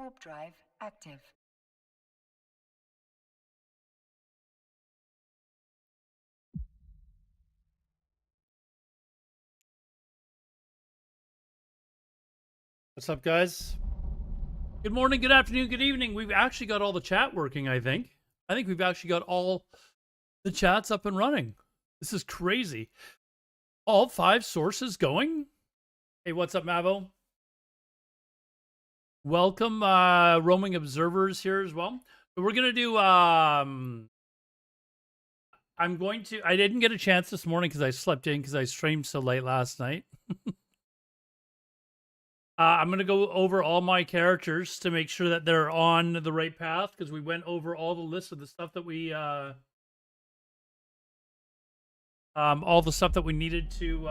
Warp drive active. What's up, guys? Good morning, good afternoon, good evening. We've actually got all the chat working, I think. I think we've actually got all the chats up and running. This is crazy. All 5 sources going? Hey, what's up, Mavo? Welcome, roaming observers here as well. So we're going to do, I didn't get a chance this morning because I slept in because I streamed so late last night. I'm going to go over all my characters to make sure that they're on the right path, because we went over all the lists of the stuff that we, all the stuff that we needed to,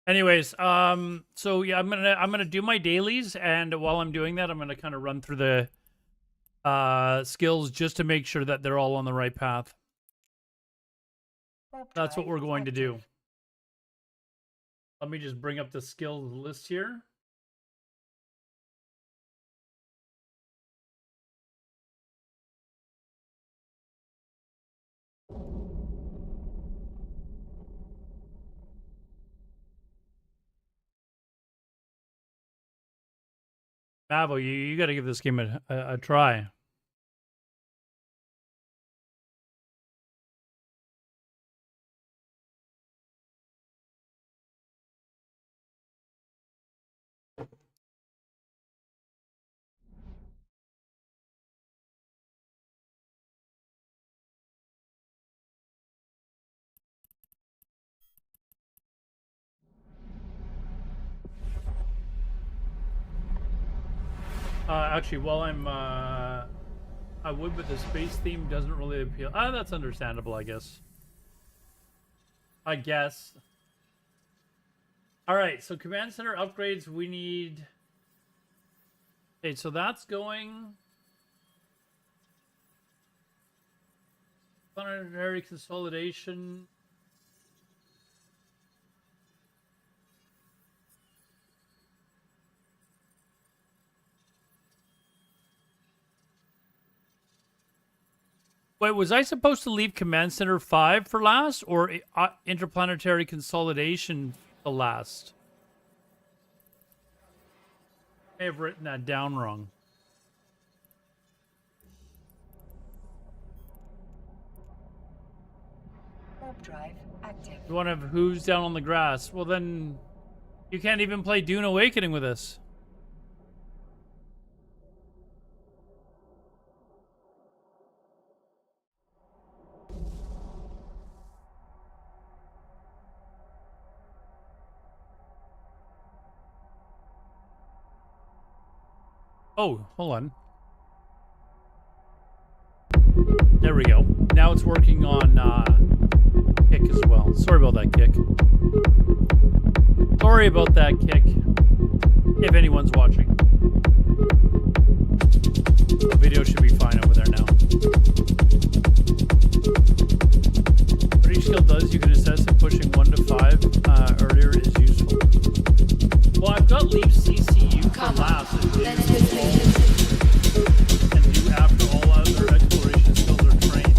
Anyways, so yeah, I'm gonna do my dailies, and while I'm doing that, I'm gonna kind of run through the skills just to make sure that they're all on the right path. That's what we're going to do. Let me just bring up the skills list here. Mavo, you got to give this game a try. Actually, while I'm, I would, but the space theme doesn't really appeal. That's understandable, I guess. All right, so command center upgrades, we need... Okay, so that's going... Planetary consolidation... Wait, was I supposed to leave Command Center 5 for last, or Interplanetary Consolidation for last? I may have written that down wrong. Warp drive active. You want to have Who's Down on the Grass? Well, then you can't even play Dune Awakening with us. Oh, hold on. There we go. Now it's working on Kick as well. Sorry about that, Kick. Sorry about that, Kick. If anyone's watching. The video should be fine over there now. What each skill does, you can assess if pushing 1 to 5 earlier is useful. Well, I've got Leaf CCU for last. And do after all other exploration skills are trained.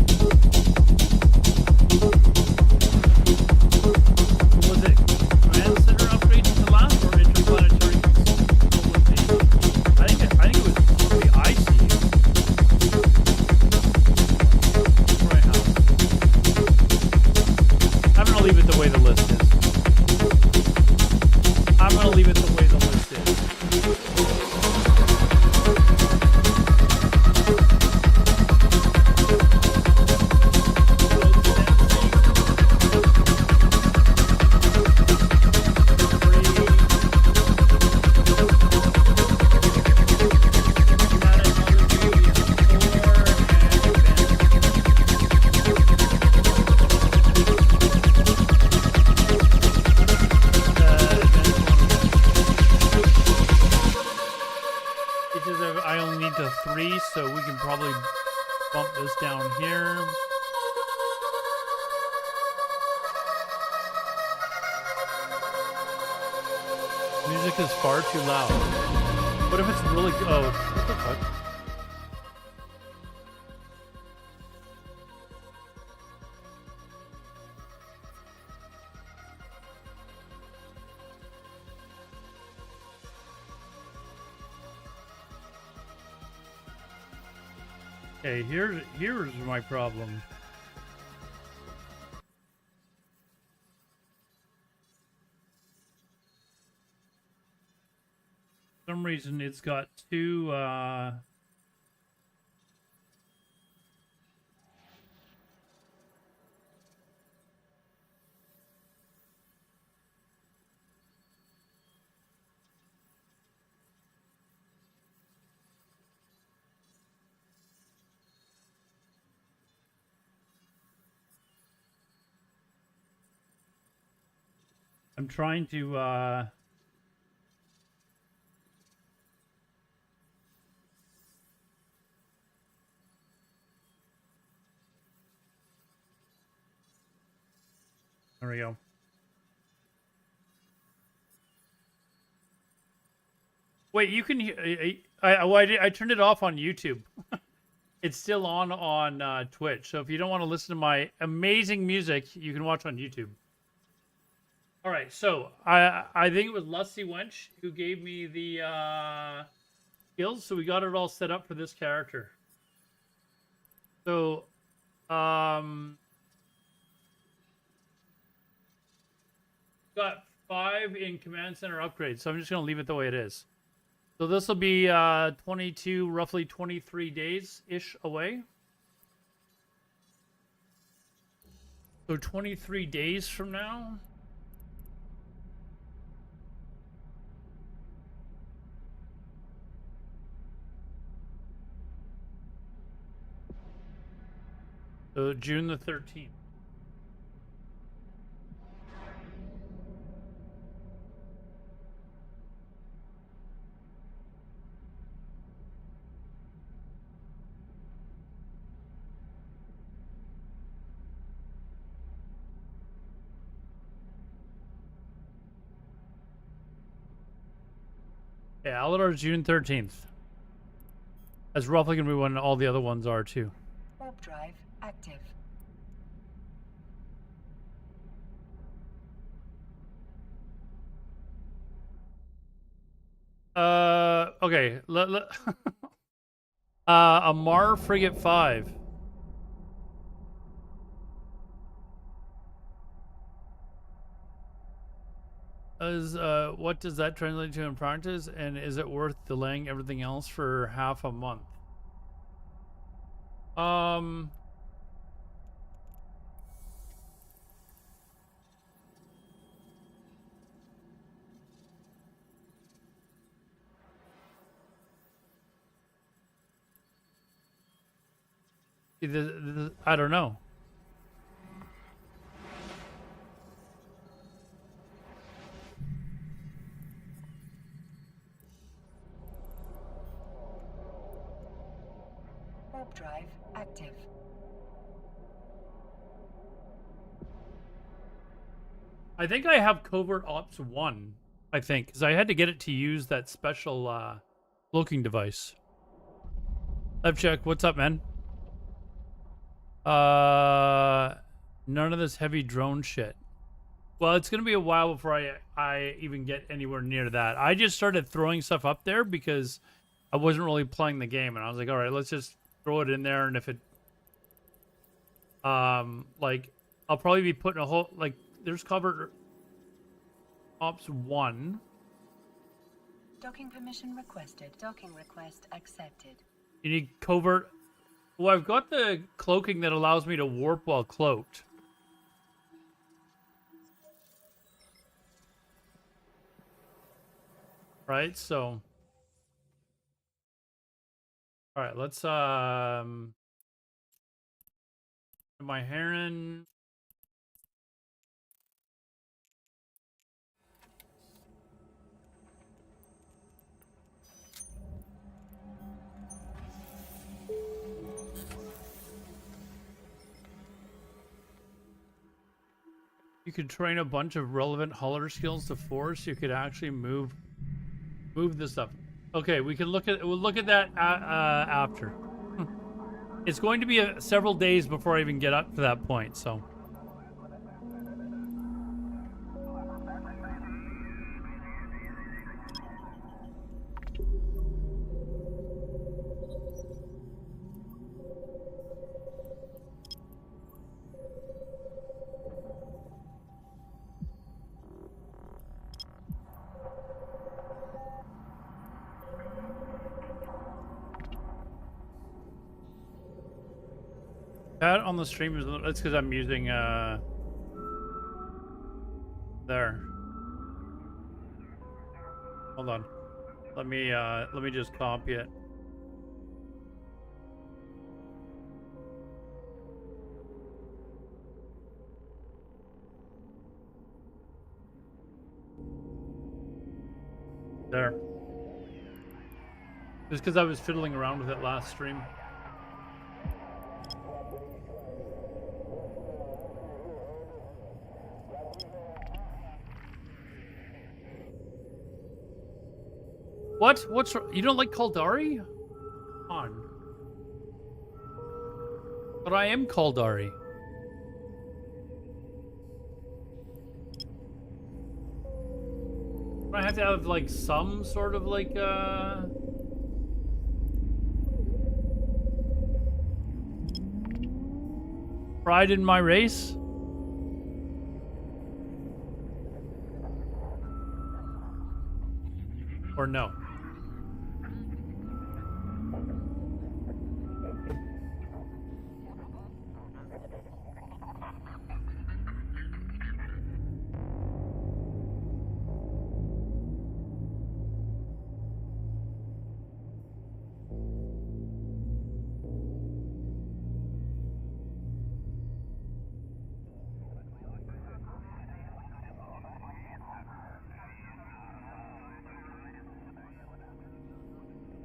Was it command center upgrades to last or interplanetary consolidation? I think it was probably ICU. bump this down here. Music is far too loud. What if it's really good? Oh, what the fuck? Okay, here's my problem. For some reason it's got two I'm trying to there we go. Wait, you can hear I turned it off on YouTube. It's still on Twitch. So if you don't want to listen to my amazing music, you can watch on YouTube. All right, so I think it was Lusty Wench who gave me the skills, so we got it all set up for this character. So got 5 in command center upgrades, so I'm just gonna leave it the way it is. So this will be 22, roughly 23 days ish away. So 23 days from now. So June the 13th. Yeah, Aladar's June 13th. That's roughly going to be when all the other ones are, too. Warp drive active. Okay. Amar Frigate 5. What does that translate to in practice? And is it worth delaying everything else for half a month? I don't know. Warp drive active. I think I have Covert Ops 1, I think, because I had to get it to use that special cloaking device. Left check, what's up, man? None of this heavy drone shit. Well, it's going to be a while before I even get anywhere near that. I just started throwing stuff up there because I wasn't really playing the game, and I was like, all right, let's just throw it in there, and if it, like, I'll probably be putting a whole, like, there's Covert Ops 1. Docking permission requested. Docking request accepted. You need covert. Well, I've got the cloaking that allows me to warp while cloaked. Right, so. All right, let's my Heron. You could train a bunch of relevant hauler skills to force. You could actually move this stuff. Okay, we'll look at that after. It's going to be several days before I even get up to that point, so. That on the stream is that's because I'm using there. Hold on. Let me just copy it. There. Just because I was fiddling around with it last stream. What's you don't like Caldari? Come on. But I am Caldari. I have to have like some sort of like pride in my race? Or no?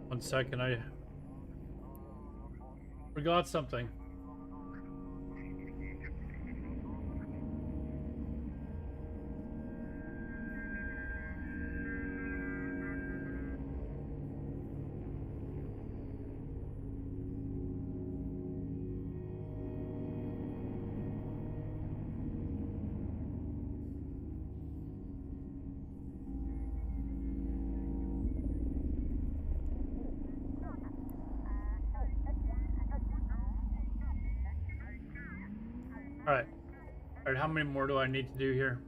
1 second, I forgot something. All right, how many more do I need to do here?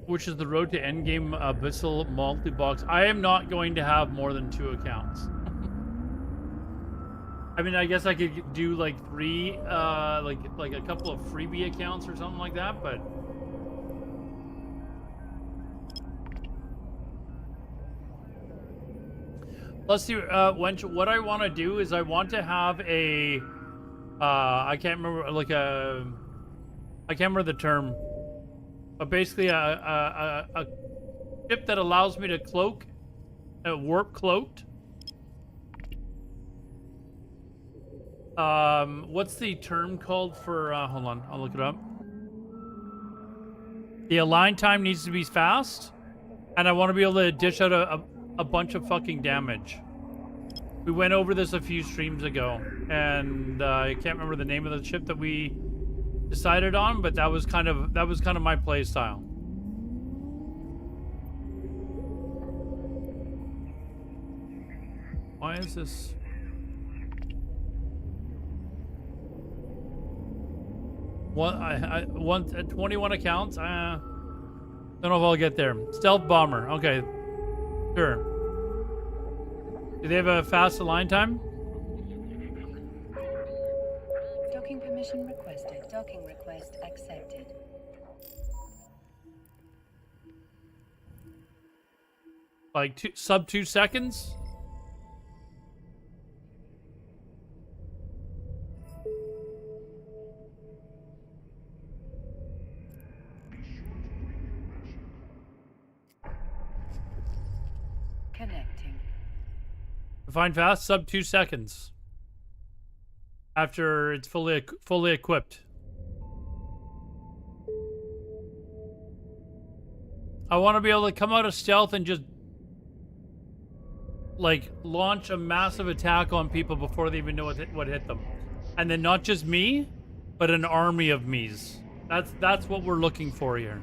Which is the road to endgame Abyssal multi-box. I am not going to have more than 2 accounts. I mean, I guess I could do like 3, like a couple of freebie accounts or something like that, but let's see. What I want to do is I want to have a, I can't remember, like a, I can't remember the term, but basically a chip that allows me to cloak, warp cloaked. What's the term called for, hold on, I'll look it up. The align time needs to be fast, and I want to be able to dish out a bunch of fucking damage. We went over this a few streams ago, and I can't remember the name of the chip that we decided on, but that was kind of my play style. Why is this? I want 21 accounts. Don't know if I'll get there. Stealth bomber. Okay, sure. Do they have a fast align time? Docking permission requested. Docking request accepted. Like sub 2 seconds? Define fast, sub 2 seconds. After it's fully equipped. I want to be able to come out of stealth and just like launch a massive attack on people before they even know what hit them. And then not just me, but an army of me's. That's what we're looking for here.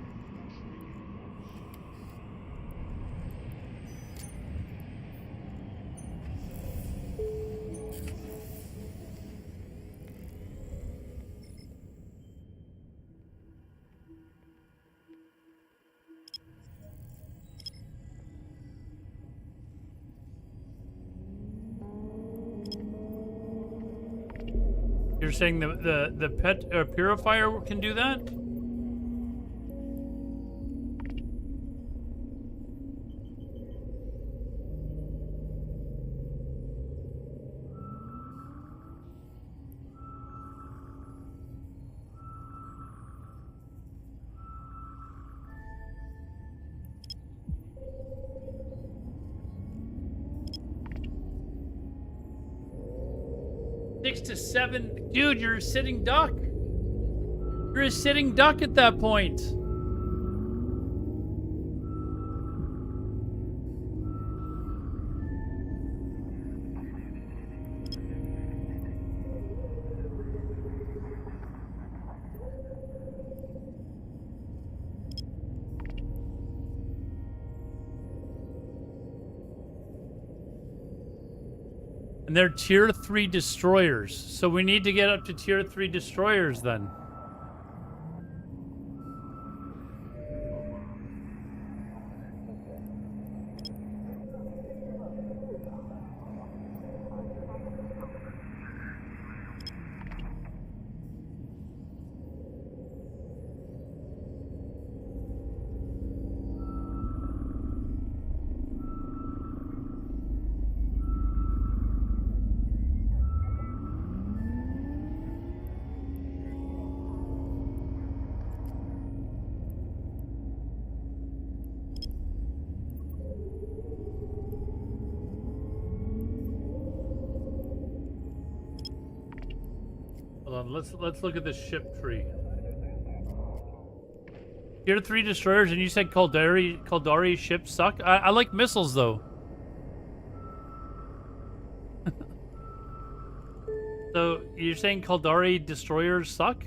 You're saying the pet purifier can do that? To 7, dude, you're a sitting duck. You're a sitting duck at that point. And they're tier 3 destroyers. So we need to get up to tier 3 destroyers then. Let's look at this ship tree. Tier 3 destroyers, and you said Caldari ships suck? I like missiles though. So you're saying Caldari destroyers suck?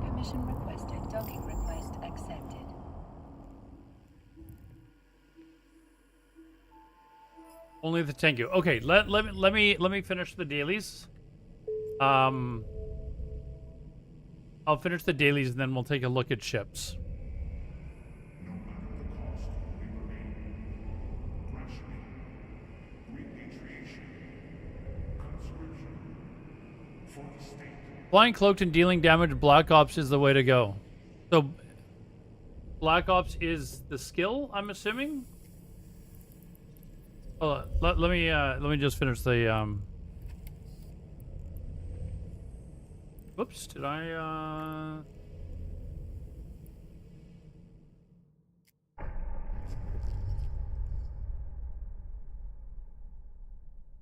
Permission requested. Docking request accepted. Only the Tengu. Okay, let me finish the dailies. I'll finish the dailies and then we'll take a look at ships. Flying cloaked and dealing damage, Black Ops is the way to go. So, Black Ops is the skill, I'm assuming? Hold on, let me just finish the, Whoops, did I,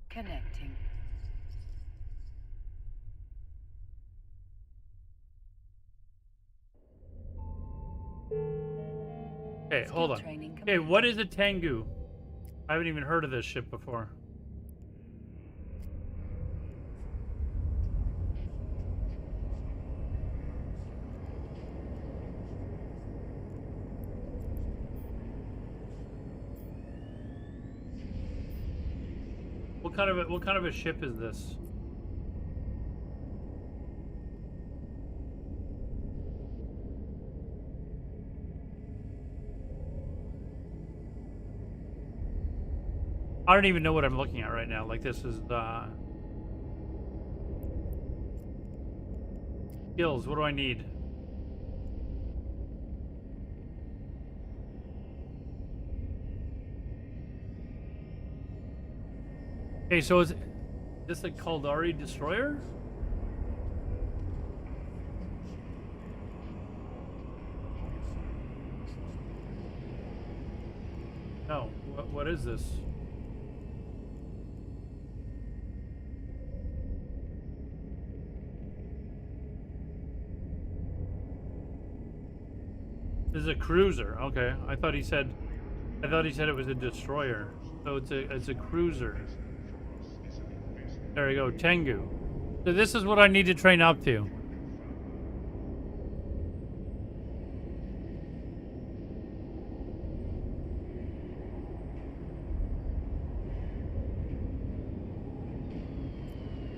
Connecting. Okay, hold on. Okay, what is a Tengu? I haven't even heard of this ship before. What kind of a ship is this? I don't even know what I'm looking at right now. Like, this is skills. What do I need? Okay, so is this a Kaldari destroyer? No. What is this? This is a cruiser. Okay, I thought he said it was a destroyer. So it's a cruiser. There we go, Tengu. So this is what I need to train up to.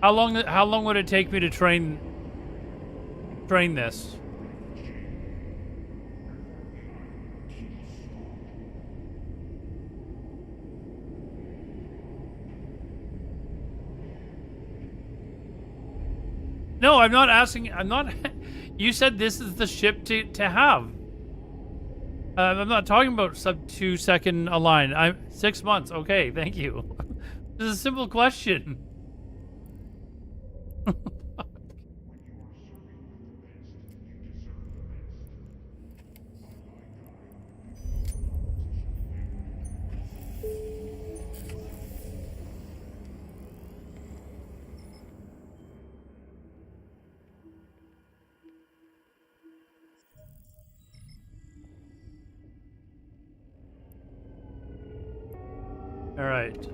How long would it take me to train this? No, I'm not asking. I'm not. You said this is the ship to have. I'm not talking about sub 2 second align. I'm 6 months. Okay, thank you. This is a simple question. All right.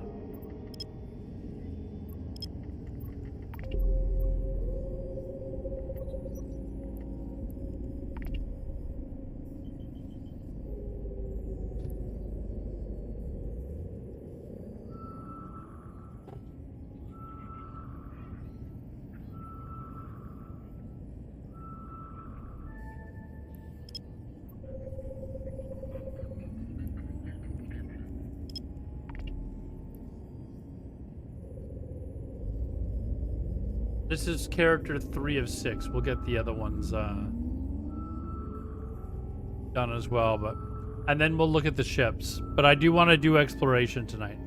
This is character 3 of 6. We'll get the other ones done as well, and then we'll look at the ships. But I do want to do exploration tonight,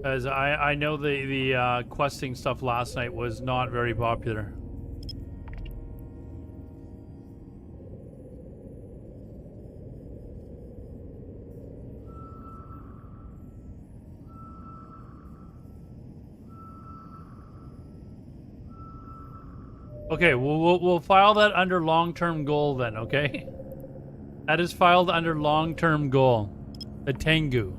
as I know the questing stuff last night was not very popular. Okay, we'll file that under long-term goal then, okay? That is filed under long-term goal. The Tengu.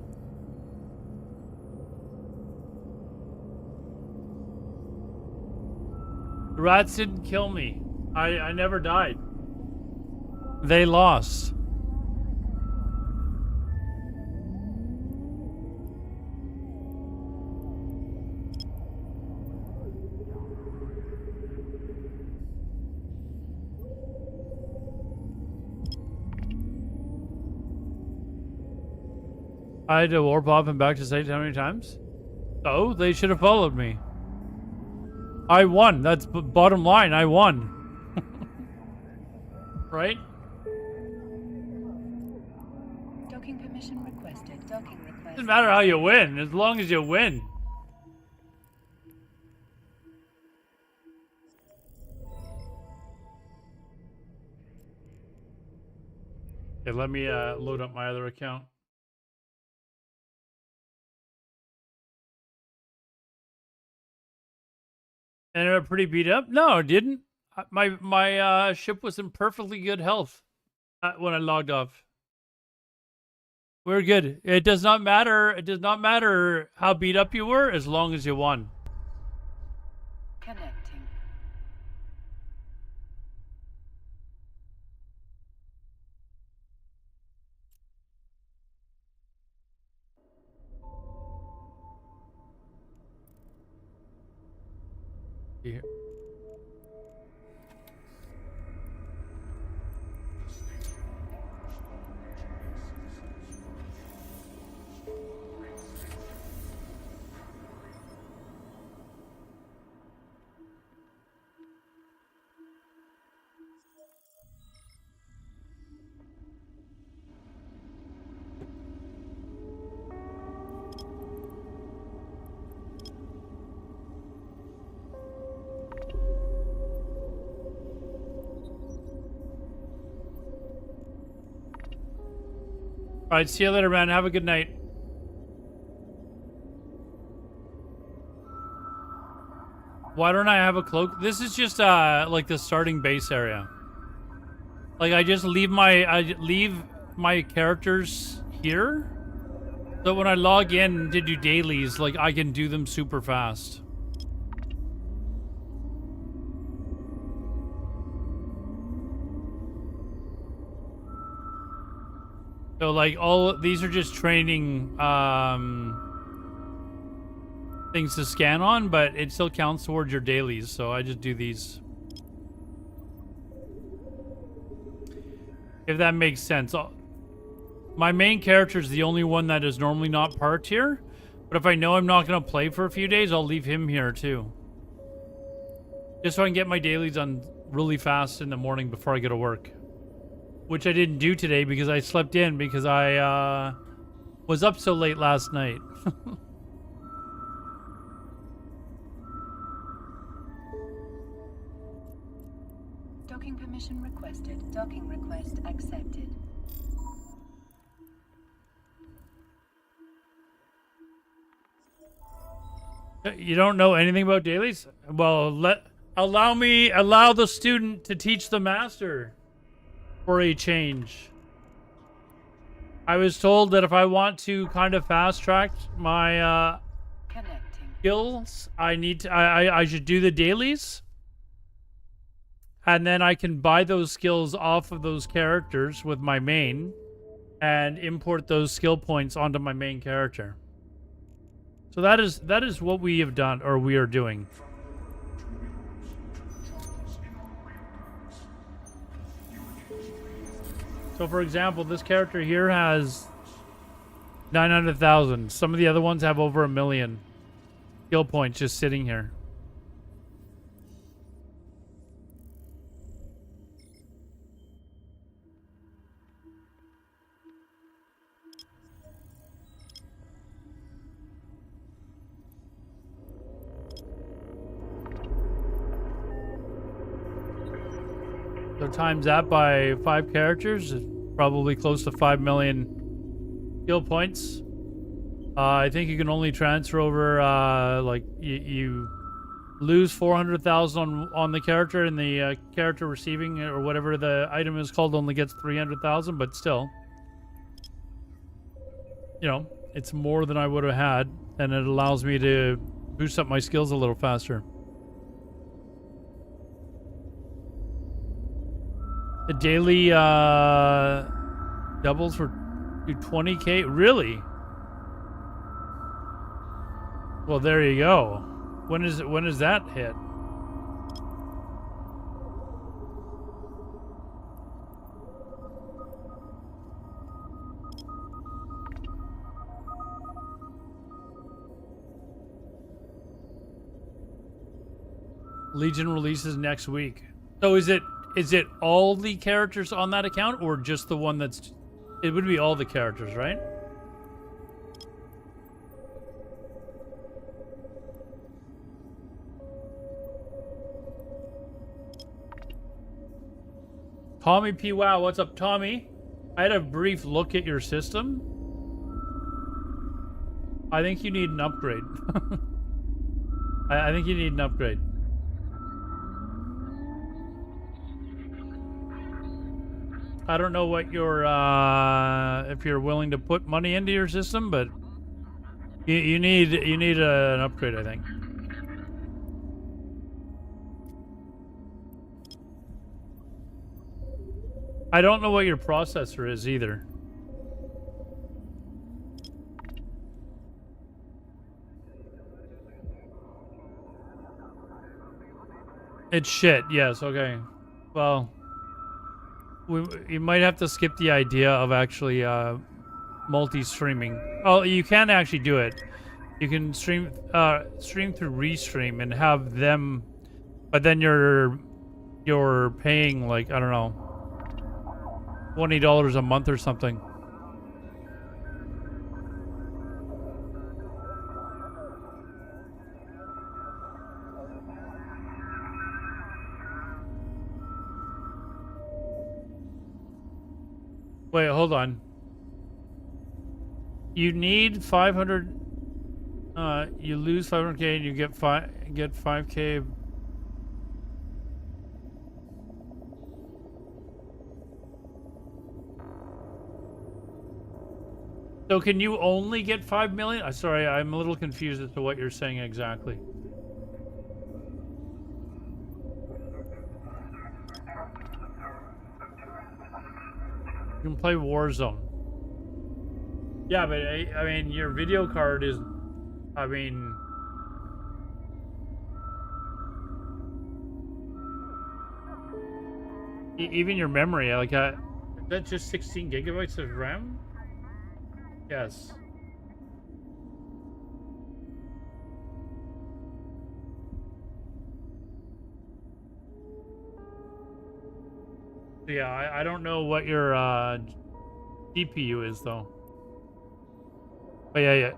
The rats didn't kill me. I never died. They lost. I had to warp off and back to stage how many times? Oh, they should have followed me. I won. That's bottom line. I won. Right? Docking permission requested. Docking request. Doesn't matter how you win, as long as you win. Okay, let me load up my other account. Ended up pretty beat up? No, it didn't. My ship was in perfectly good health when I logged off. We're good. It does not matter. It does not matter how beat up you were, as long as you won. Connecting. Here. All right, see you later, man. Have a good night. Why don't I have a cloak? This is just like the starting base area. Like I just leave my characters here. So when I log in to do dailies, like I can do them super fast. So like all these are just training things to scan on, but it still counts towards your dailies, so I just do these. If that makes sense. My main character is the only one that is normally not parked here, but if I know I'm not going to play for a few days, I'll leave him here too. Just so I can get my dailies done really fast in the morning before I go to work. Which I didn't do today because I slept in because I was up so late last night. Docking permission requested. Docking request accepted. You don't know anything about dailies? Well, allow the student to teach the master for a change. I was told that if I want to kind of fast track my skills, I should do the dailies. And then I can buy those skills off of those characters with my main and import those skill points onto my main character. So that is what we have done, or we are doing. So for example, this character here has 900,000. Some of the other ones have over 1 million skill points just sitting here. So times that by 5 characters, it's probably close to 5 million skill points. I think you can only transfer over, like, you lose 400,000 on the character, and the character receiving, or whatever the item is called, only gets 300,000, but still. You know, it's more than I would have had, and it allows me to boost up my skills a little faster. The daily doubles for 20k? Really? Well, there you go. When does that hit? Legion releases next week. So is it all the characters on that account, or just the one that's... It would be all the characters, right? Tommy P. Wow, what's up, Tommy? I had a brief look at your system. I think you need an upgrade. I think you need an upgrade. I don't know what your if you're willing to put money into your system, but you need an upgrade, I think. I don't know what your processor is either. It's shit. Yes. Okay. Well. You might have to skip the idea of actually multi-streaming. Oh, you can actually do it. You can stream through Restream and have them, but then you're paying, like, I don't know, $20 a month or something. Wait, hold on. You need 500. You lose 500k and you get 5k. So can you only get 5 million? Sorry, I'm a little confused as to what you're saying exactly. You can play Warzone. Yeah, but I mean, your video card is, I mean, even your memory, like, that's just 16 gigabytes of RAM? Yes. Yeah, I don't know what your GPU is though. But yeah.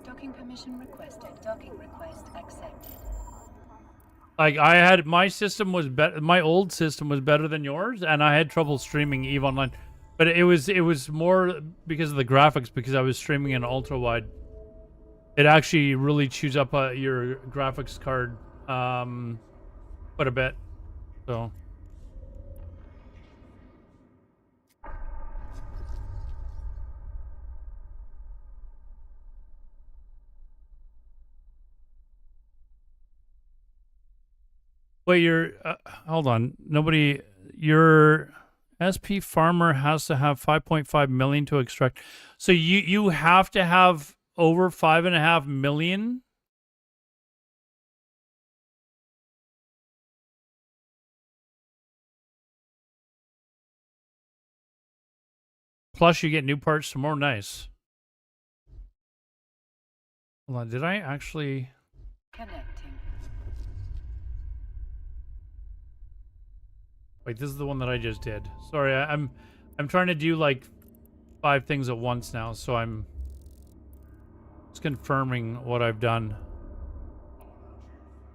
Docking permission requested. Docking request accepted. Like I had, my system was better. My old system was better than yours, and I had trouble streaming EVE Online. But it was more because of the graphics, because I was streaming in ultra-wide. It actually really chews up your graphics card quite a bit. So. Wait, hold on. Nobody, your SP farmer has to have 5.5 million to extract. So you have to have over 5.5 million. Plus you get new parts tomorrow. Nice. Hold on, did I actually? Connecting. Wait, this is the one that I just did. Sorry, I'm trying to do like 5 things at once now, so I'm just confirming what I've done.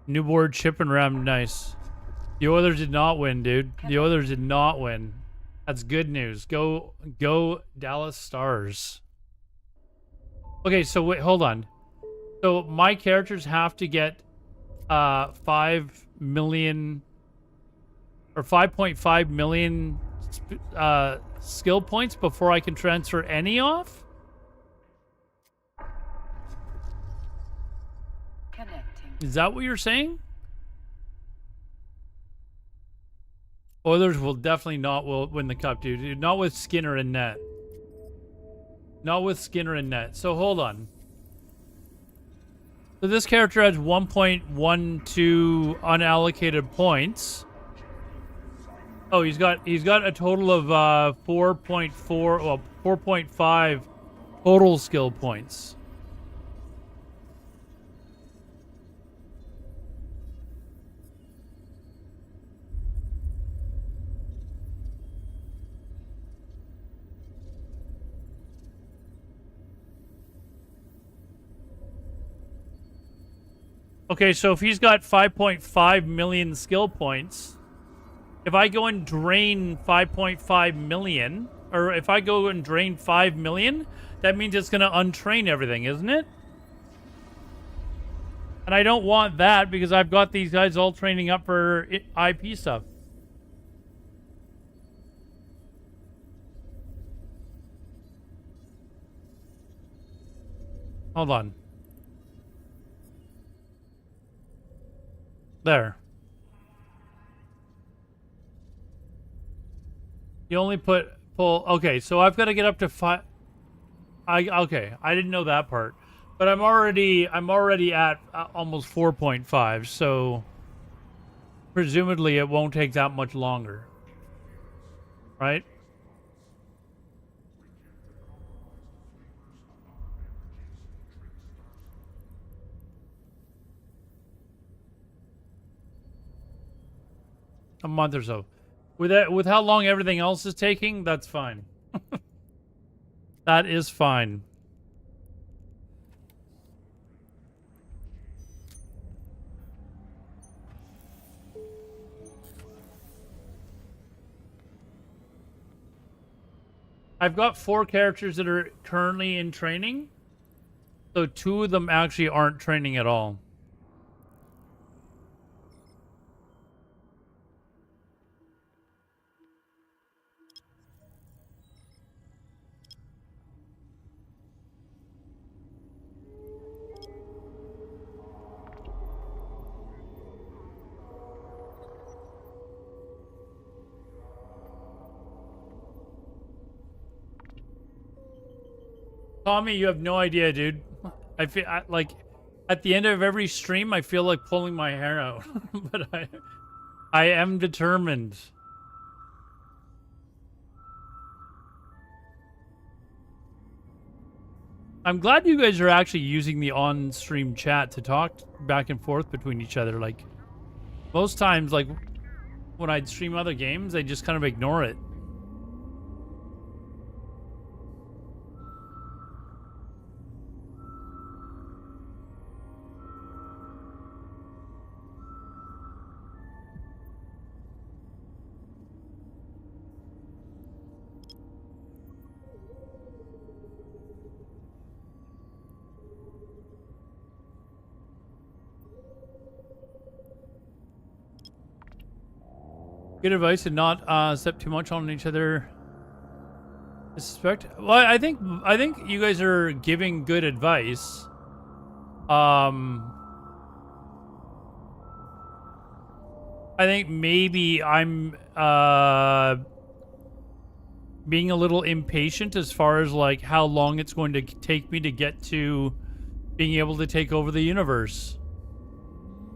New board, chip and RAM, nice. The Oilers did not win, dude. The Oilers did not win. That's good news. Go Dallas Stars. Okay, so wait, hold on. So my characters have to get 5 million or 5.5 million skill points before I can transfer any off? Connecting. Is that what you're saying? Oilers will definitely not win the cup, dude. Not with Skinner in net. Not with Skinner in net. So hold on. So this character has 1.12 unallocated points. Oh, he's got a total of 4.4, well, 4.5 total skill points. Okay, so if he's got 5.5 million skill points, if I go and drain 5.5 million, or if I go and drain 5 million, that means it's going to untrain everything, isn't it? And I don't want that because I've got these guys all training up for IP stuff. Hold on. There. You only pull. Okay, so I've got to get up to 5. Okay, I didn't know that part, but I'm already at almost 4.5. So presumably it won't take that much longer, right? A month or so. With how long everything else is taking, that's fine. That is fine. I've got 4 characters that are currently in training. So 2 of them actually aren't training at all. Tommy, you have no idea, dude. I feel like at the end of every stream, I feel like pulling my hair out, but I am determined. I'm glad you guys are actually using the on-stream chat to talk back and forth between each other. Like most times, like when I'd stream other games, I just kind of ignore it. Good advice to not step too much on each other. I suspect. Well, I think you guys are giving good advice. I think maybe I'm being a little impatient as far as like how long it's going to take me to get to being able to take over the universe.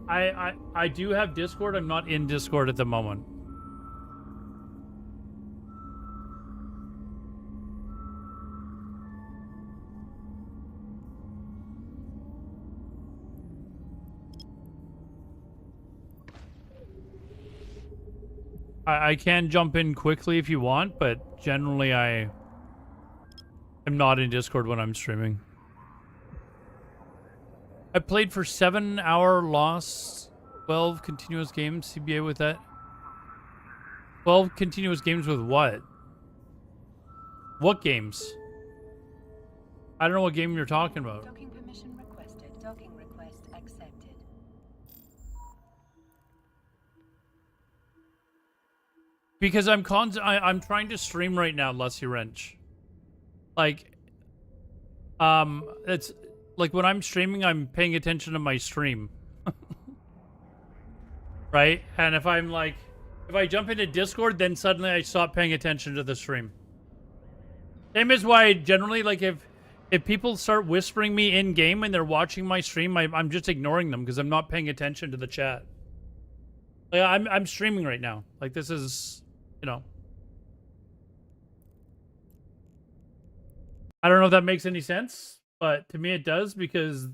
I do have Discord. I'm not in Discord at the moment. I can jump in quickly if you want, but generally I am not in Discord when I'm streaming. I played for 7-hour lost 12 continuous games. CBA with that. 12 continuous games with what? What games? I don't know what game you're talking about. Docking permission requested. Docking request accepted. Because I'm trying to stream right now, Lusty Wrench. Like, it's like when I'm streaming, I'm paying attention to my stream. Right? And if I jump into Discord, then suddenly I stop paying attention to the stream. Same as why generally, like, if people start whispering me in game and they're watching my stream, I'm just ignoring them because I'm not paying attention to the chat. Like, I'm streaming right now. Like, this is, you know. I don't know if that makes any sense, but to me it does because,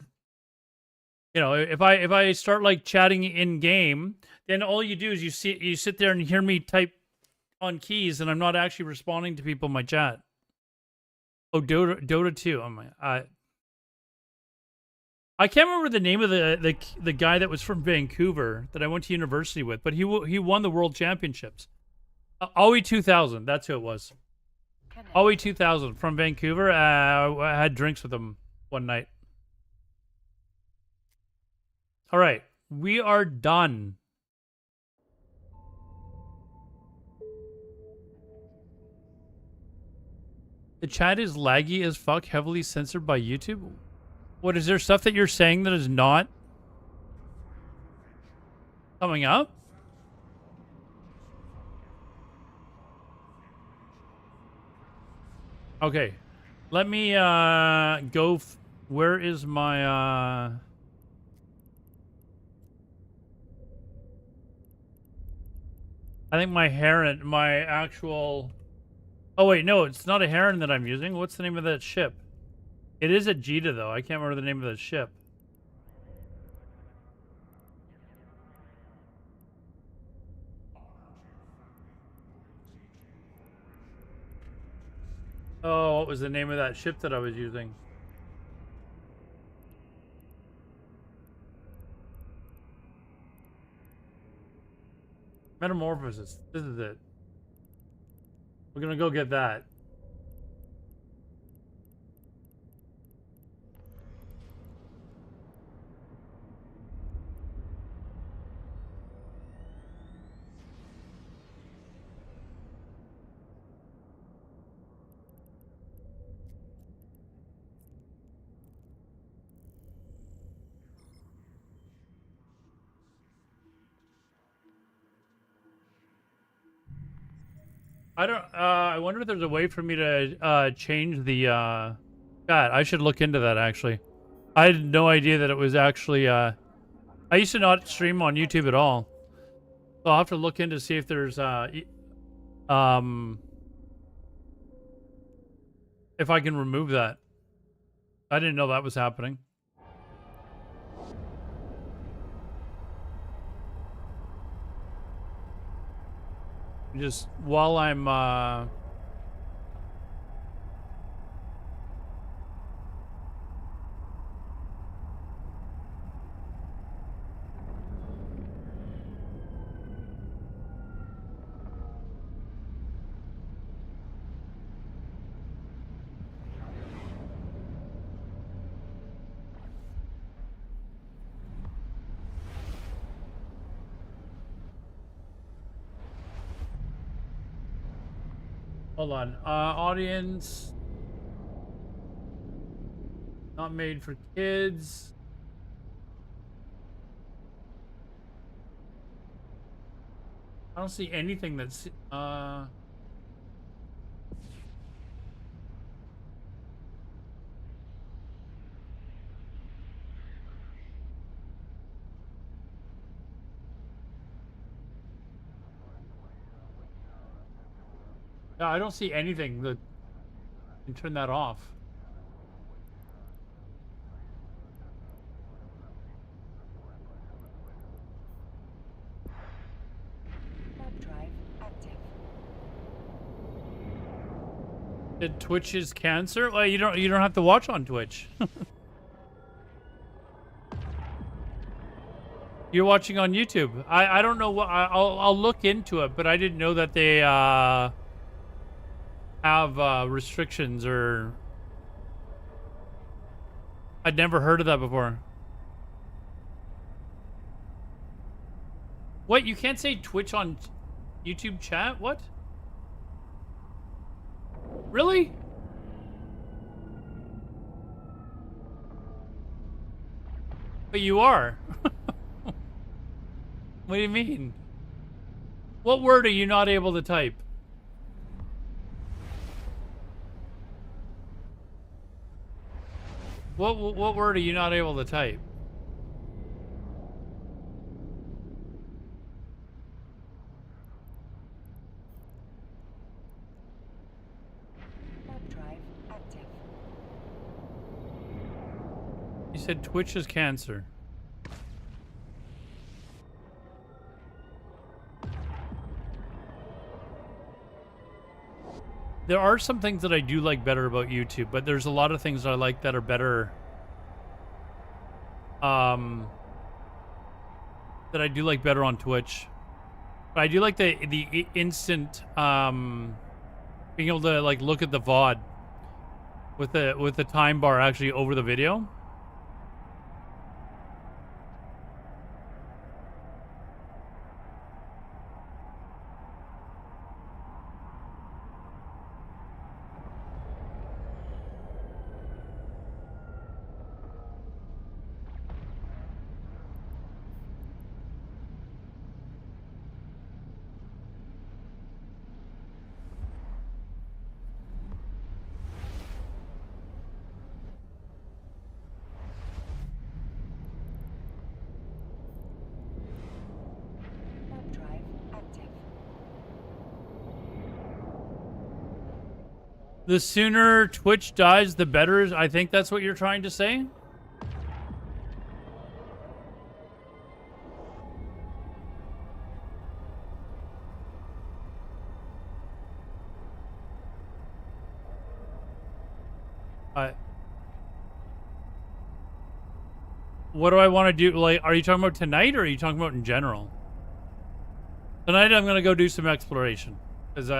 you know, if I start like chatting in game, then all you do is you sit there and hear me type on keys, and I'm not actually responding to people in my chat. Oh, Dota 2. Oh my, I can't remember the name of the guy that was from Vancouver that I went to university with, but he won the world championships. Owie 2000, that's who it was. Owie 2000 from Vancouver. I had drinks with him one night. All right, we are done. The chat is laggy as fuck, heavily censored by YouTube. What, is there stuff that you're saying that is not coming up? Okay, let me go. Where is my I think my heron, my actual. Oh wait, no, it's not a heron that I'm using. What's the name of that ship? It is a Jita though. I can't remember the name of that ship. Oh, what was the name of that ship that I was using? Metamorphosis. This is it. We're gonna go get that. I don't. I wonder if there's a way for me to change the chat. I should look into that actually. I had no idea that it was actually. I used to not stream on YouTube at all, so I'll have to look in to see if there's if I can remove that. I didn't know that was happening. Just while I'm hold on. Audience not made for kids. I don't see anything that's yeah, I don't see anything that can turn that off. Web drive active. Did Twitch is cancer? Well, you don't have to watch on Twitch. You're watching on YouTube. I don't know what I'll look into it, but I didn't know that they have restrictions, or I'd never heard of that before. What? You can't say Twitch on YouTube chat? What? Really? But you are. What do you mean? What word are you not able to type? What word are you not able to type? Web drive active. You said Twitch is cancer. There are some things that I do like better about YouTube, but there's a lot of things that I like that are better. That I do like better on Twitch. But I do like the instant being able to like look at the VOD with the time bar actually over the video. Web drive active. The sooner Twitch dies, the better. I think that's what you're trying to say. What do I want to do? Like, are you talking about tonight, or are you talking about in general? Tonight, I'm gonna go do some exploration, because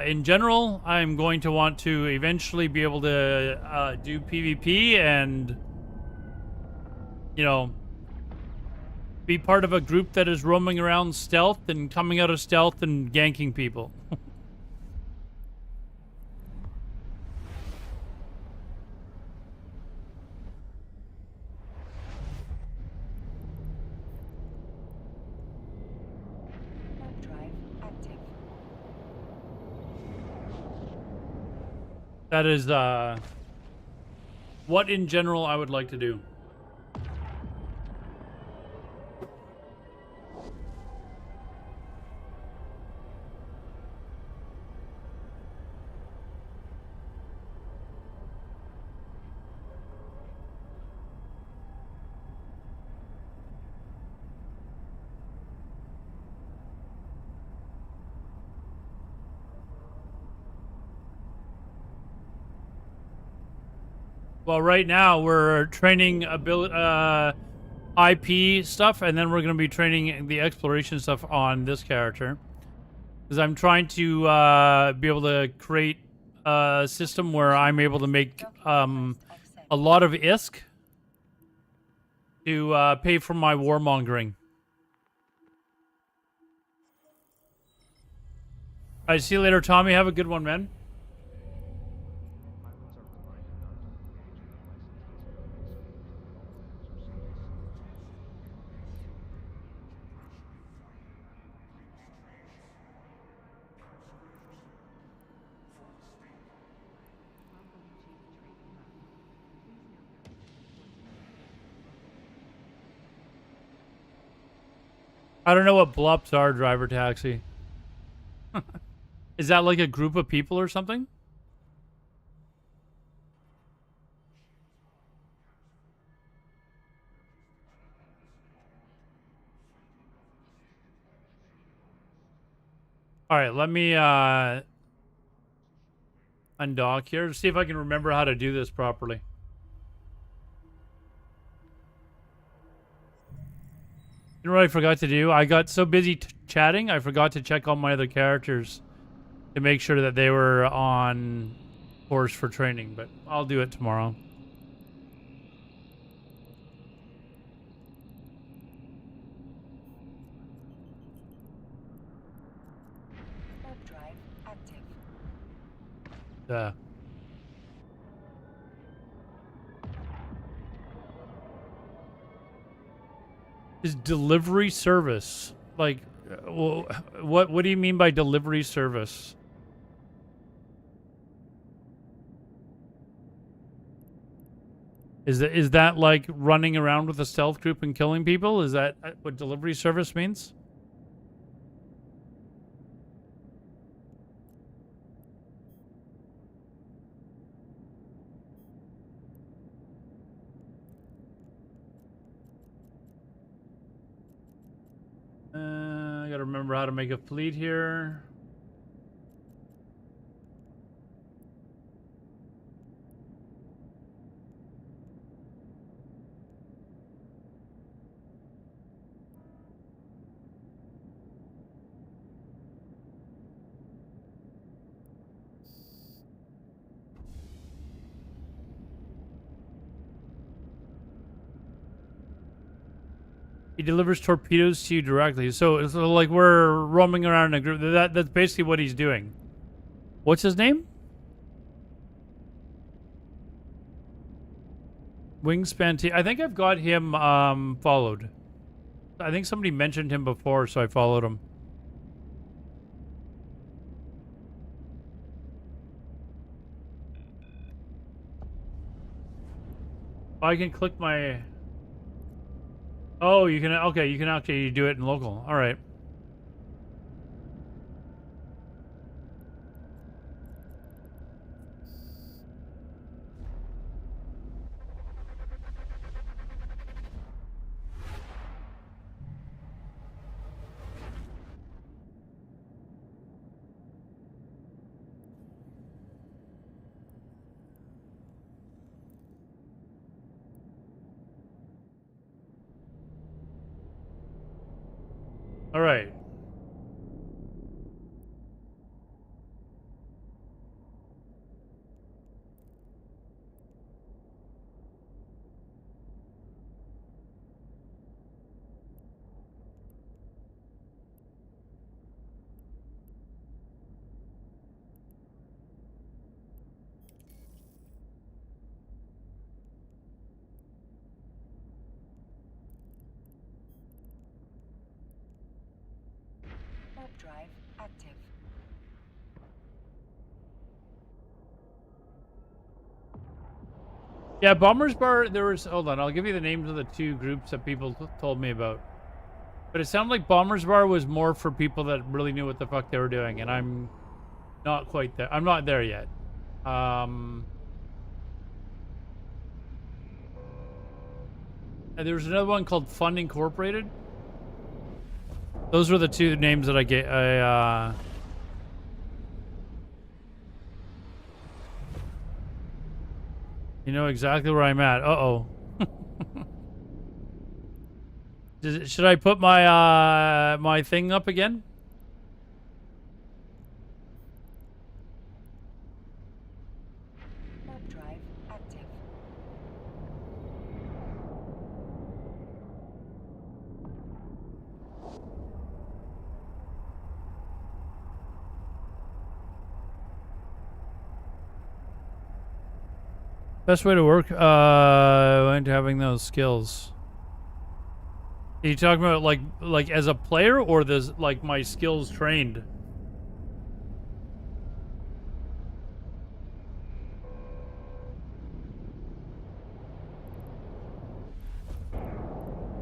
in general, I'm going to want to eventually be able to do PvP and, you know, be part of a group that is roaming around stealth and coming out of stealth and ganking people. Web drive active. That is what in general I would like to do. Well, right now we're training IP stuff, and then we're going to be training the exploration stuff on this character. Because I'm trying to be able to create a system where I'm able to make a lot of ISK to pay for my warmongering. All right, see you later, Tommy. Have a good one, man. I don't know what blups are, driver taxi. Is that like a group of people or something? All right, let me undock here to see if I can remember how to do this properly. You know what I forgot to do? I got so busy chatting, I forgot to check all my other characters to make sure that they were on course for training, but I'll do it tomorrow. Warp drive active. Is delivery service like what do you mean by delivery service? Is that like running around with a stealth group and killing people? Is that what delivery service means? I gotta remember how to make a fleet here. He delivers torpedoes to you directly. So like we're roaming around in a group. That's basically what he's doing. What's his name? Wingspan T. I think I've got him followed. I think somebody mentioned him before, so I followed him. I can click my... Oh, you can... Okay, you can actually do it in local. All right. All right. Drive active. Yeah, Bombers Bar, there was... Hold on, I'll give you the names of the two groups that people told me about. But it sounded like Bombers Bar was more for people that really knew what the fuck they were doing, and I'm not quite there. I'm not there yet. And there was another one called Fun Incorporated. Those were the two names that I get. You know exactly where I'm at. Uh-oh. Should I put my my thing up again? Warp drive active. Best way to work into having those skills. Are you talking about like as a player, or there's like my skills trained?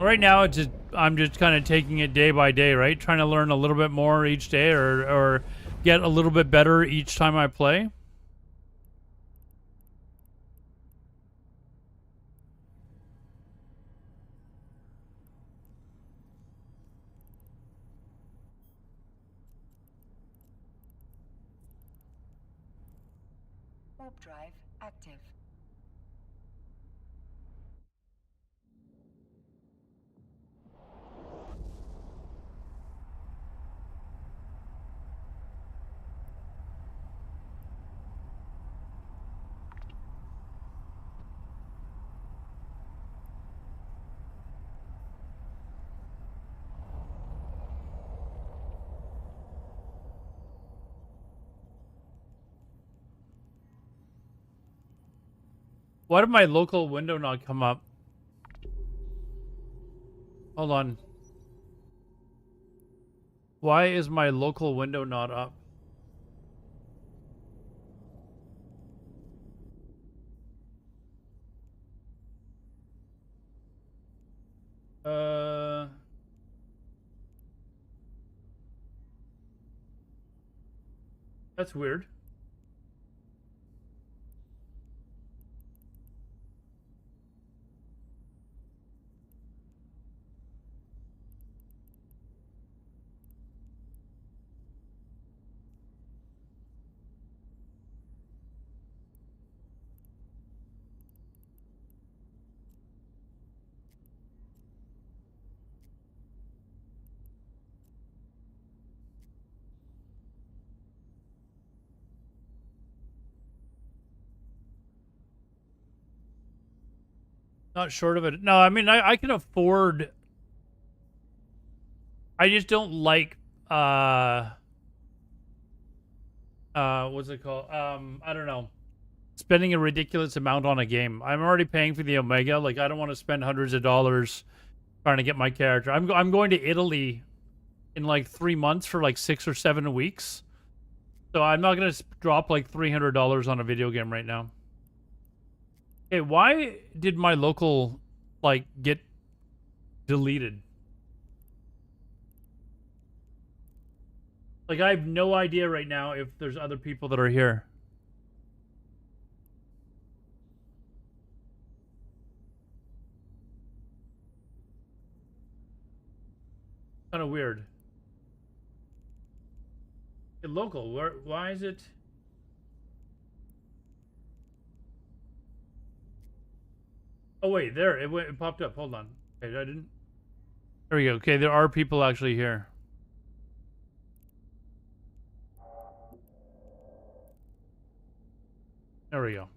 Right now, I'm just kind of taking it day by day, right? Trying to learn a little bit more each day, or get a little bit better each time I play. Warp drive active. Why did my local window not come up? Hold on. Why is my local window not up? That's weird. Not short of it. No, I mean, I can afford... I just don't like, what's it called? I don't know. Spending a ridiculous amount on a game. I'm already paying for the Omega. Like, I don't want to spend hundreds of dollars trying to get my character. I'm going to Italy in like 3 months for like 6 or 7 weeks. So I'm not going to drop like $300 on a video game right now. Okay, why did my local, like, get deleted? Like, I have no idea right now if there's other people that are here. Kind of weird. Hey, local, why is it... Oh wait, there it popped up. Hold on. Okay, I didn't. There we go. Okay, there are people actually here. There we go.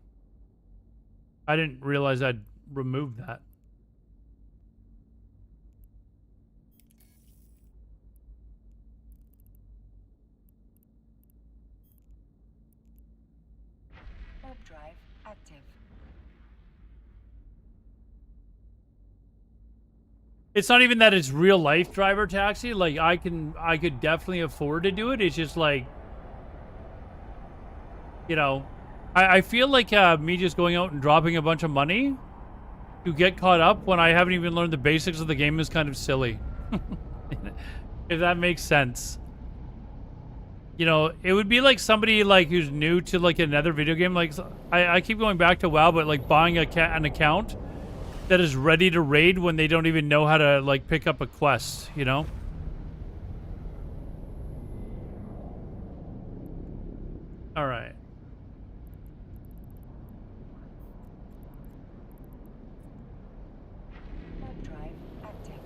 I didn't realize I'd removed that. Warp drive active. It's not even that it's real life driver taxi. Like I could definitely afford to do it. It's just like, you know, I feel like me just going out and dropping a bunch of money to get caught up when I haven't even learned the basics of the game is kind of silly. If that makes sense. You know, it would be like somebody like who's new to like another video game. Like I keep going back to WoW, but like buying an account that is ready to raid when they don't even know how to like pick up a quest, you know? All right. Warp drive active.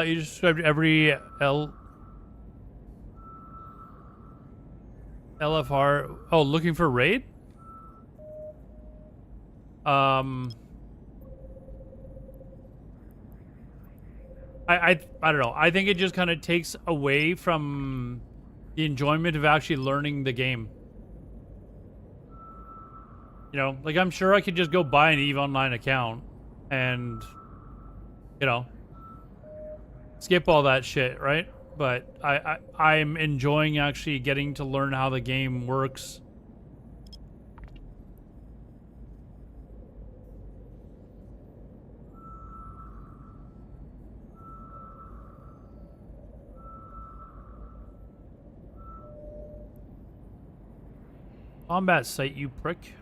You described every LFR. Oh, looking for raid? I don't know. I think it just kind of takes away from the enjoyment of actually learning the game. You know, like I'm sure I could just go buy an EVE Online account and, you know, skip all that shit, right? But I'm enjoying actually getting to learn how the game works. Combat site, you prick.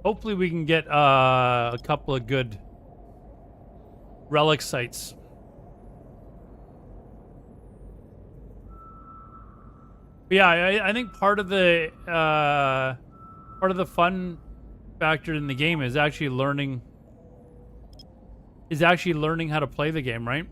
Hopefully we can get a couple of good relic sites. But yeah, I think part of the fun factor in the game is actually learning how to play the game, right?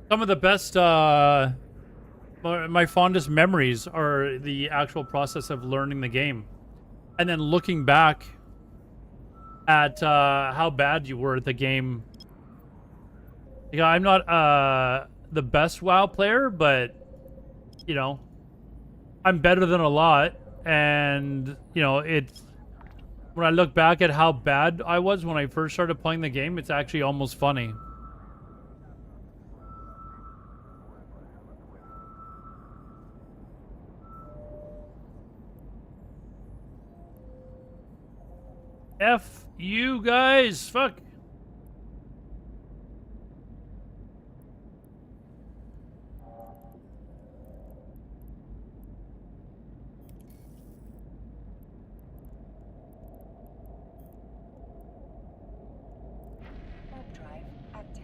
Some of the best, my fondest memories are the actual process of learning the game. And then looking back at how bad you were at the game. You know, I'm not the best WoW player, but, you know, I'm better than a lot. And, you know, when I look back at how bad I was when I first started playing the game, it's actually almost funny. F you guys, fuck. Warp drive active.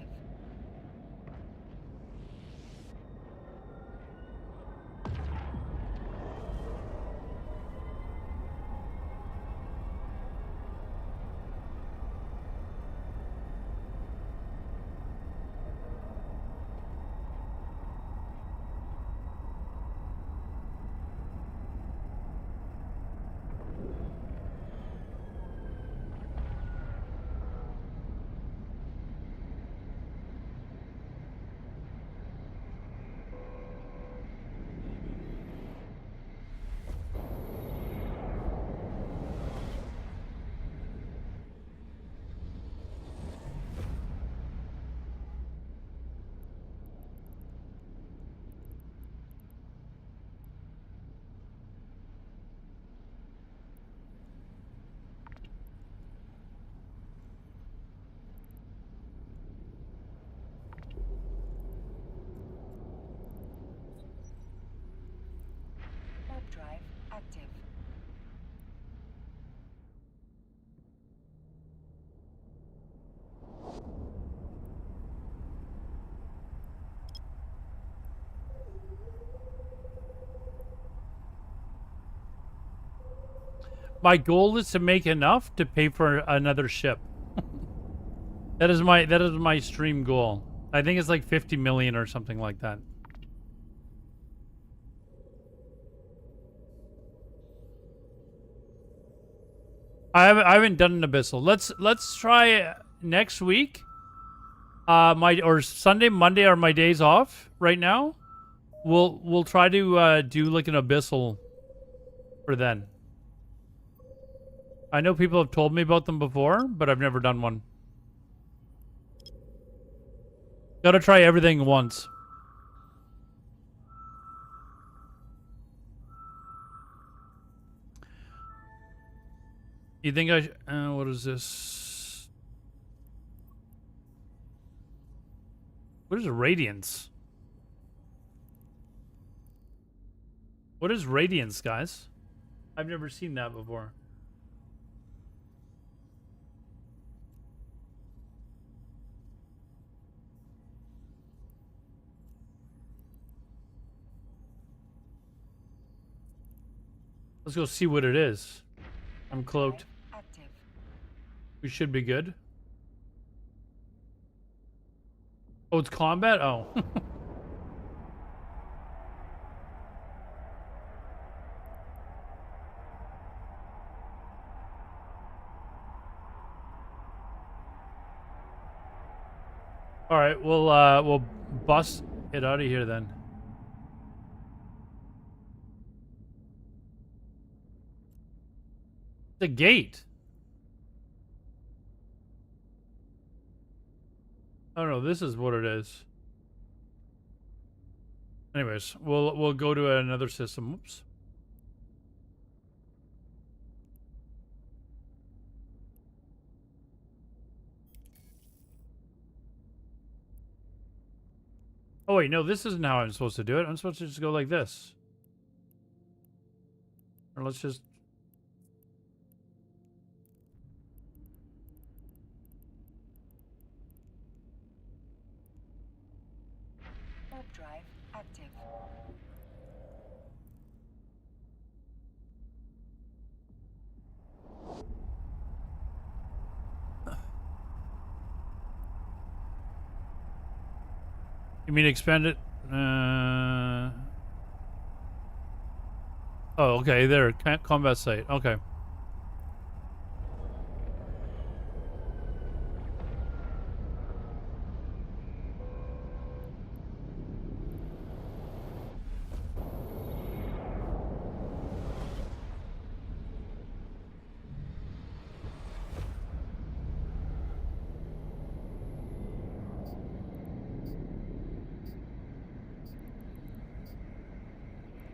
My goal is to make enough to pay for another ship. That is my stream goal. I think it's like 50 million or something like that. I haven't done an abyssal. Let's try next week. Or Sunday, Monday are my days off right now. We'll try to do like an abyssal for then. I know people have told me about them before, but I've never done one. Gotta try everything once. You think what is this? What is radiance? What is radiance, guys? I've never seen that before. Let's go see what it is. I'm cloaked. Active. We should be good. Oh, it's combat? Oh. All right, we'll bust it out of here then. The gate. Oh no, this is what it is. Anyways, we'll go to another system. Oops. Oh wait, no, this isn't how I'm supposed to do it. I'm supposed to just go like this. Or let's just... Warp drive active. You mean expand it? Oh, okay, there. Combat site. Okay.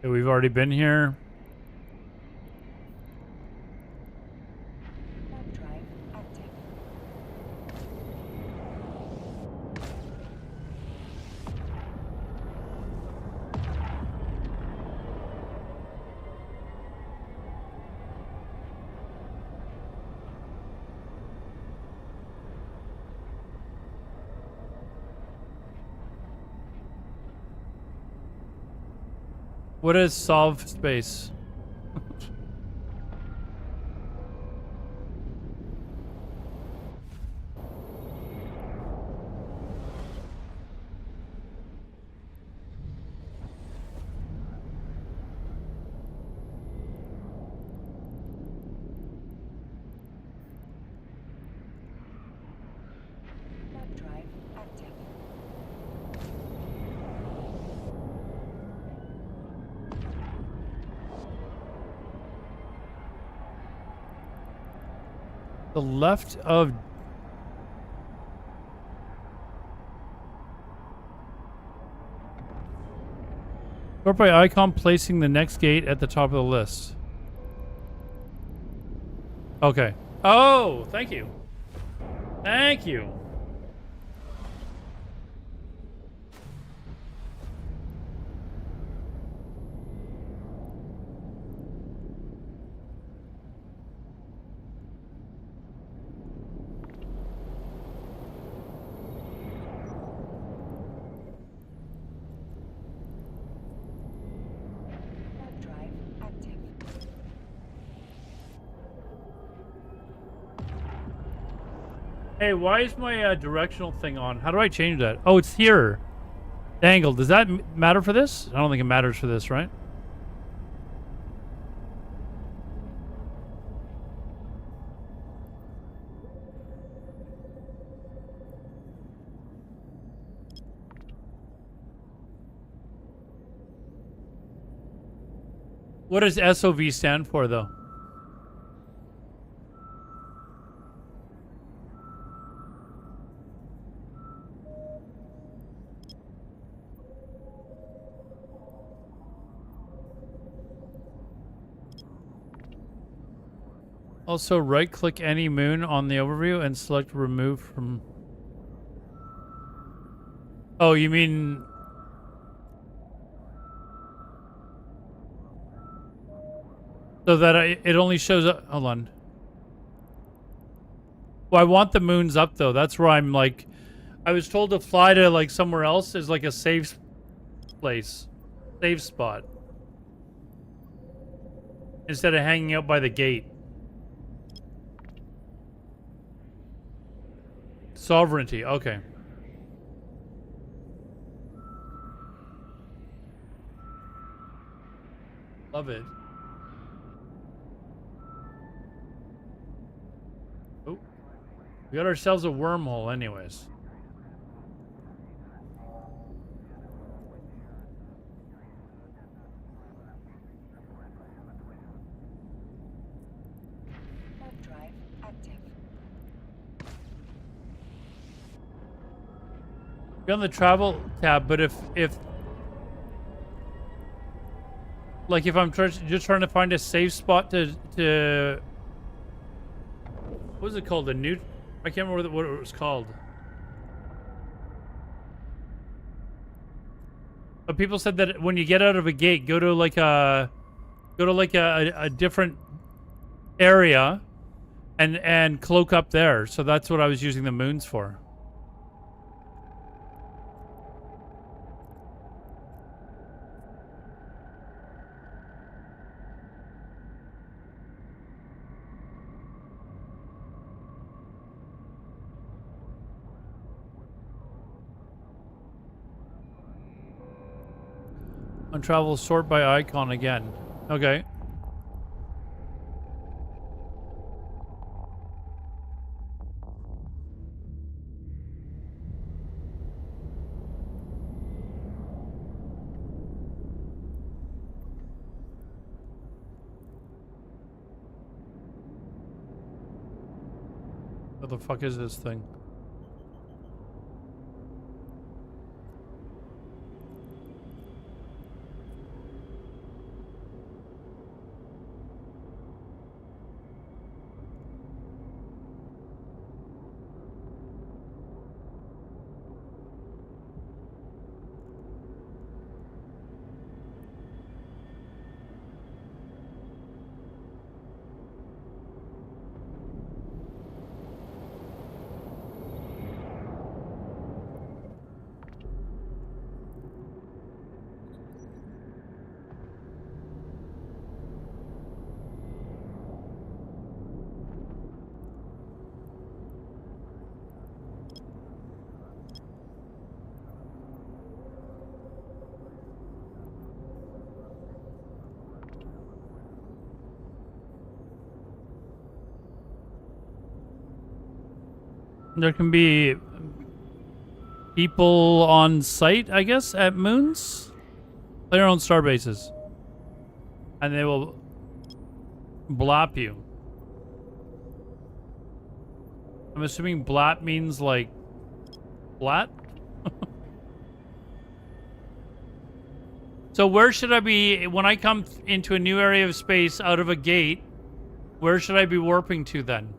Okay, we've already been here. Warp drive active. What is solve space? Warp drive active. The left of... Sort by icon, placing the next gate at the top of the list. Okay. Oh, thank you. Thank you. Warp drive active. Hey, why is my directional thing on? How do I change that? Oh, it's here. The angle. Does that matter for this? I don't think it matters for this, right? What does SOV stand for, though? Also, right-click any moon on the overview and select remove from... Oh, you mean... So that it only shows up... Hold on. Well, I want the moons up, though. That's where I'm, like... I was told to fly to, like, somewhere else as, like, a safe place. Safe spot. Instead of hanging out by the gate. Sovereignty, okay. Love it. Oh. We got ourselves a wormhole anyways. Warp drive active. Be on the travel tab, but if like if I'm just trying to find a safe spot to what was it called? I can't remember what it was called. But people said that when you get out of a gate, go to like a different area and cloak up there. So that's what I was using the moons for. On travel, sort by icon again. Okay. What the fuck is this thing? There can be people on site, I guess, at moons? Play your own star bases. And they will blap you. I'm assuming blap means like flat? So where should I be when I come into a new area of space out of a gate? Where should I be warping to then?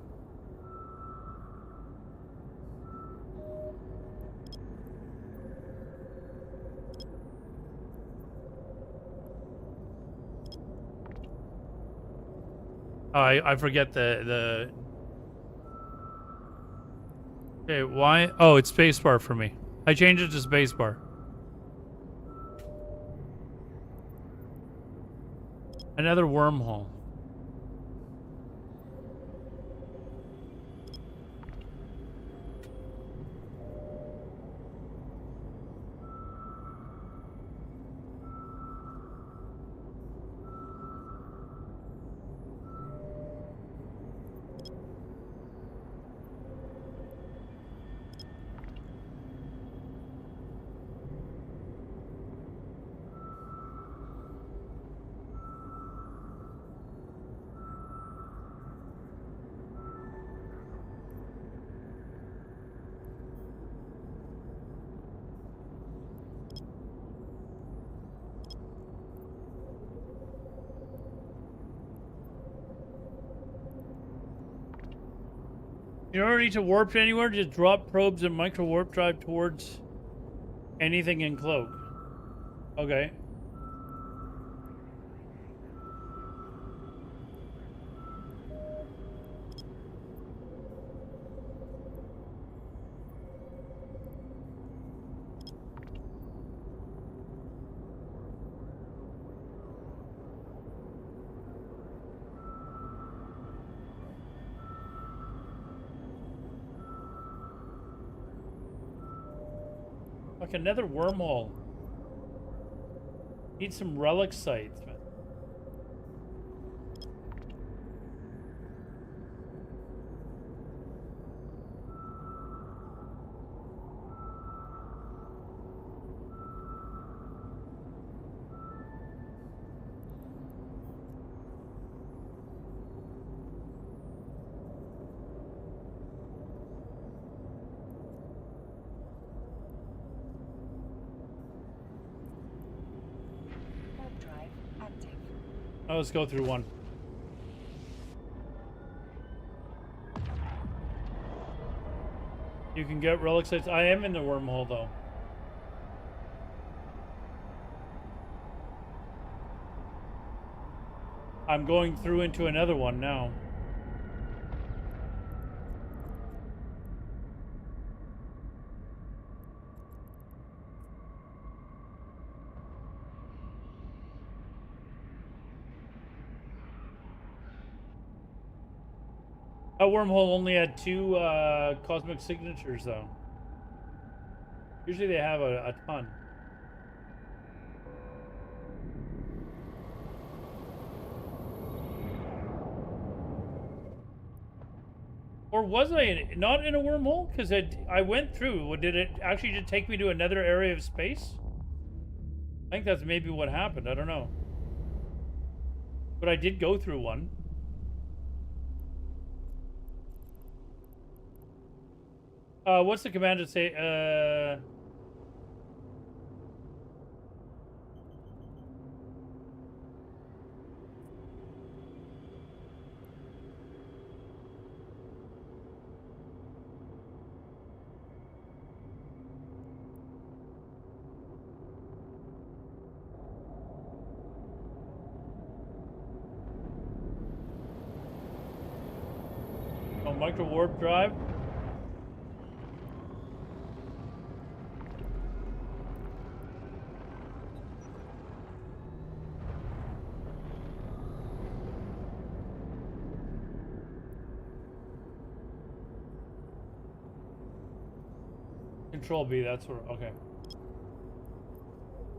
Oh, I forget the... Okay, why? Oh, it's spacebar for me. I changed it to spacebar. Another wormhole. You don't need to warp to anywhere. Just drop probes and micro warp drive towards anything in cloak. Okay. Like another wormhole. Need some relic sites, man. Warp drive active. Oh, let's go through one. You can get relic sites. I am in the wormhole though. I'm going through into another one now. That wormhole only had 2 cosmic signatures though. Usually they have a ton. Or was I not in a wormhole? Because I went through. Did it actually just take me to another area of space? I think that's maybe what happened. I don't know. But I did go through one. What's the command to say? Oh, micro warp drive. Control B, that's where, okay.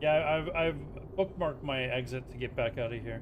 Yeah, I've bookmarked my exit to get back out of here.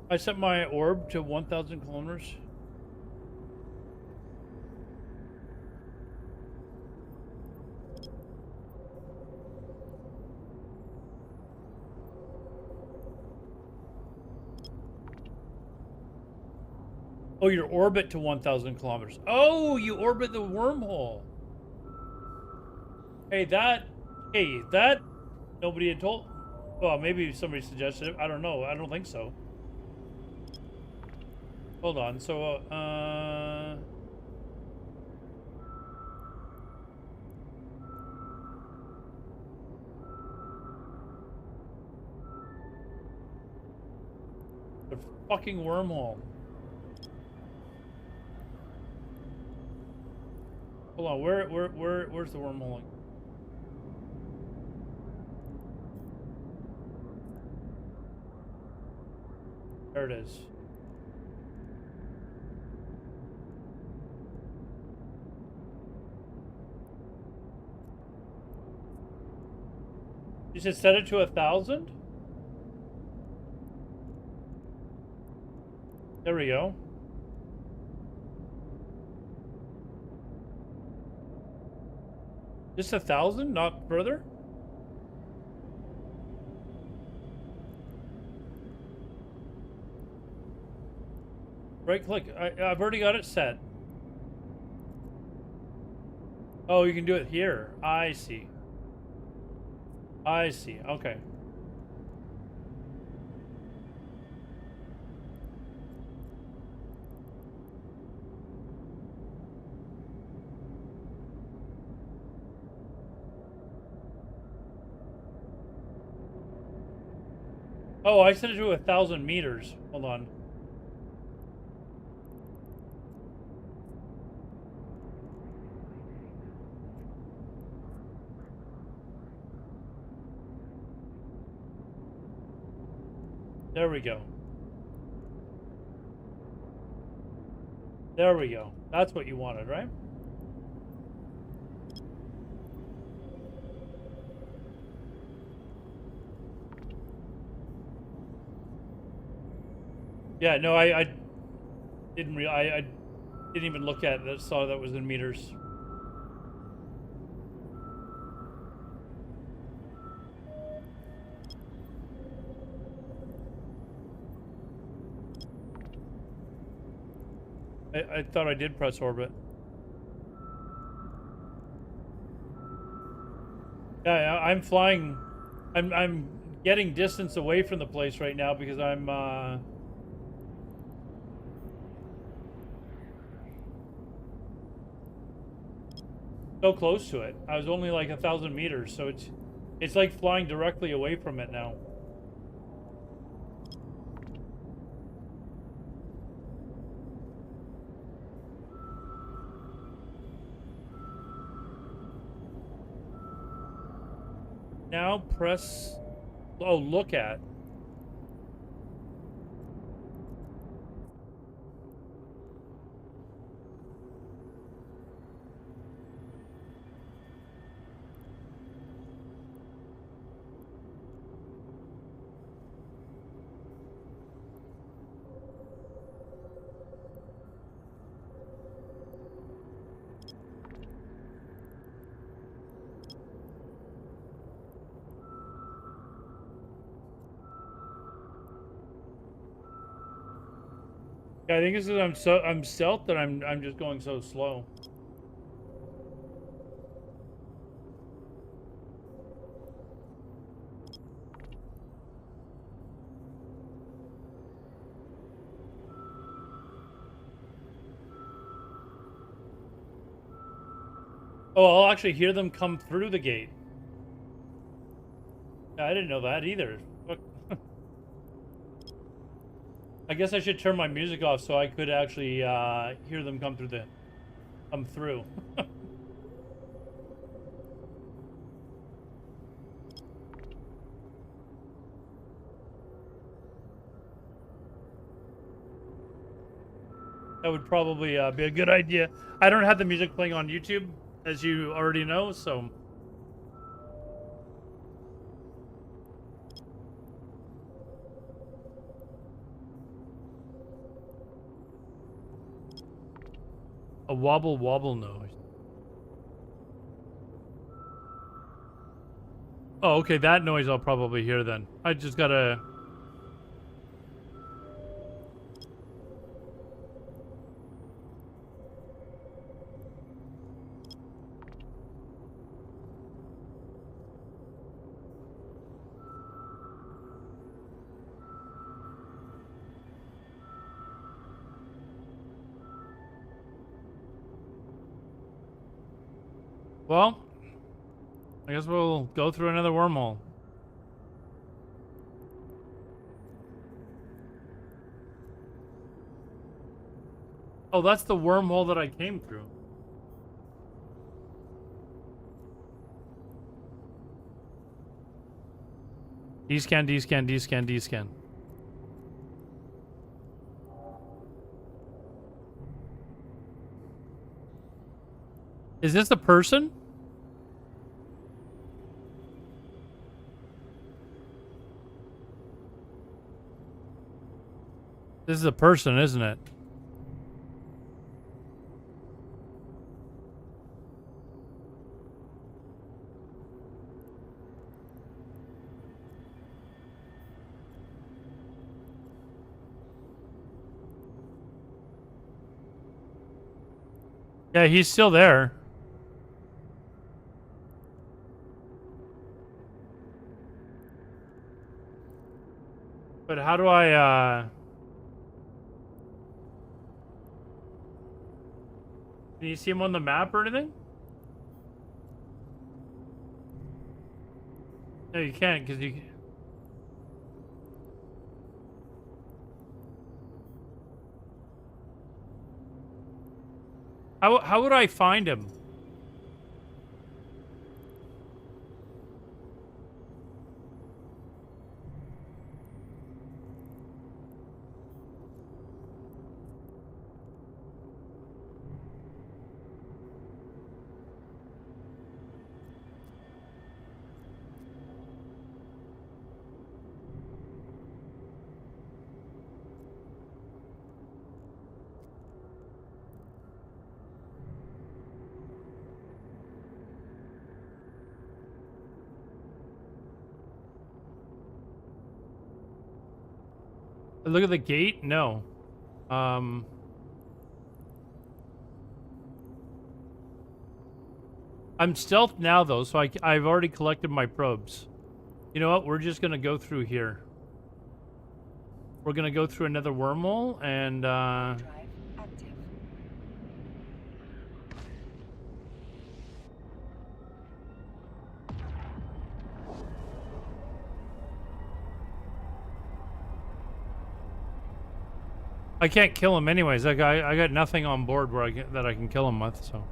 I set my orb to 1,000 kilometers. Oh, your orbit to 1,000 kilometers. Oh, you orbit the wormhole. Hey, that nobody had told. Well, maybe somebody suggested it. I don't know. I don't think so. Hold on. So, the fucking wormhole. Hold on. Where's the wormhole? There it is. You said set it to 1,000? There we go. Just 1,000, not further? Right click. I've already got it set. Oh, you can do it here. I see. I see. Okay. Oh, I set it to 1,000 meters. Hold on. There we go. There we go. That's what you wanted, right? Yeah, no, I didn't I didn't even look at it. I saw that was in meters. I thought I did press orbit. Yeah, I'm flying. I'm getting distance away from the place right now because I'm so close to it. I was only like 1,000 meters, so it's like flying directly away from it now. Now press, oh, look at. Yeah, I think it's because I'm stealth that I'm just going so slow. Oh, I'll actually hear them come through the gate. Yeah, I didn't know that either. Fuck. I guess I should turn my music off so I could actually hear them come through. That would probably be a good idea. I don't have the music playing on YouTube, as you already know, so. A wobble wobble noise. Oh, okay, that noise I'll probably hear then. I just gotta... Well, I guess we'll go through another wormhole. Oh, that's the wormhole that I came through. D-scan, D-scan, D-scan, D-scan. Is this the person? This is a person, isn't it? Yeah, he's still there. But how do I, can you see him on the map or anything? No, you can't, because you... How would I find him? Look at the gate? No. I'm stealthed now, though, so I've already collected my probes. You know what? We're just going to go through here. We're going to go through another wormhole, and, Drive active. I can't kill him anyways. I got nothing on board where that I can kill him with, so...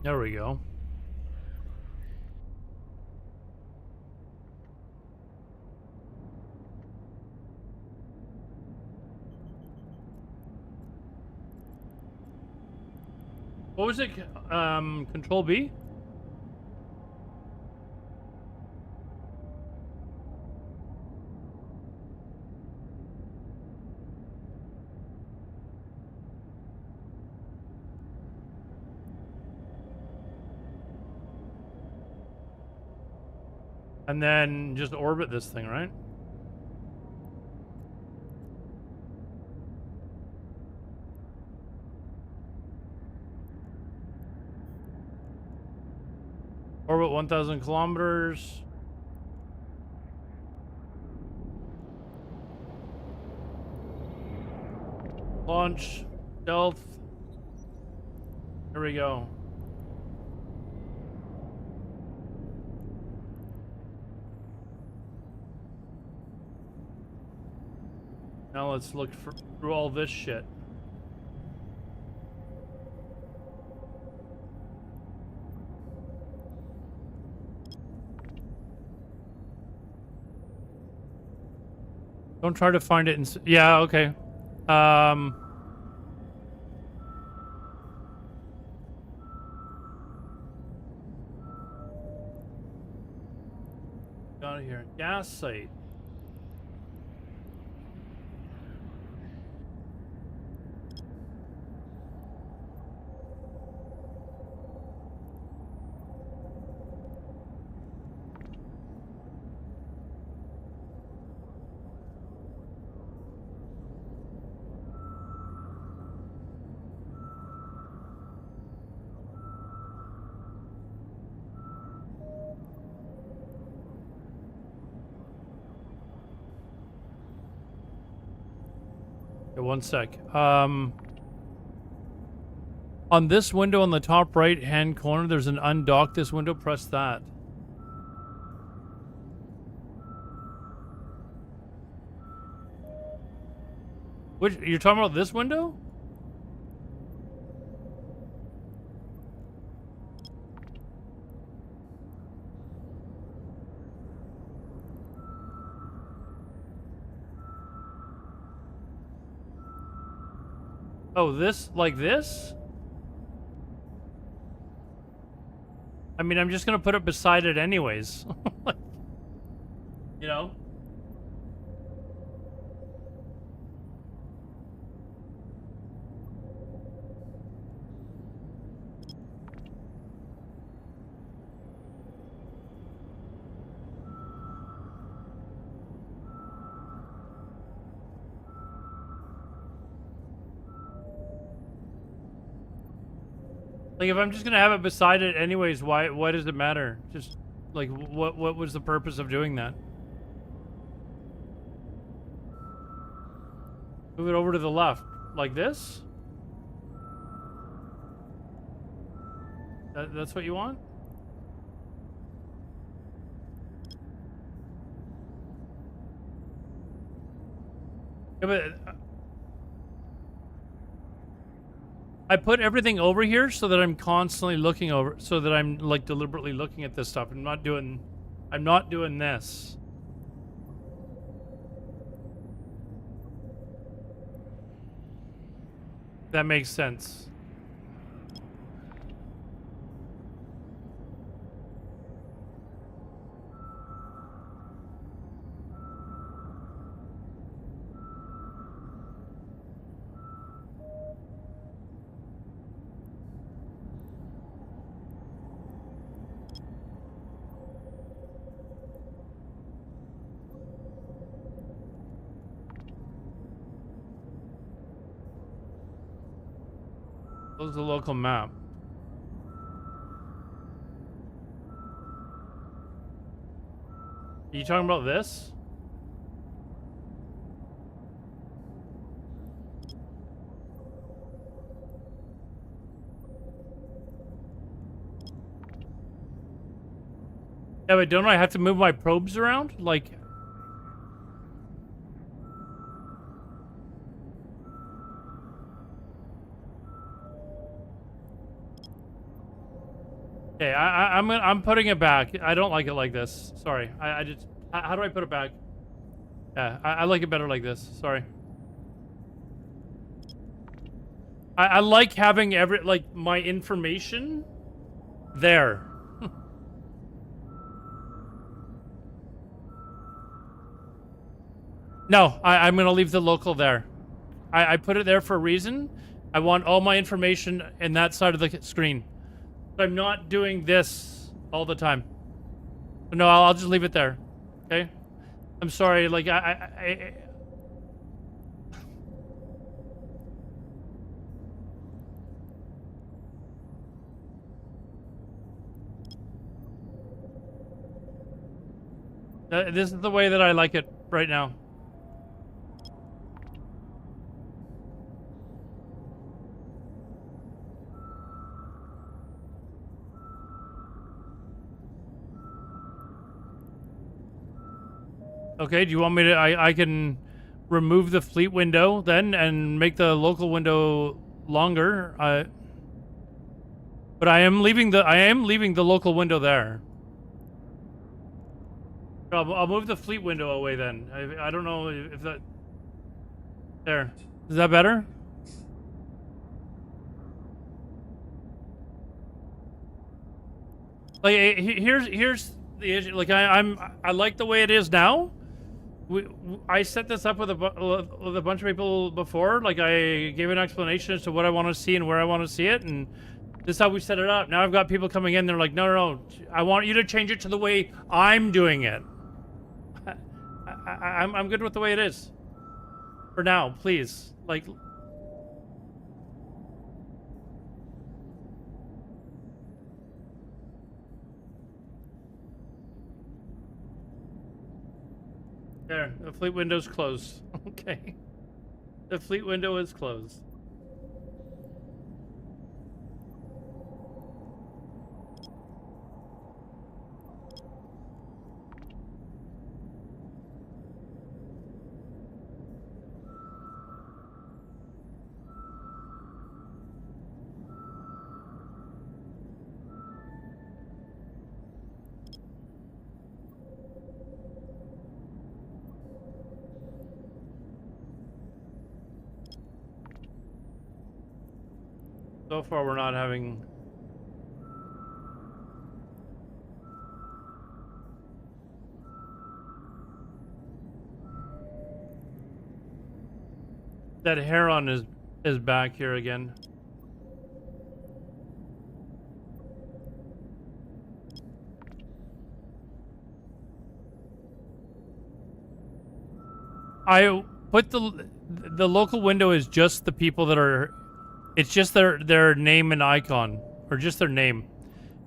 There we go. What was it? Control B? And then just orbit this thing, right? Orbit 1,000 kilometers. Launch. Stealth. Here we go. Now let's look through all this shit. Don't try to find it in... Yeah, okay. Out of here. Gas site. Okay, one sec. On this window on the top right hand corner, there's an undock this window. Press that. Which, you're talking about this window? Oh, this? Like this? I mean, I'm just gonna put it beside it anyways. You know? Like, if I'm just gonna have it beside it anyways, why does it matter? Just, like, what was the purpose of doing that? Move it over to the left. Like this? That's what you want? Yeah, but I put everything over here so that I'm constantly looking over, so that I'm like deliberately looking at this stuff. I'm not doing this. That makes sense. Close the local map. Are you talking about this? Yeah, but don't I have to move my probes around? Like... Okay, I'm putting it back. I don't like it like this. Sorry. I just... How do I put it back? Yeah, I like it better like this. Sorry. I like having like, my information there. No, I'm gonna leave the local there. I put it there for a reason. I want all my information in that side of the screen. I'm not doing this all the time. No, I'll just leave it there. Okay? I'm sorry, like, this is the way that I like it right now. Okay, do you want me to... I can remove the fleet window then and make the local window longer. But I am leaving the local window there. I'll move the fleet window away then. I don't know if that... There. Is that better? Like, here's the issue. Like, I like the way it is now. I set this up with a bunch of people before. Like, I gave an explanation as to what I want to see and where I want to see it, and this is how we set it up. Now I've got people coming in. They're like, no, I want you to change it to the way I'm doing it. I'm good with the way it is. For now, please. Like... There, the fleet window's closed. Okay. The fleet window is closed. So far, we're not having... That Heron is back here again. I put the local window is just the people that are... It's just their name and icon, or just their name.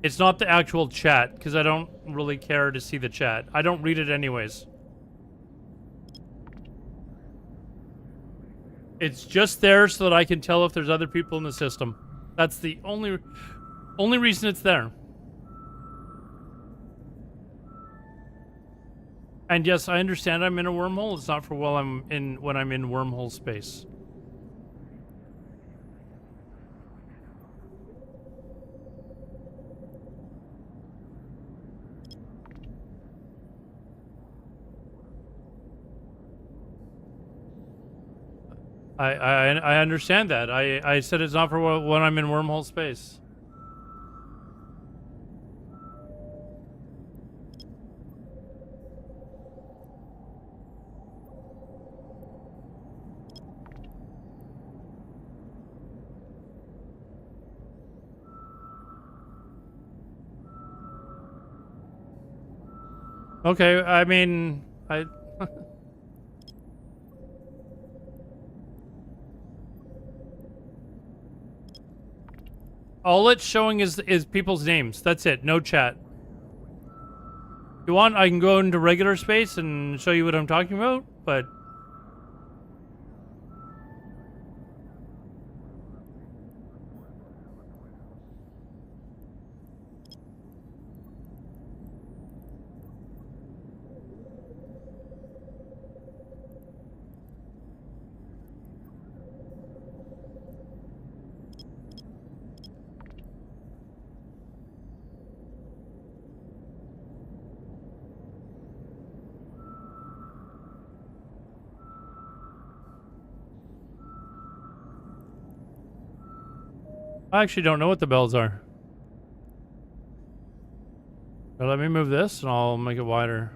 It's not the actual chat, because I don't really care to see the chat. I don't read it anyways. It's just there so that I can tell if there's other people in the system. That's the only reason it's there. And yes, I understand I'm in a wormhole. It's not for when I'm in wormhole space. I understand that. I said it's not for when I'm in wormhole space. Okay, I mean, all it's showing is people's names. That's it. No chat. If you want, I can go into regular space and show you what I'm talking about, but... I actually don't know what the bells are. But let me move this and I'll make it wider.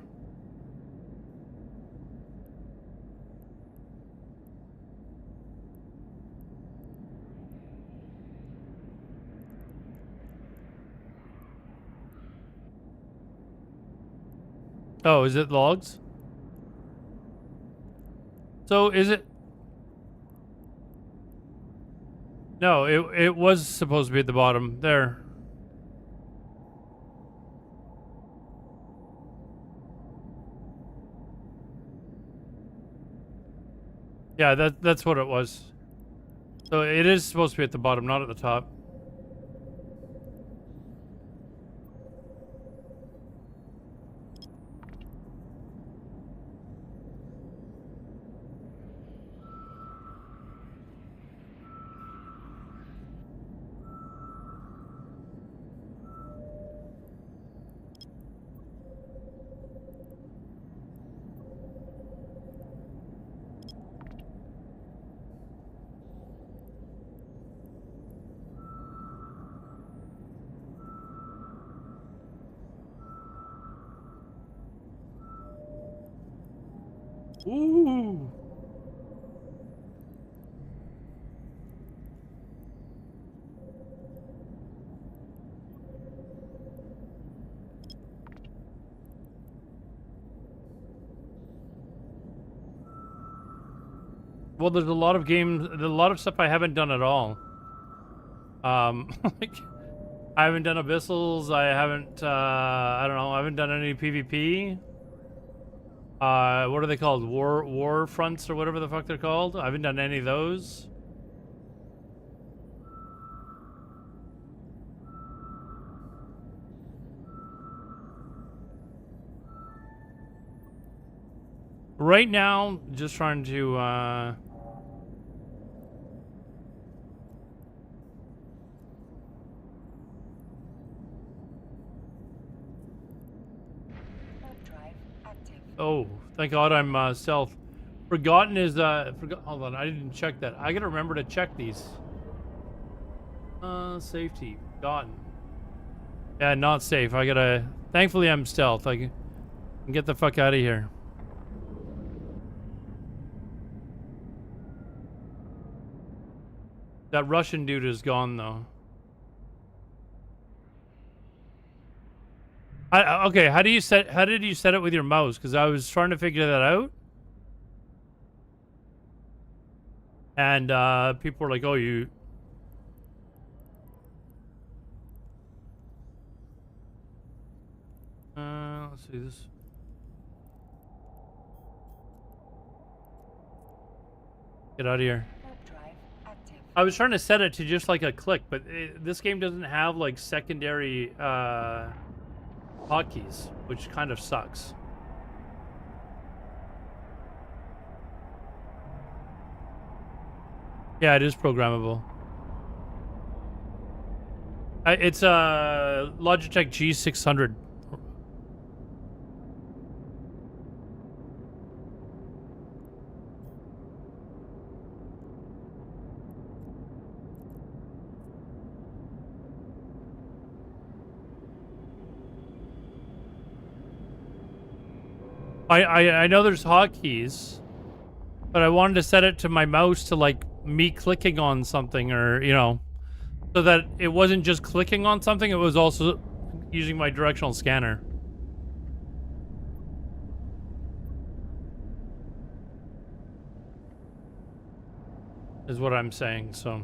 Oh, is it logs? So is it... No, it was supposed to be at the bottom. There. Yeah, that's what it was. So it is supposed to be at the bottom, not at the top. Ooh. Well, there's a lot of games, there's a lot of stuff I haven't done at all. Like, I haven't done Abyssals, I haven't, I don't know, I haven't done any PvP. What are they called? War fronts or whatever the fuck they're called. I haven't done any of those. Right now, just trying to Drive active. oh, thank God I'm stealth. Forgotten is hold on, I didn't check that. I gotta remember to check these. Safety. Forgotten. Yeah, not safe. I gotta thankfully I'm stealth. I can get the fuck out of here. That Russian dude is gone though. Okay, how did you set it with your mouse? Because I was trying to figure that out. And people were like, oh, you... let's see this. Get out of here. I was trying to set it to just like a click, but this game doesn't have like secondary hotkeys, which kind of sucks. Yeah, it is programmable. It's a Logitech G600. I know there's hotkeys, but I wanted to set it to my mouse to like me clicking on something, or you know, so that it wasn't just clicking on something, it was also using my directional scanner. Is what I'm saying, so.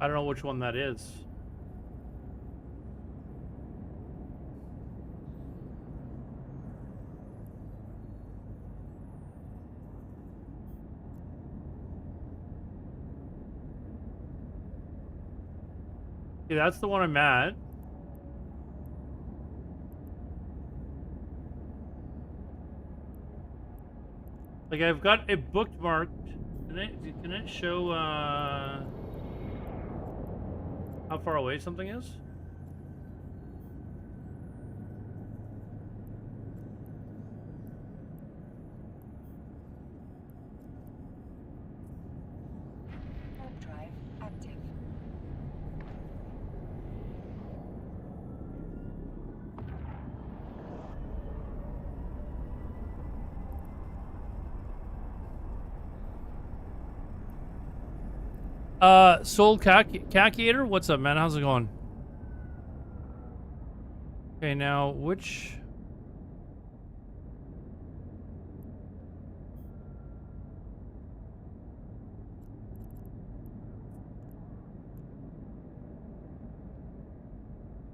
I don't know which one that is. Yeah, that's the one I'm at. Like, I've got it bookmarked. Can it show how far away something is? Drive active. Soul Calculator, what's up, man? How's it going? Okay, now which?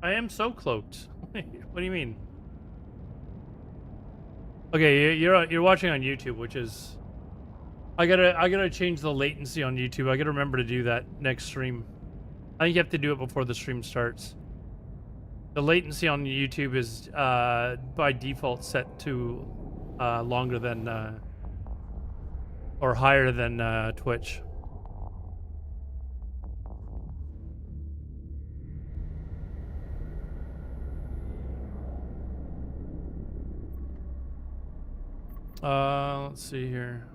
I am so cloaked. What do you mean? Okay, you're watching on YouTube, which is I gotta change the latency on YouTube. I gotta remember to do that next stream. I think you have to do it before the stream starts. The latency on YouTube is by default set to longer than or higher than Twitch. Let's see here.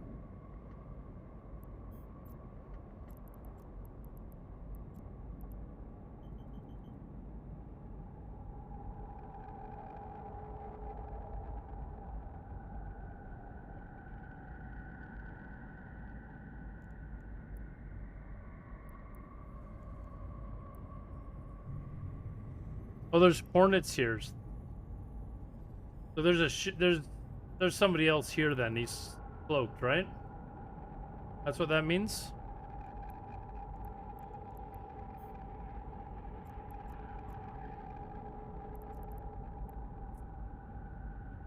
Oh, there's hornets here. So there's there's somebody else here then. He's cloaked, right? That's what that means?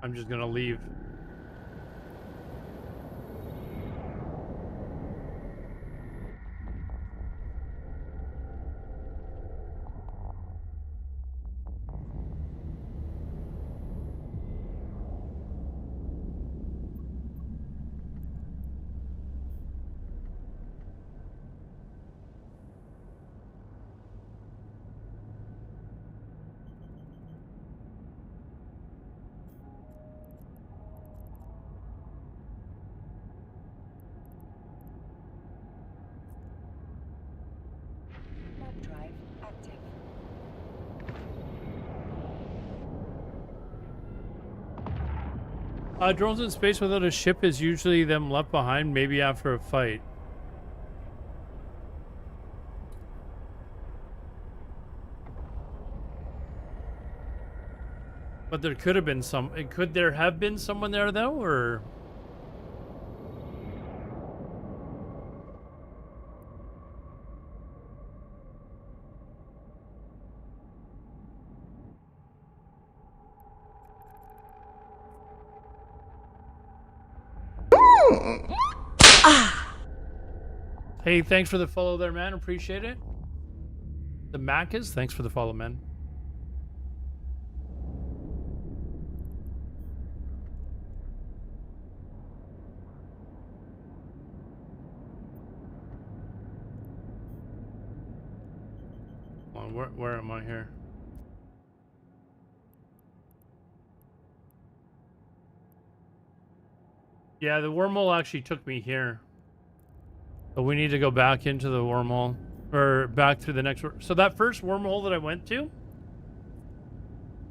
I'm just gonna leave. Warp drive active. Drones in space without a ship is usually them left behind, maybe after a fight. But there could have been some. Could there have been someone there though, or? Hey, thanks for the follow there, man. Appreciate it. The Mac is thanks for the follow, man. Hold on, where am I here? Yeah, the wormhole actually took me here. But we need to go back into the wormhole. Or back through the next... So that first wormhole that I went to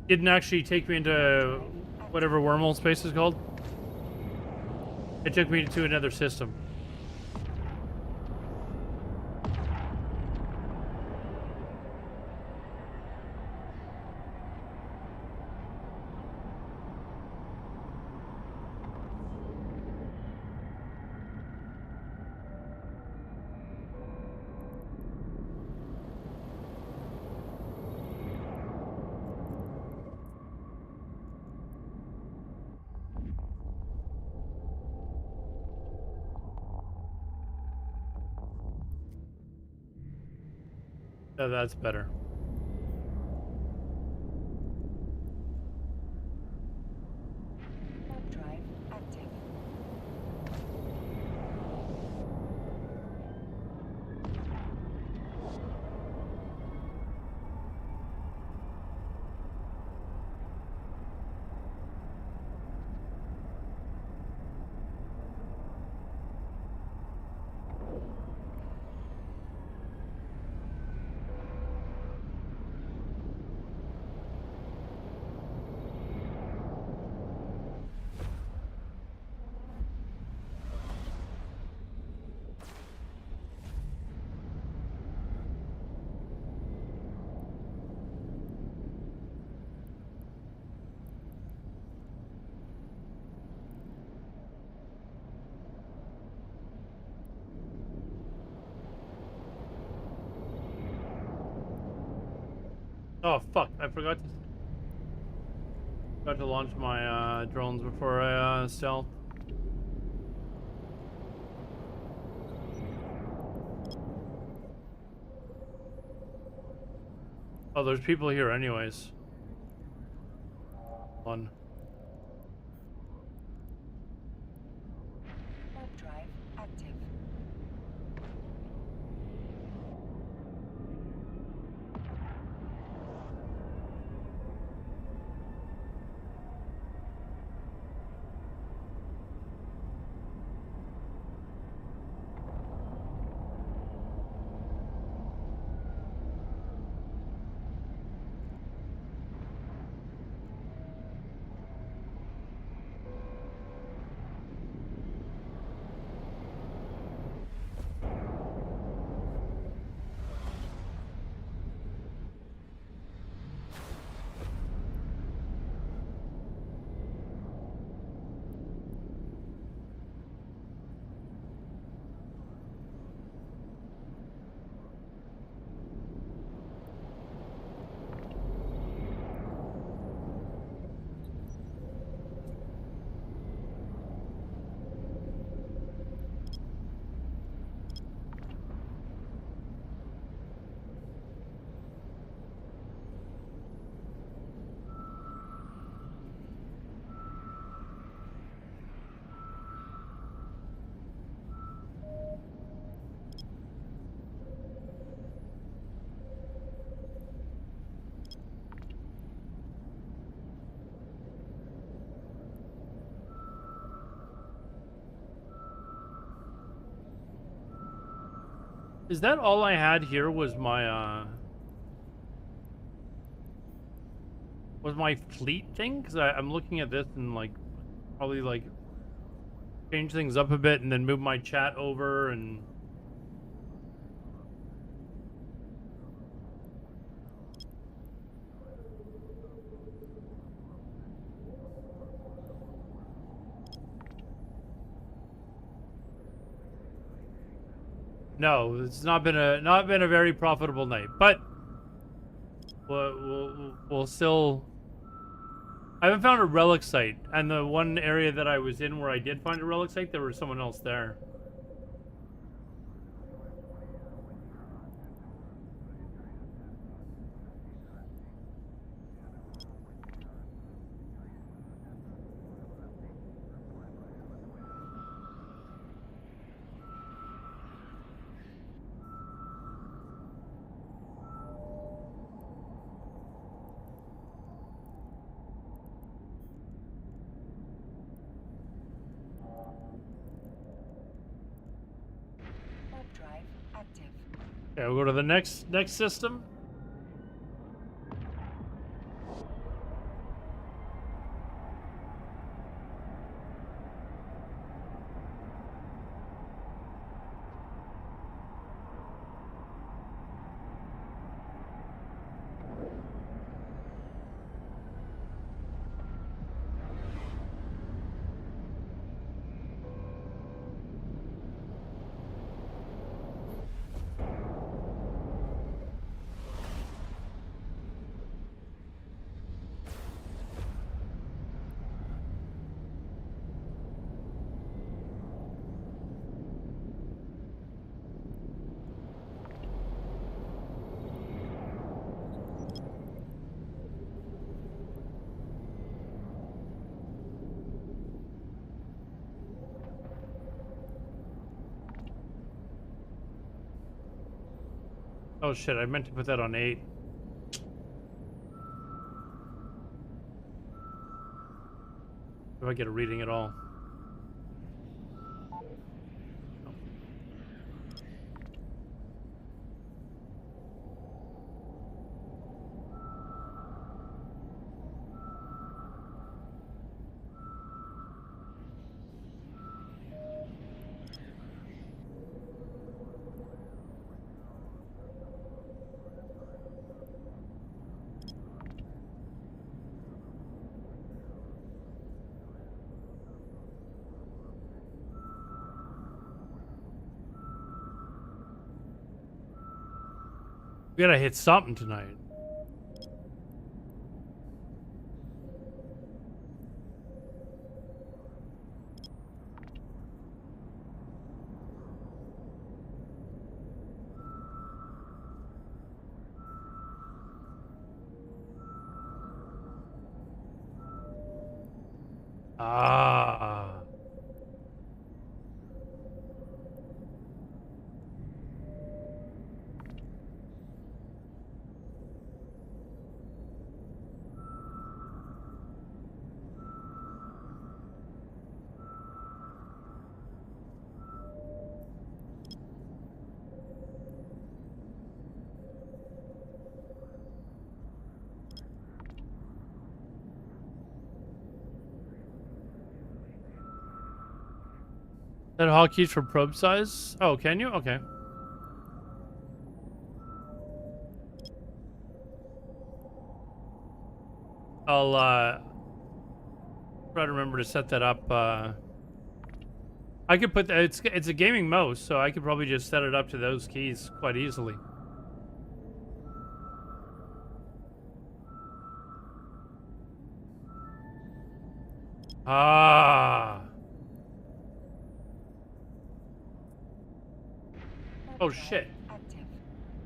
didn't actually take me into whatever wormhole space is called. It took me to another system. Oh, that's better. Warp drive active. Oh, fuck. I forgot to launch my drones before I stealth. Oh, there's people here anyways. One. Warp drive active. Is that all I had here was my fleet thing? Because I'm looking at this and like probably like change things up a bit and then move my chat over and no, it's not been a very profitable night, but we'll still. I haven't found a relic site, and the one area that I was in where I did find a relic site, there was someone else there. Warp drive active. Okay, we'll go to the next system. Oh shit, I meant to put that on 8. If I get a reading at all. We gotta hit something tonight. Ah. That hotkeys for probe size? Oh, can you? Okay. I'll try to remember to set that up. I could put that. It's a gaming mouse, so I could probably just set it up to those keys quite easily. Ah. Oh shit.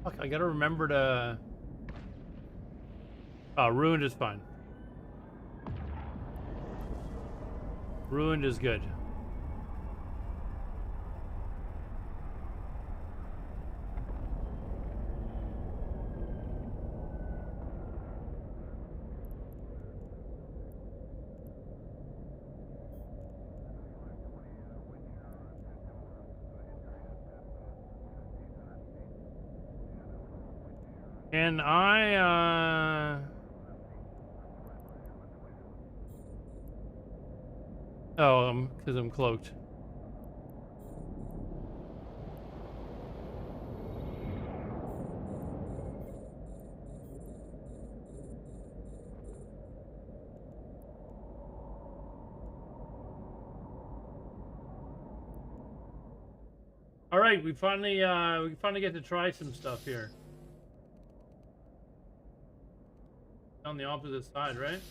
Fuck, I gotta remember to... Oh, ruined is fine. Ruined is good. Can I, oh, because I'm cloaked. All right, we finally get to try some stuff here. On the opposite side, right?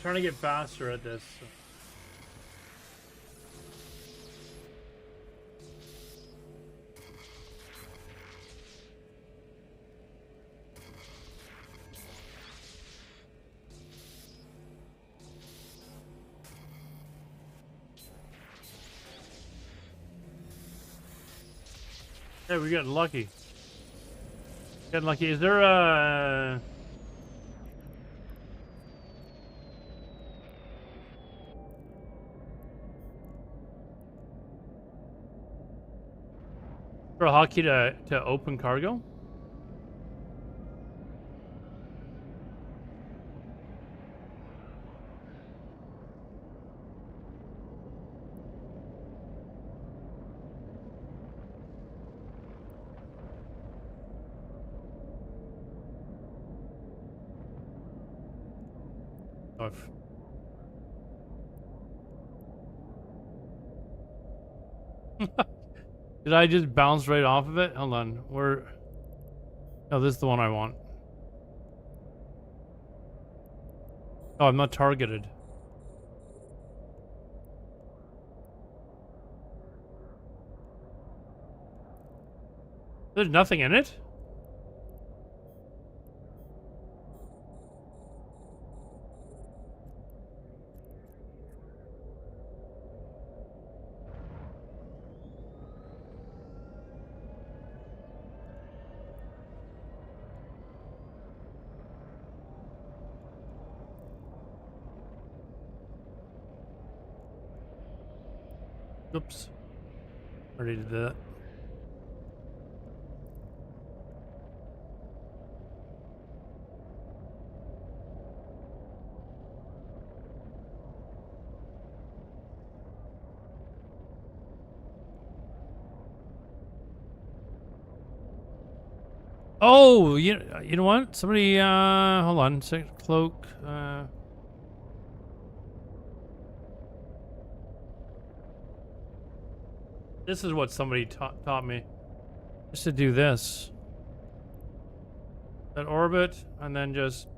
Trying to get faster at this. Hey, we got lucky. Got lucky. Is there a... for a hotkey to open cargo? Oh, did I just bounce right off of it? Hold on. Where... Oh, this is the one I want. Oh, I'm not targeted. There's nothing in it? Oops. Already did that. Oh, you know what? Somebody, hold on. Cloak, this is what somebody taught me. Just to do this. That orbit, and then just...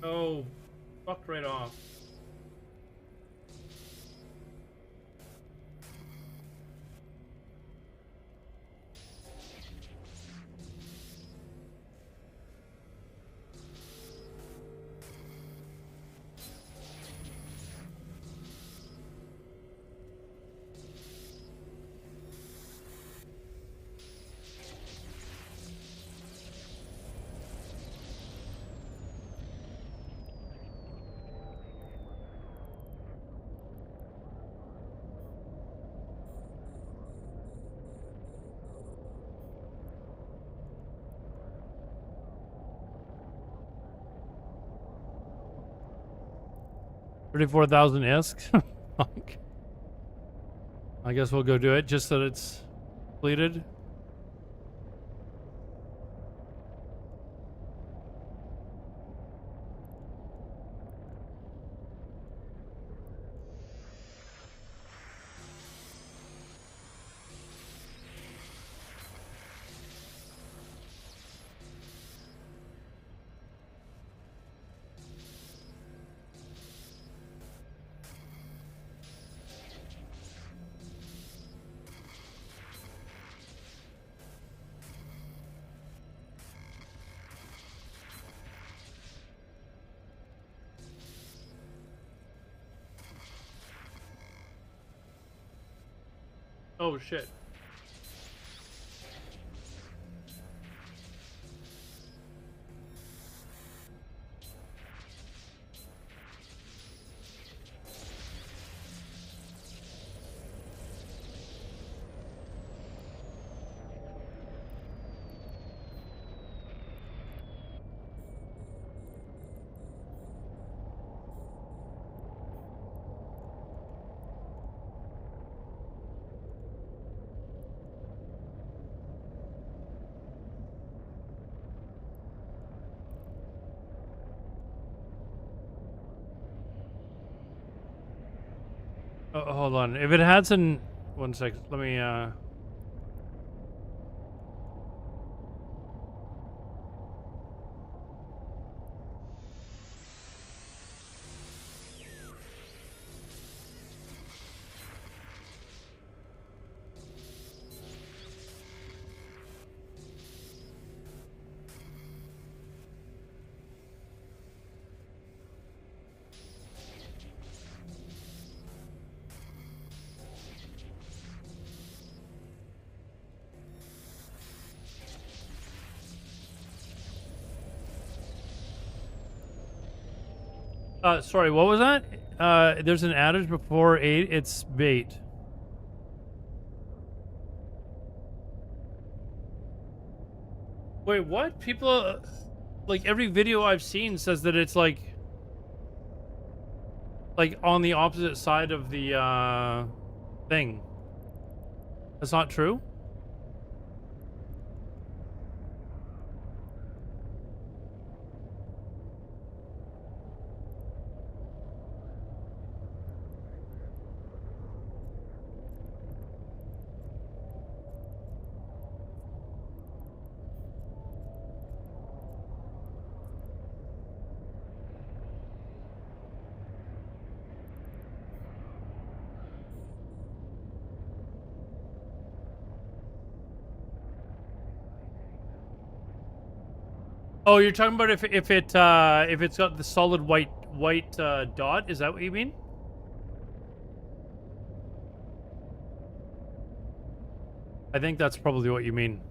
Oh, fucked right off. 34,000 ISK. I guess we'll go do it just so that it's completed. Oh shit. Oh, hold on. If it hasn't, 1 second. Let me. Sorry, what was that? There's an adage before 8, it's bait. Wait, what? People, like, every video I've seen says that it's like on the opposite side of the, thing. That's not true? Oh, you're talking about if it's got the solid white dot? Is that what you mean? I think that's probably what you mean.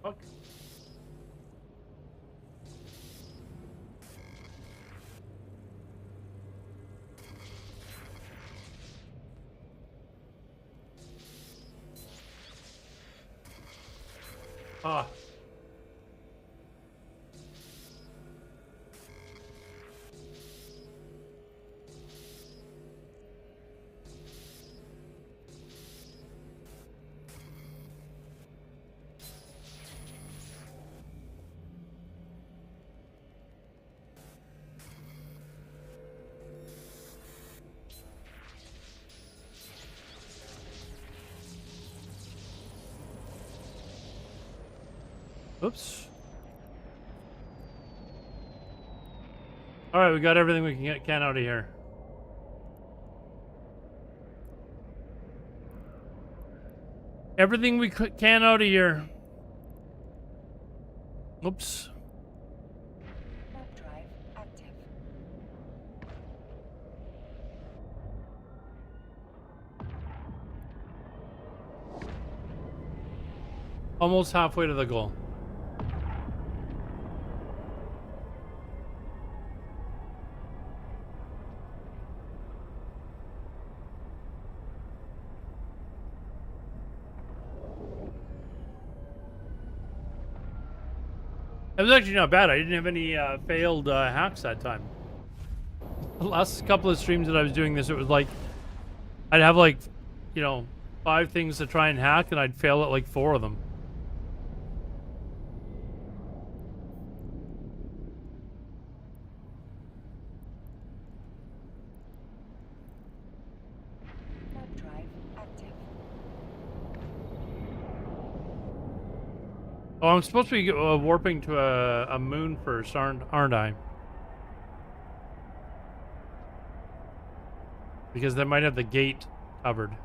Fuck. Ah. Oops. All right, we got everything we can out of here. Everything we can out of here. Oops. Warp drive active. Almost halfway to the goal. It was actually not bad. I didn't have any failed hacks that time. The last couple of streams that I was doing this, it was like I'd have like, you know, 5 things to try and hack, and I'd fail at like 4 of them. Warp drive active. Oh, I'm supposed to be warping to a moon first, aren't I? Because they might have the gate covered.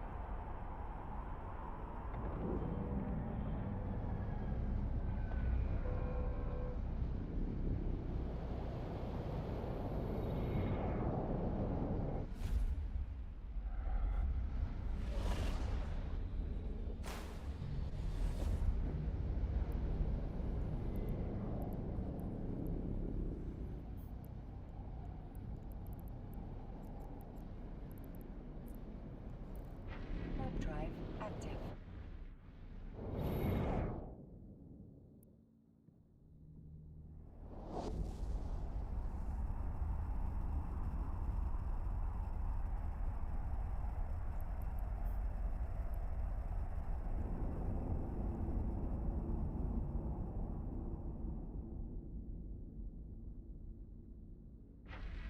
Warp drive active.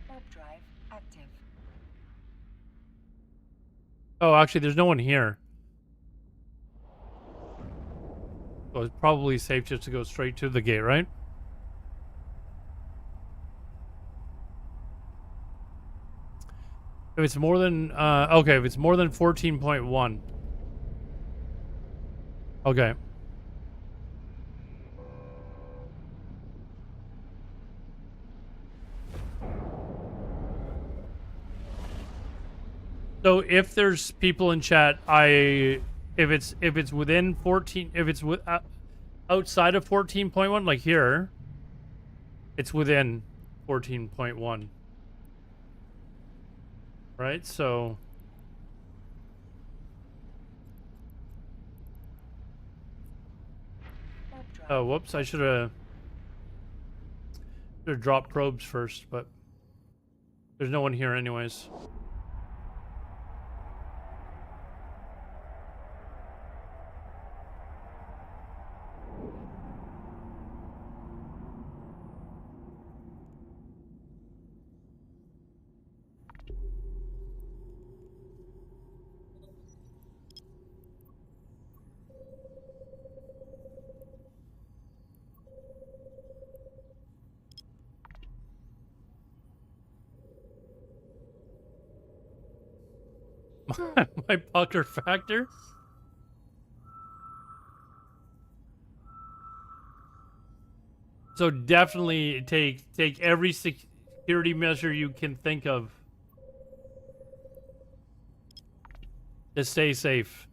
Warp drive active. Oh, actually, there's no one here. So it's probably safe just to go straight to the gate, right? If it's more than, okay, if it's more than 14.1. Okay. So if there's people in chat, if it's within 14, if it's outside of 14.1, like here, it's within 14.1. Right? So Warp drive. oh, whoops, I should have dropped probes first, but there's no one here anyways. My pucker factor? So definitely take every security measure you can think of to stay safe.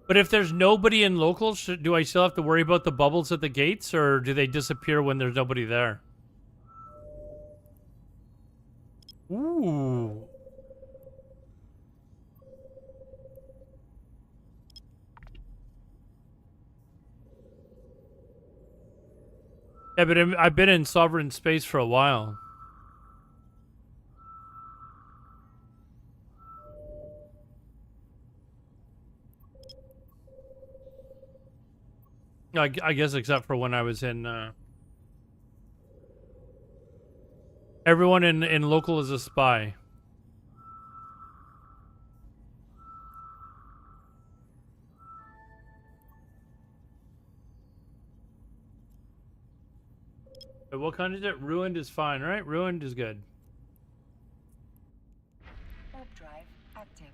But if there's nobody in local, do I still have to worry about the bubbles at the gates, or do they disappear when there's nobody there? Ooh. Yeah, but I've been in sovereign space for a while. I guess except for when I was in... Everyone in local is a spy. Wait, what kind is it? Ruined is fine, right? Ruined is good. Warp drive active.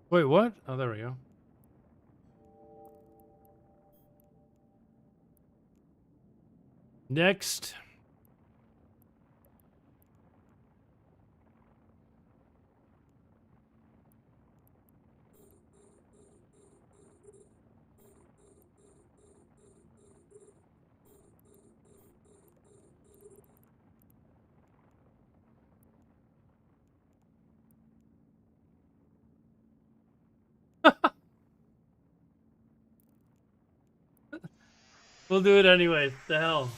Wait, what? Oh, there we go. Next. We'll do it anyway. The hell.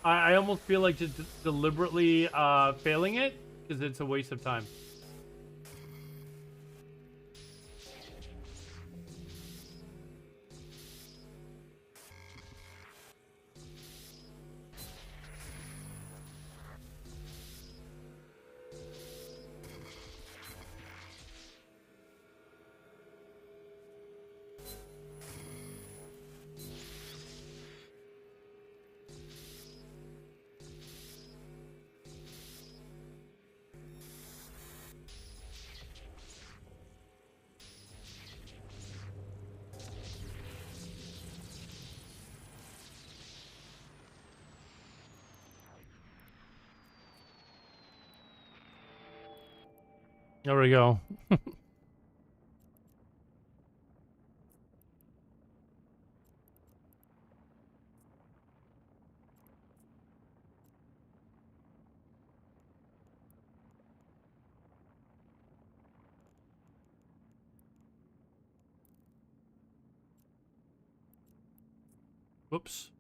I almost feel like just deliberately failing it because it's a waste of time. There we go. Whoops.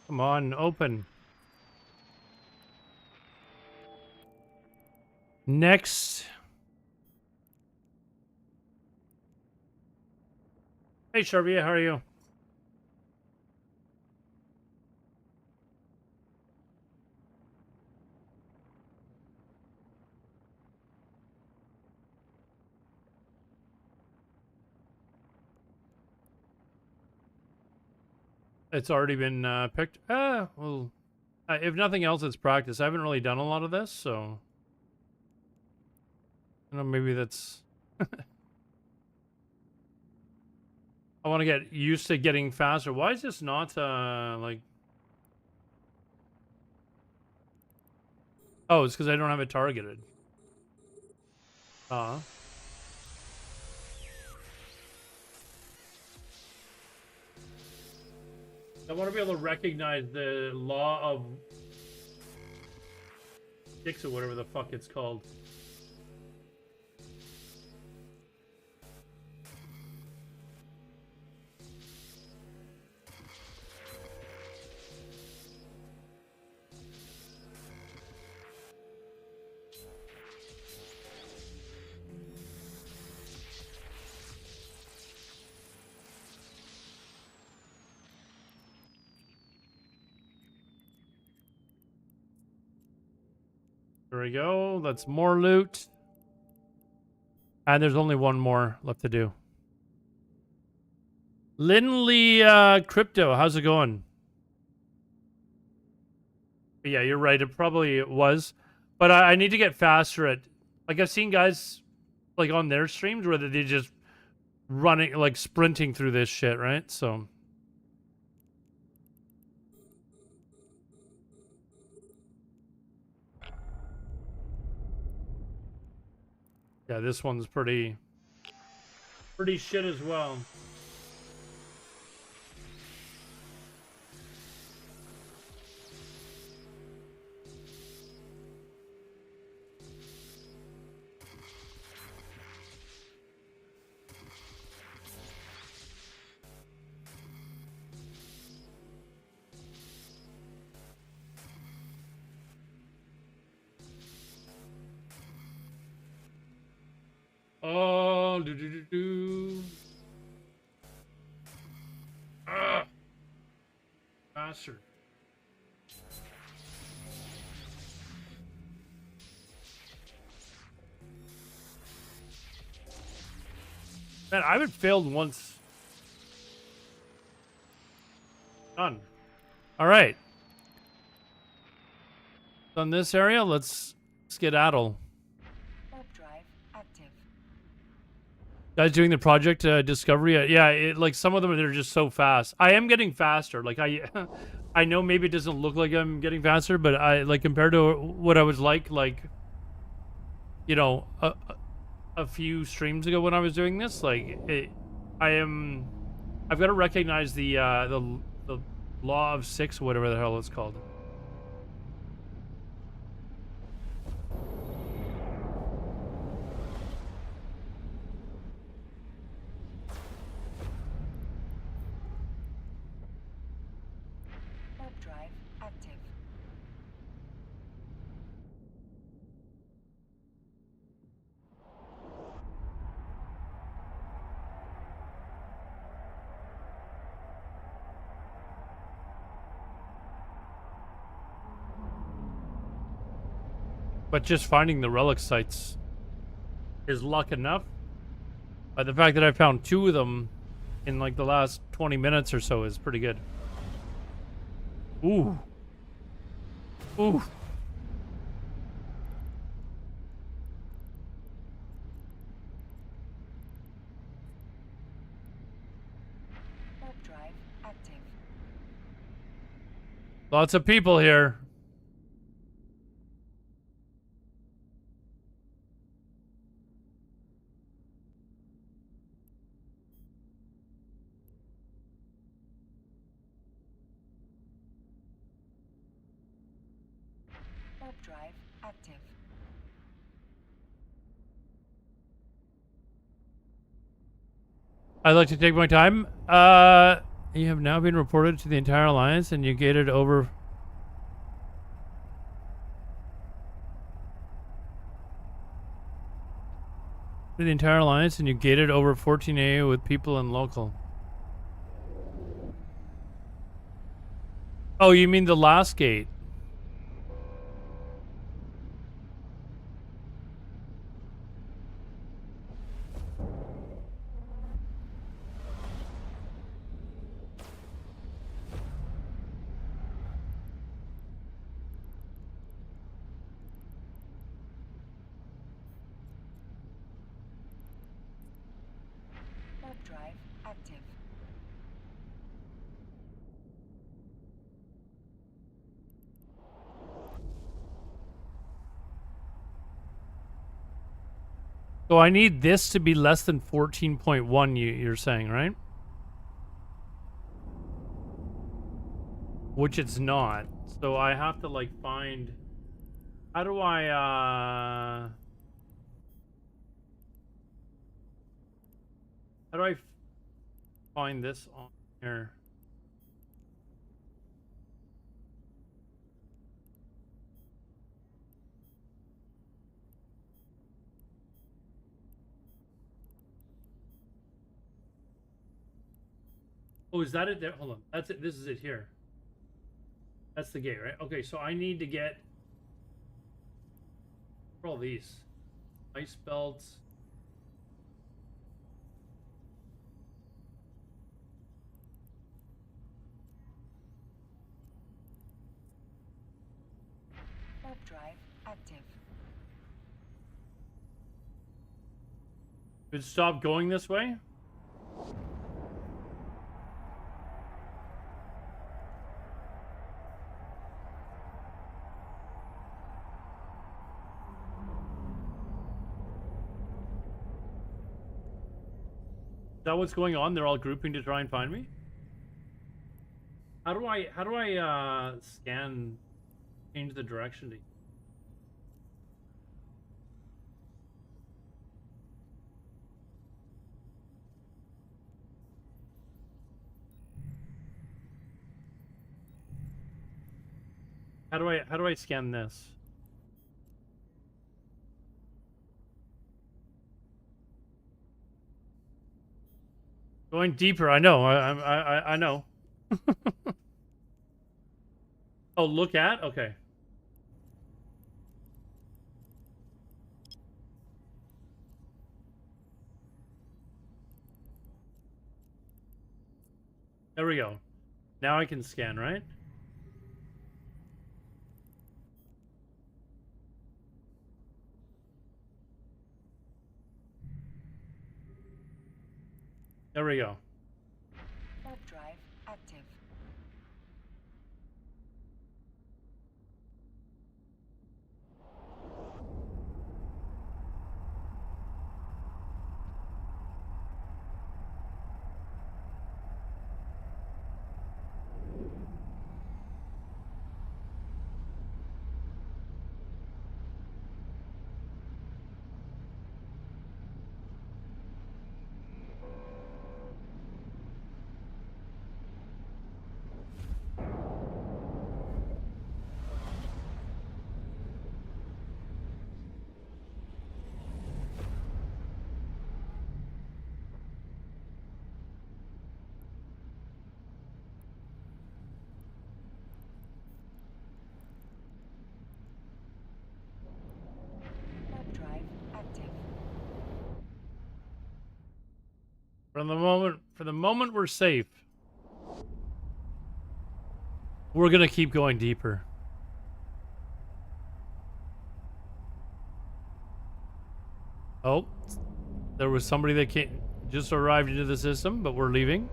Come on, open. Next. Hey, Sharvia, how are you? It's already been picked. Well, if nothing else, it's practice. I haven't really done a lot of this, so I don't know, maybe that's. I want to get used to getting faster. Why is this not like? Oh, it's because I don't have it targeted. I want to be able to recognize the law of six or whatever the fuck it's called. There we go. That's more loot. And there's only one more left to do. Lindley Crypto, how's it going? Yeah, you're right. It probably was. But I need to get faster at... Like, I've seen guys, like, on their streams where they just running, like, sprinting through this shit, right? So... Yeah, this one's pretty shit as well. Oh, do. Ah, bastard. Man, I haven't failed once. Done. All right. On this area, let's skedaddle. Guys doing the project discovery, yeah, like some of them they're just so fast. I am getting faster. Like I know maybe it doesn't look like I'm getting faster, but I like compared to what I was like you know, a few streams ago when I was doing this, like I've got to recognize the law of six, or whatever the hell it's called. But just finding the relic sites is luck enough. But the fact that I found 2 of them in like the last 20 minutes or so is pretty good. Ooh. Ooh. Lots of people here. I'd like to take my time. You have now been reported to the entire alliance, and you gated over. To the entire alliance, and you gated over 14A with people and local. Oh, you mean the last gate? active. So I need this to be less than 14.1, you're saying, right? Which it's not. So I have to like find... How do I find this on here? Oh, is that it there? Hold on. That's it. This is it here. That's the gate, right? Okay, so I need to get... What are all these? Ice belts. Warp drive active. Did it stop going this way? Is that what's going on? They're all grouping to try and find me? How do I scan, change the direction to... How do I scan this? Going deeper, I know. I know. Oh, look at? Okay. There we go. Now I can scan, right? There we go. Warp drive active. Warp drive active. For the moment we're safe. We're gonna keep going deeper. Oh, there was somebody that just arrived into the system, but we're leaving.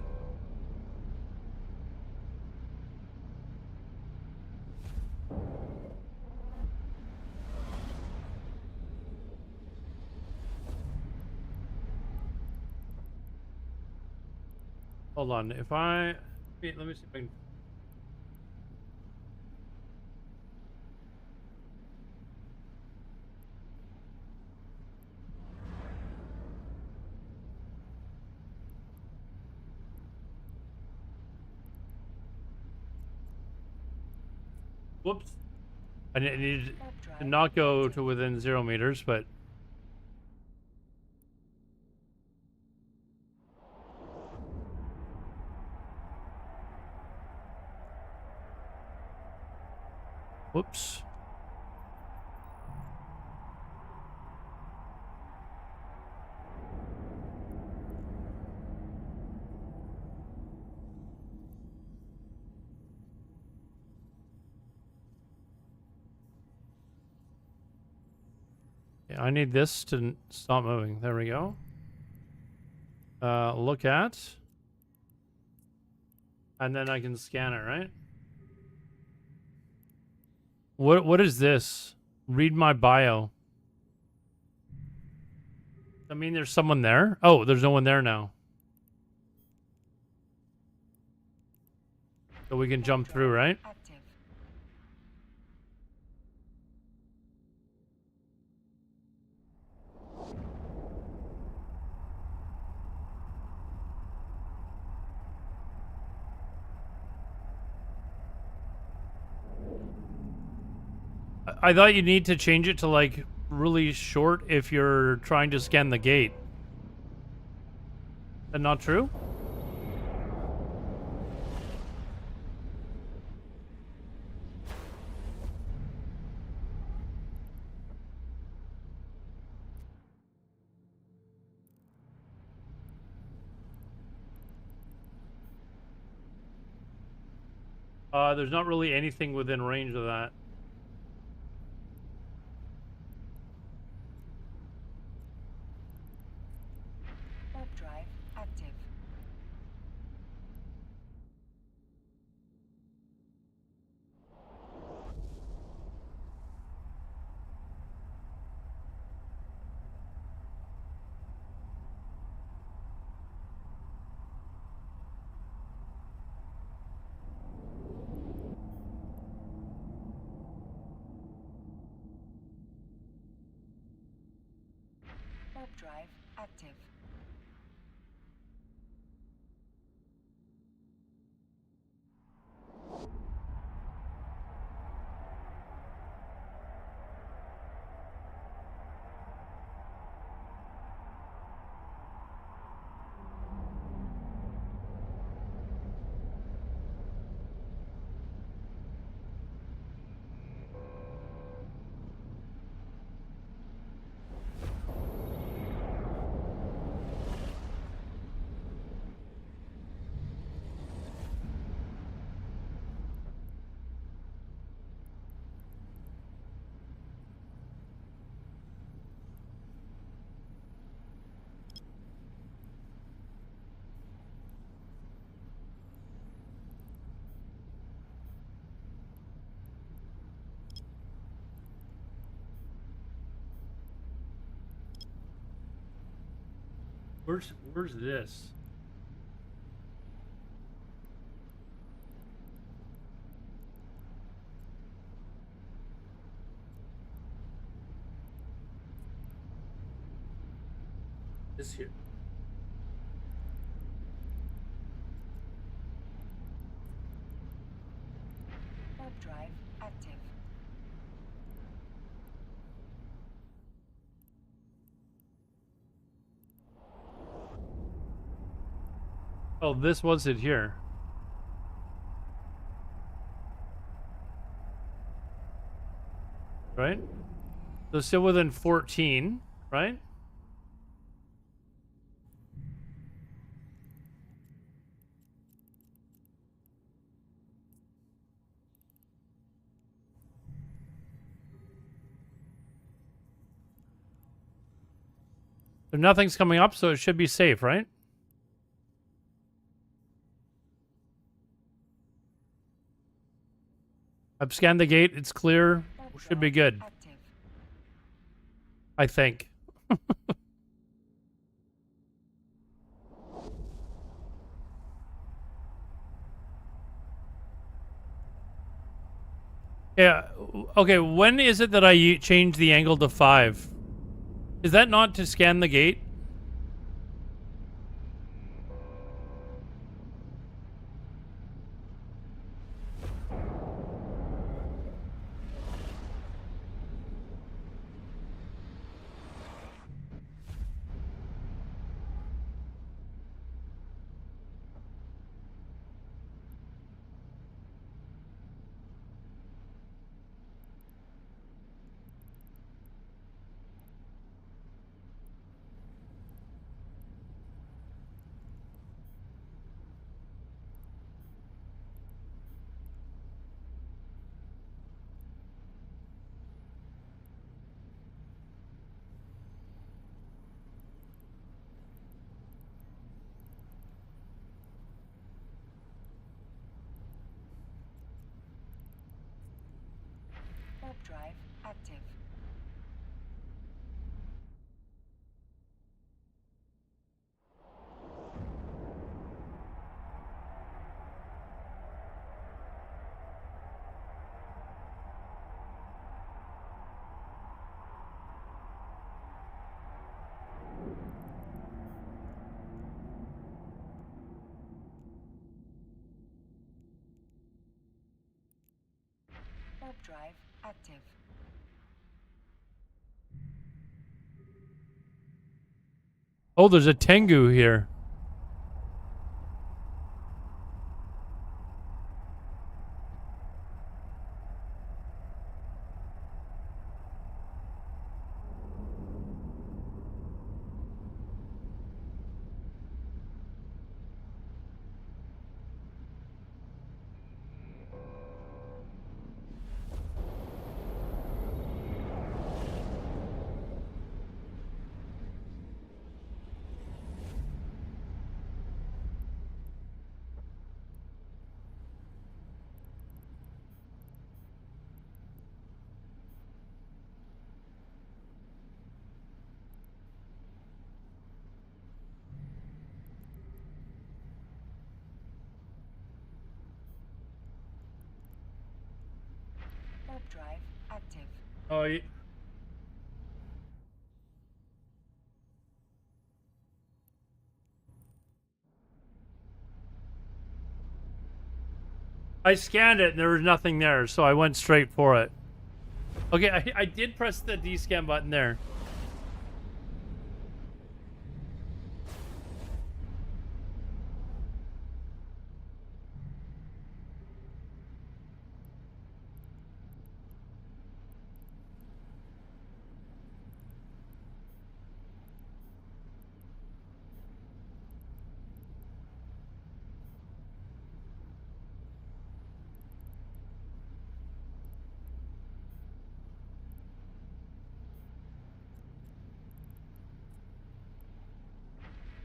Hold on, if I... Wait, let me see if I can... Whoops. I needed to not go to within 0 meters, but... Whoops. Yeah, I need this to stop moving. There we go. Look at... And then I can scan it, right? What is this? Read my bio. I mean, there's someone there? Oh, there's no one there now. So we can jump through, right? Active. I thought you need to change it to like really short if you're trying to scan the gate. Is that not true? There's not really anything within range of that. Warp drive active. Warp drive active. Where's this? This here. Warp drive active. Oh, this was it here. Right? So still within 14, right? So nothing's coming up, so it should be safe, right? I've scanned the gate. It's clear. Should be good. Active. I think. Yeah. Okay. When is it that I change the angle to 5? Is that not to scan the gate? Warp drive active. Oh, there's a Tengu here. Warp drive active. Oh, I scanned it and there was nothing there, so I went straight for it. Okay, I did press the D-scan button there.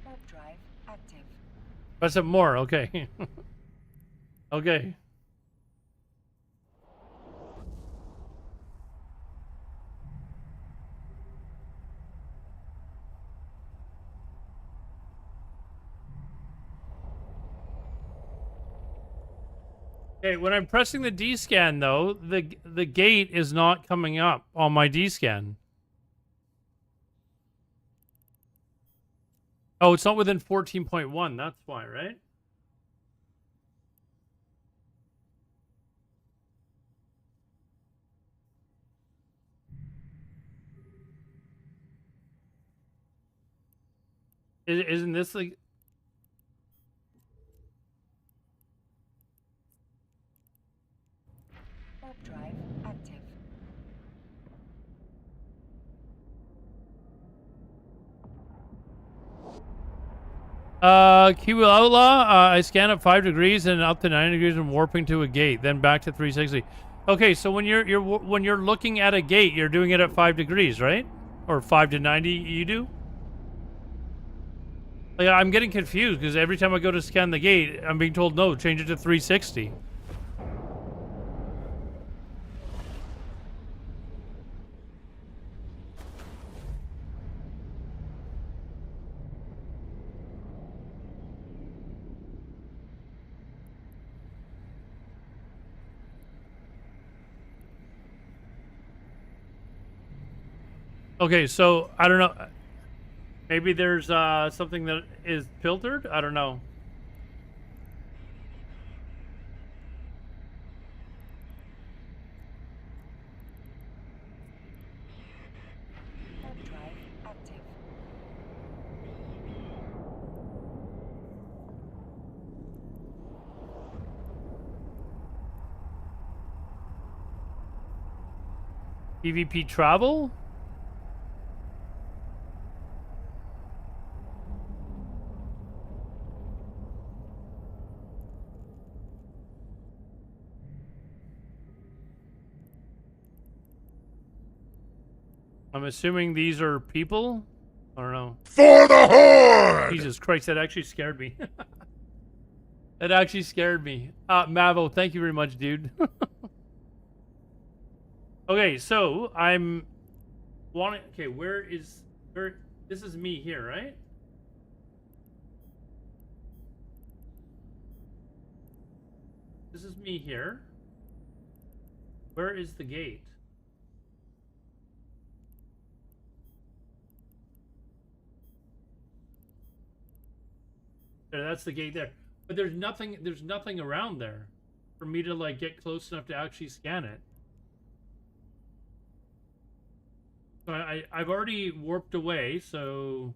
Warp drive active. Press it more, okay. Okay. Okay, when I'm pressing the D-scan, though, the gate is not coming up on my D-scan. Oh, it's not within 14.1. That's why, right? Isn't this like... Warp drive active. Kiwi Outlaw, I scan at 5 degrees and up to 9 degrees and warping to a gate, then back to 360. Okay, so when you're looking at a gate, you're doing it at 5 degrees, right? Or 5 to 90 you do? Like, I'm getting confused because every time I go to scan the gate, I'm being told, no, change it to 360. Okay, so I don't know. Maybe there's something that is filtered? I don't know. Warp drive active. PvP travel? I'm assuming these are people? I don't know. For the Horde! Jesus Christ, that actually scared me. That actually scared me. Mavo, thank you very much, dude. Okay, so I'm wanting... Okay, where... This is me here, right? This is me here. Where is the gate? There, that's the gate there. But there's nothing around there for me to like get close enough to actually scan it. So I've already warped away, so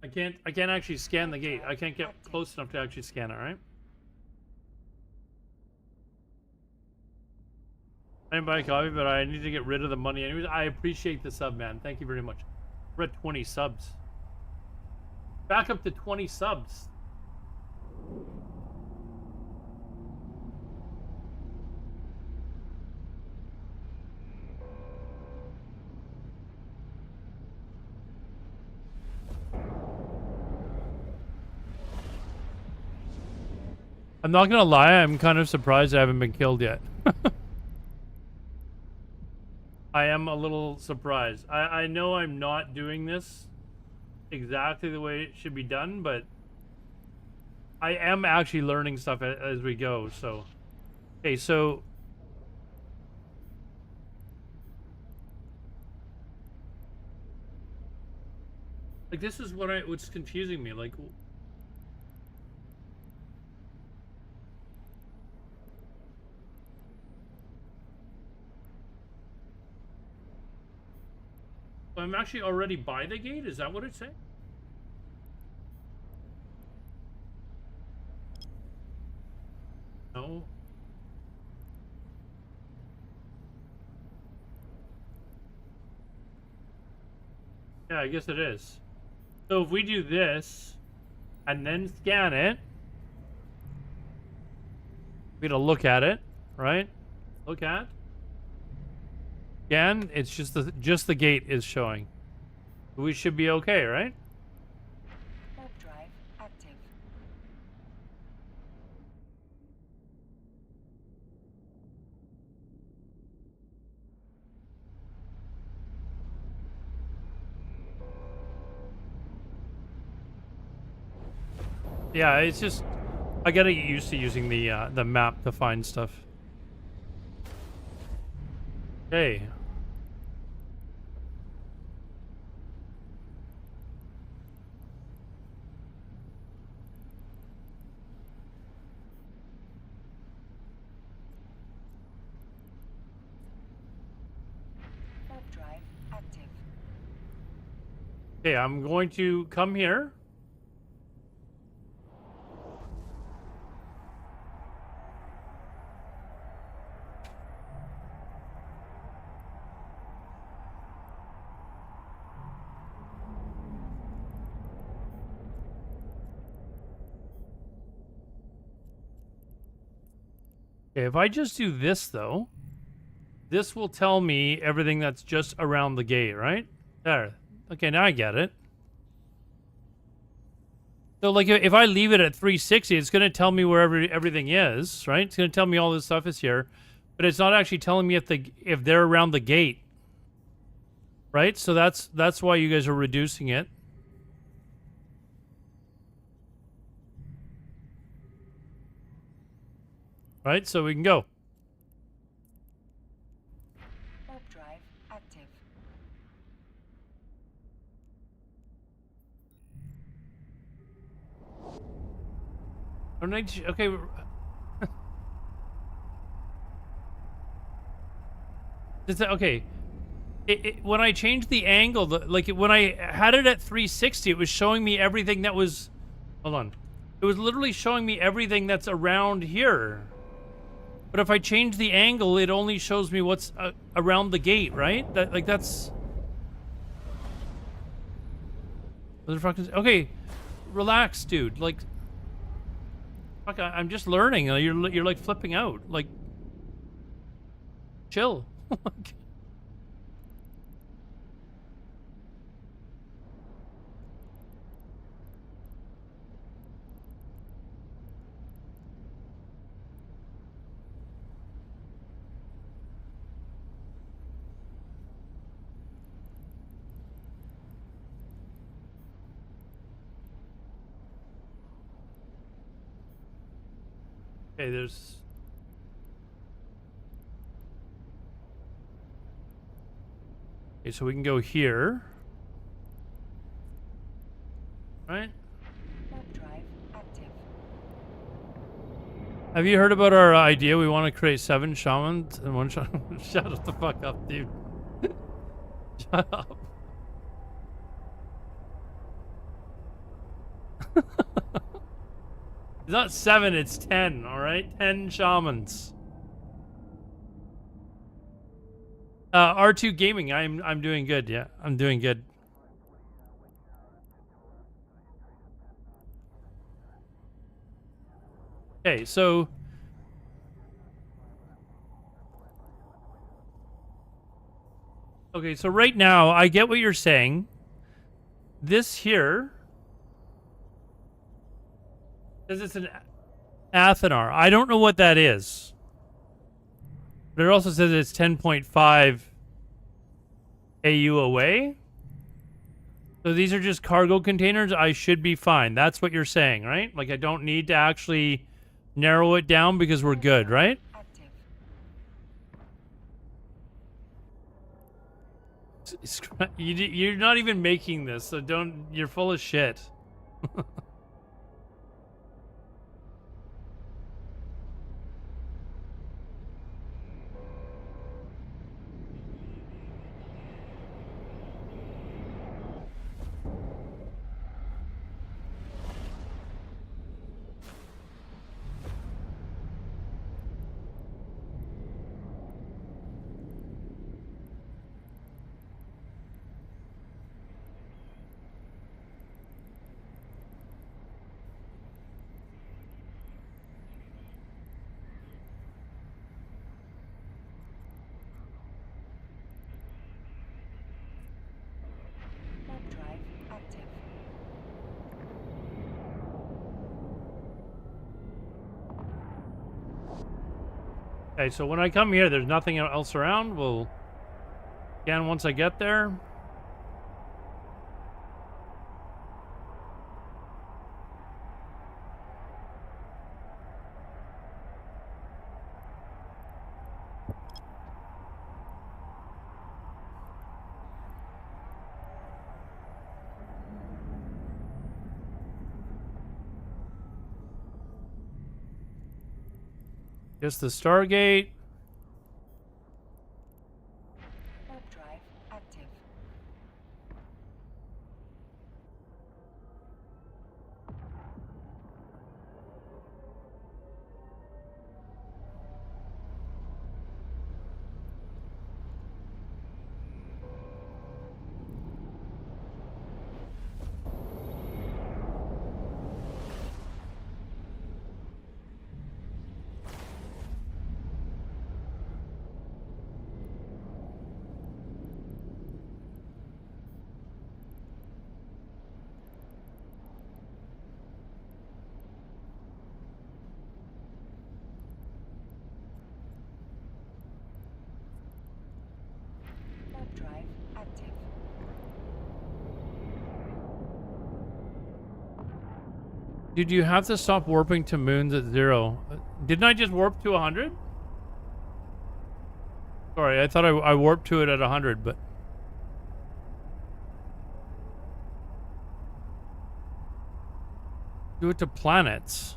I can't actually scan the gate. I can't get close enough to actually scan it, right? I didn't buy a copy, but I need to get rid of the money anyways. I appreciate the sub, man. Thank you very much. We're at 20 subs. Back up to 20 subs. I'm not gonna lie, I'm kind of surprised I haven't been killed yet. I am a little surprised. I know I'm not doing this exactly the way it should be done, but I am actually learning stuff as we go, so. Okay, so. Like, this is what's confusing me, like. I'm actually already by the gate? Is that what it's saying? No. Yeah, I guess it is. So if we do this, and then scan it, we gotta look at it, right? Look at. Again, it's just the gate is showing. We should be okay, right? Warp drive active. Yeah, it's just I gotta get used to using the map to find stuff. Okay. Warp drive active. Okay, I'm going to come here. Okay, if I just do this though, this will tell me everything that's just around the gate, right? There. Okay, now I get it. So, like, if I leave it at 360, it's going to tell me where everything is, right? It's going to tell me all this stuff is here, but it's not actually telling me if they're around the gate, right? So that's why you guys are reducing it. Right, so we can go. Warp drive active. Okay. Okay. When I changed the angle, when I had it at 360, it was showing me everything that was. Hold on. It was literally showing me everything that's around here. But if I change the angle, it only shows me what's around the gate, right? That's. Okay, relax, dude. Like, fuck, I'm just learning. You're like flipping out. Like, chill. Okay, there's. Okay, so we can go here. Right? Warp drive active. Have you heard about our idea? We want to create 7 shamans and 1 shaman. Shut the fuck up, dude. Shut up. It's not 7, it's 10, alright? 10 shamans. R2 Gaming, I'm doing good, yeah. I'm doing good. Okay, so right now I get what you're saying. This here says it's an Athanar. I don't know what that is. But it also says it's 10.5 AU away. So these are just cargo containers. I should be fine. That's what you're saying, right? Like I don't need to actually narrow it down because we're good, right? You're not even making this, so don't. You're full of shit. Okay, so when I come here, there's nothing else around. We'll scan once I get there. Just the Stargate. Warp drive active. Warp drive active. Dude, you have to stop warping to moons at 0. Didn't I just warp to 100? Sorry, I thought I warped to it at 100, but... Do it to planets.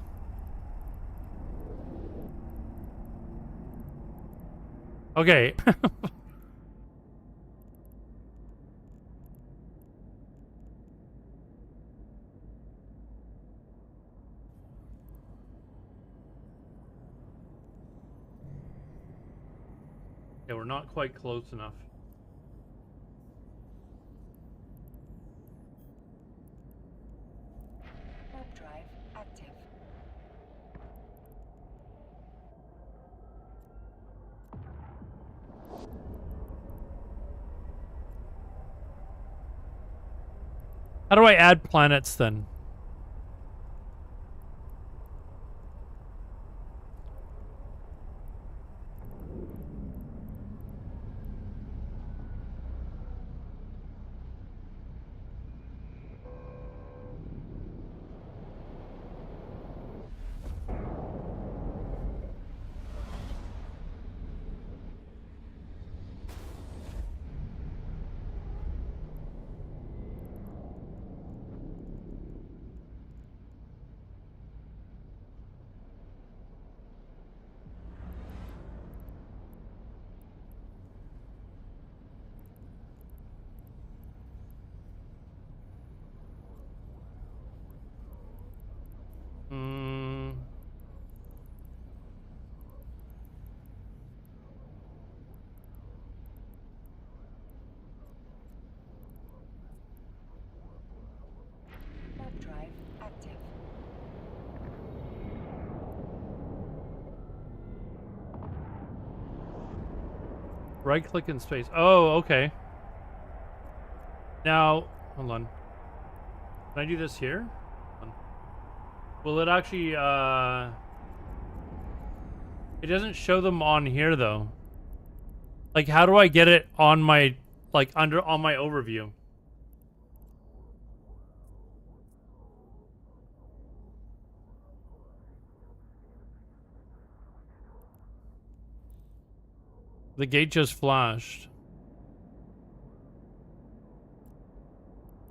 Okay. Yeah, we're not quite close enough. Warp drive active. How do I add planets then? Right click in space. Oh, okay. Now, hold on. Can I do this here? Hold on. Will it actually, it doesn't show them on here though. Like, how do I get it on my, like, on my overview? The gate just flashed.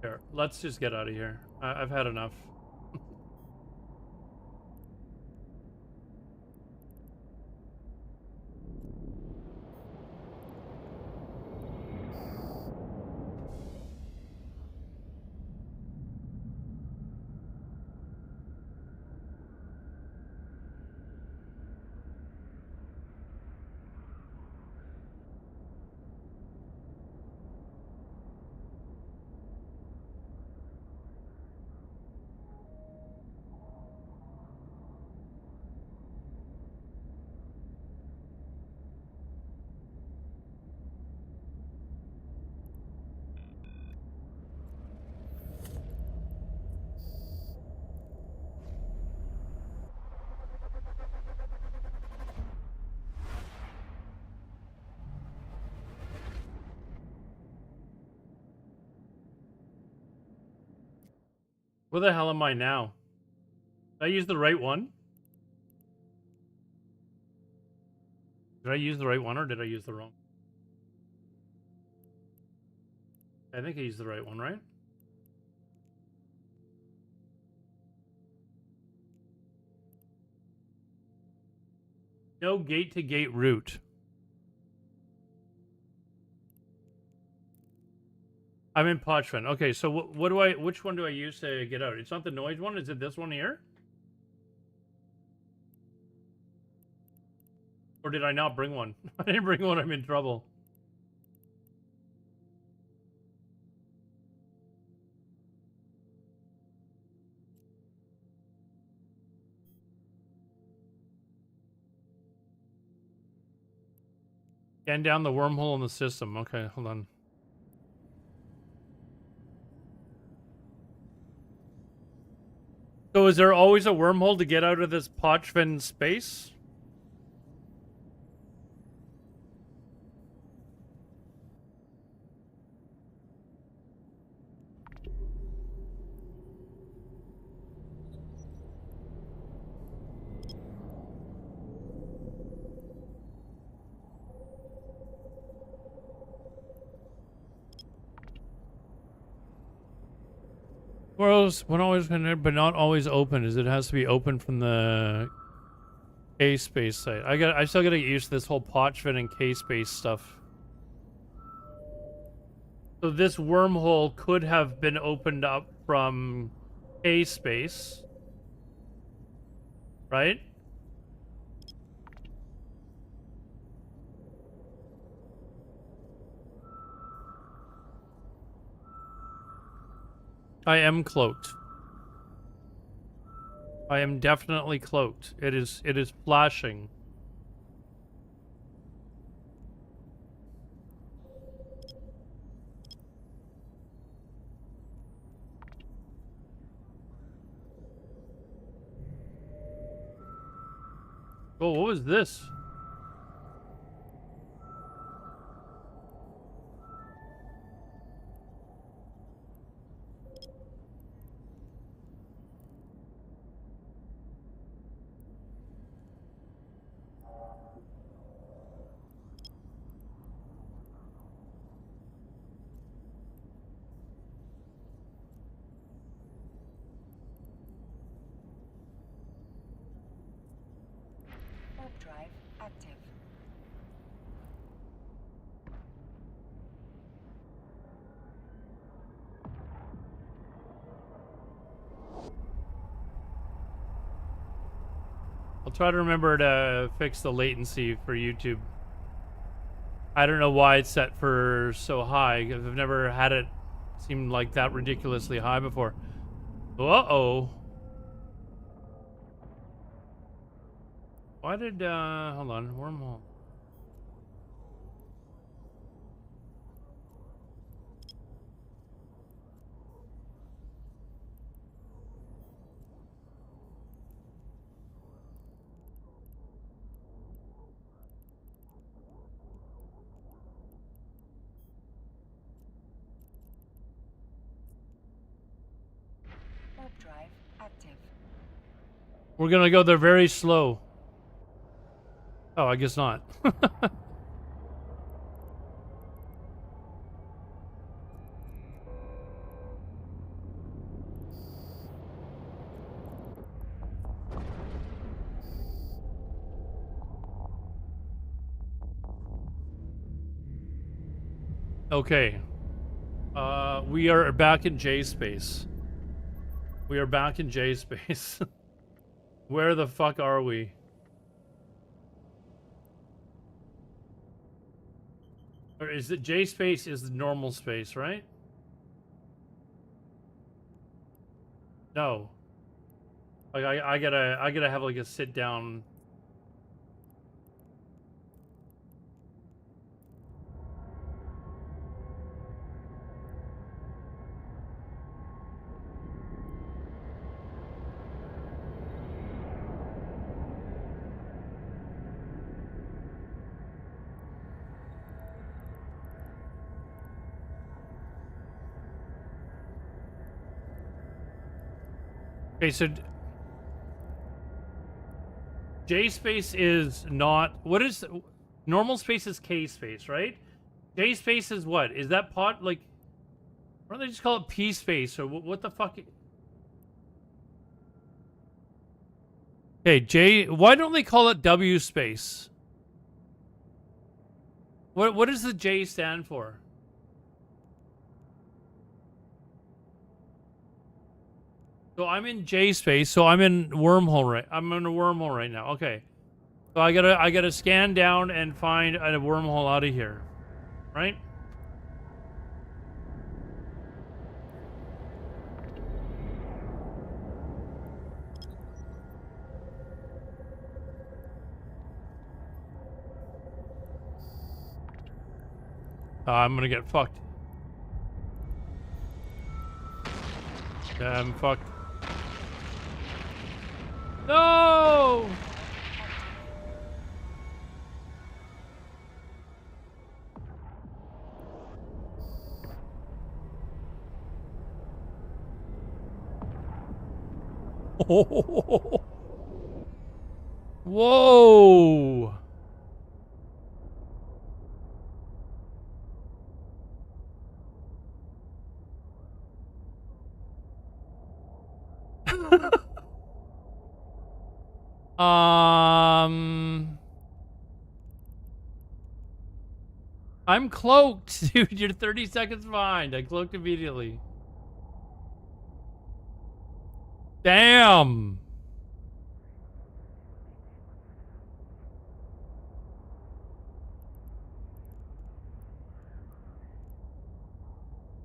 Here, let's just get out of here. I've had enough. Where the hell am I now? Did I use the right one? Did I use the right one or did I use the wrong? I think I used the right one, right? No gate-to-gate route. I'm in Potchman. Okay, so what do I? Which one do I use to get out? It's not the noise one. Is it this one here? Or did I not bring one? I didn't bring one. I'm in trouble. Scan down the wormhole in the system. Okay, hold on. So is there always a wormhole to get out of this Potchman space? When always connected, but not always open, is it has to be open from the K-space site. I still gotta get used to this whole Potchman and K-space stuff. So this wormhole could have been opened up from K-space, right? I am cloaked. I am definitely cloaked. It is flashing. Oh, what was this? Warp drive active. I'll try to remember to fix the latency for YouTube. I don't know why it's set for so high. I've never had it seem like that ridiculously high before. Uh-oh. Why did, hold on, wormhole. active. We're gonna go there very slow. Oh, I guess not. Okay. We are back in J space. We are back in J space. Where the fuck are we? Or is it J space is the normal space, right? No. Like I gotta have like a sit down. Okay, so J space is not what is normal space is K space, right? J space is what? Is that pot like? Why don't they just call it P space or what the fuck? Okay, J. Why don't they call it W space? What does the J stand for? So I'm in J space, so I'm in wormhole right. I'm in a wormhole right now. Okay. So I gotta scan down and find a wormhole out of here. Right? I'm gonna get fucked. Yeah, I'm fucked. No! Oh. Whoa! I'm cloaked, dude. You're 30 seconds behind. I cloaked immediately. Damn.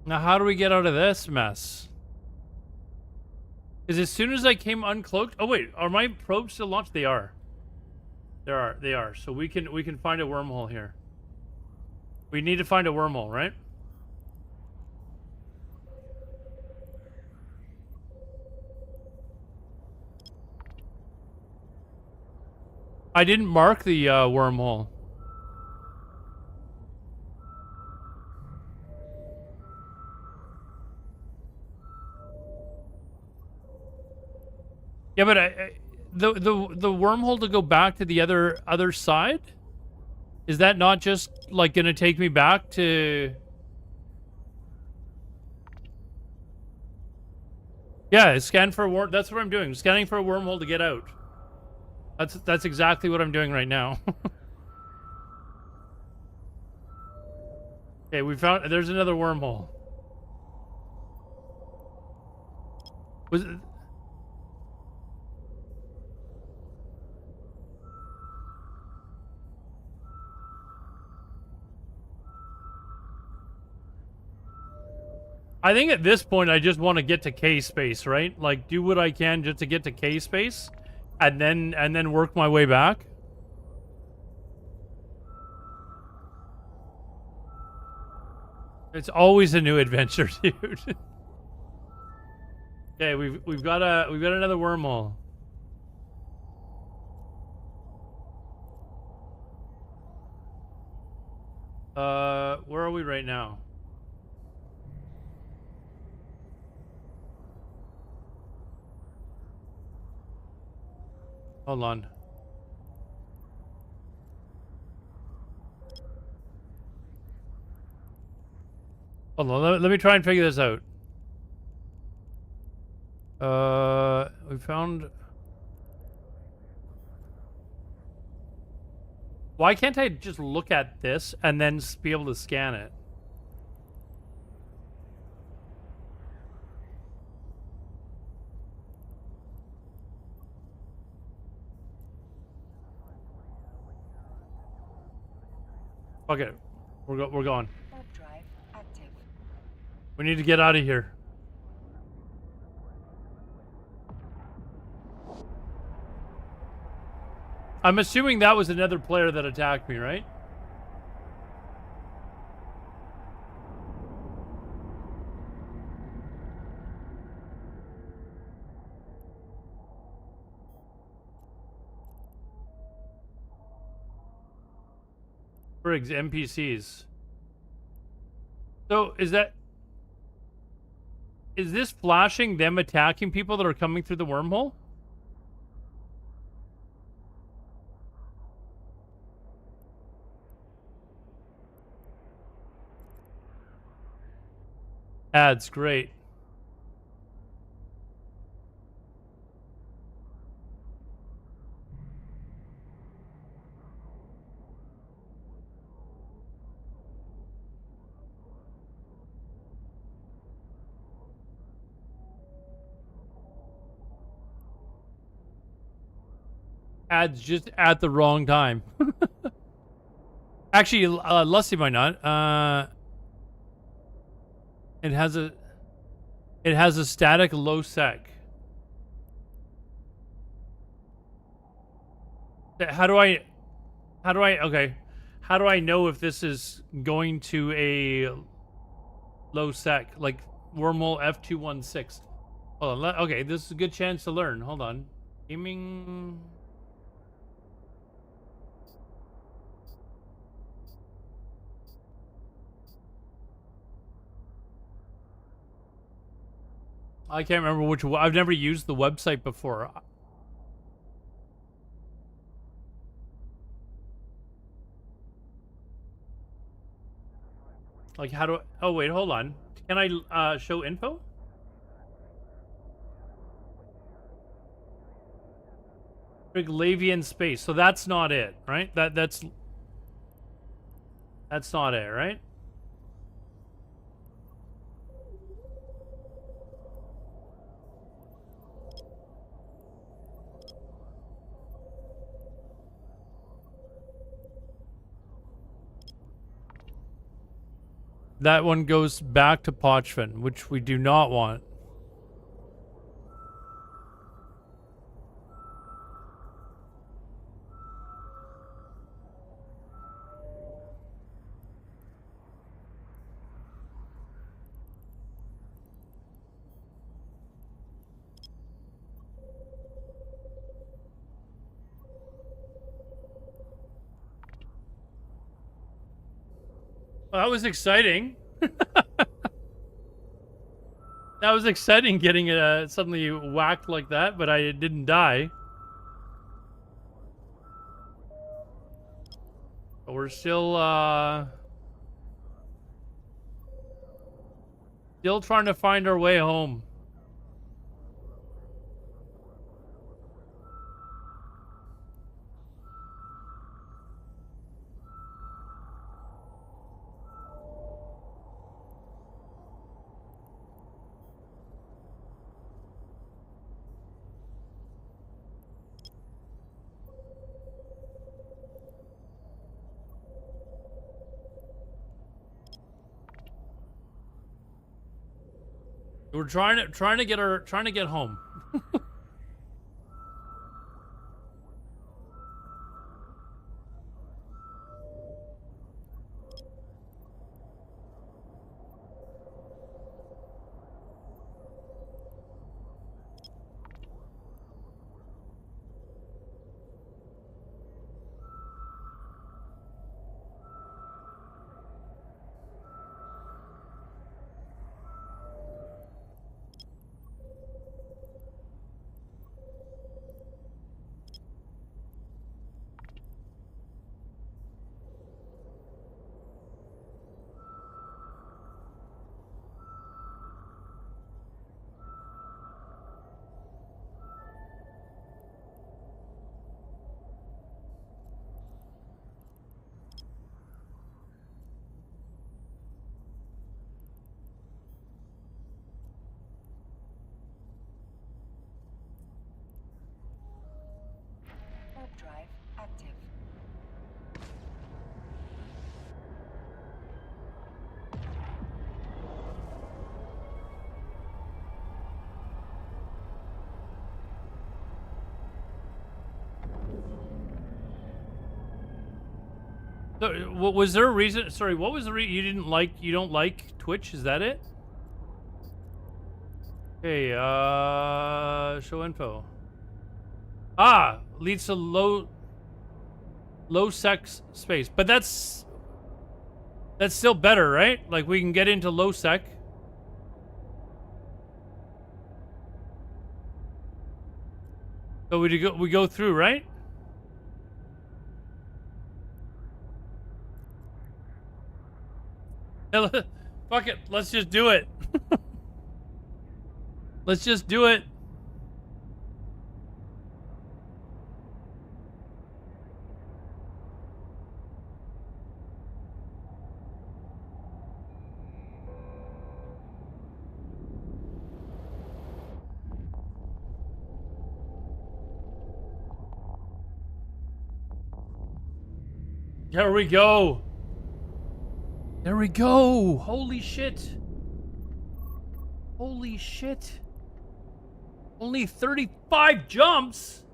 Now, how do we get out of this mess? Because as soon as I came uncloaked... Oh, wait. Are my probes still launched? They are. They are. So we can find a wormhole here. We need to find a wormhole, right? I didn't mark the wormhole. Yeah, but the wormhole to go back to the other side? Is that not just like gonna take me back to? Yeah, scan for a worm. That's what I'm doing. Scanning for a wormhole to get out. That's exactly what I'm doing right now. Okay, we found. There's another wormhole. Was it? I think at this point I just want to get to K space, right? Like do what I can just to get to K space, and then work my way back. It's always a new adventure, dude. Okay, we've got another wormhole. Where are we right now? Hold on. Hold on. Let me try and figure this out. We found. Why can't I just look at this and then be able to scan it? Okay, we're going. Warp drive active. We need to get out of here. I'm assuming that was another player that attacked me, right? Briggs, NPCs. So is this flashing them attacking people that are coming through the wormhole? Ads, great. Ads just at the wrong time. Actually, Lusty might not. It has a static low sec. How do I know if this is going to a low sec, like wormhole F216? Hold on, okay, this is a good chance to learn. Hold on. Gaming. I can't remember which one. I've never used the website before. Like, how do I... Oh, wait, hold on. Can I show info? Big Lavian space. So that's not it, right? That's not it, right? That one goes back to Pochvin, which we do not want. Well, that was exciting. That was exciting getting suddenly whacked like that, but I didn't die. But we're still trying to find our way home. We're trying to get home. Warp drive active. So, what was there a reason? Sorry, what was the reason you didn't like? You don't like Twitch? Is that it? Okay, show info. Ah, leads to low sex space, but that's still better, right? Like we can get into low sec. So we go through, right? Fuck it, let's just do it. Let's just do it. There we go. There we go. Holy shit. Holy shit. Only 35 jumps?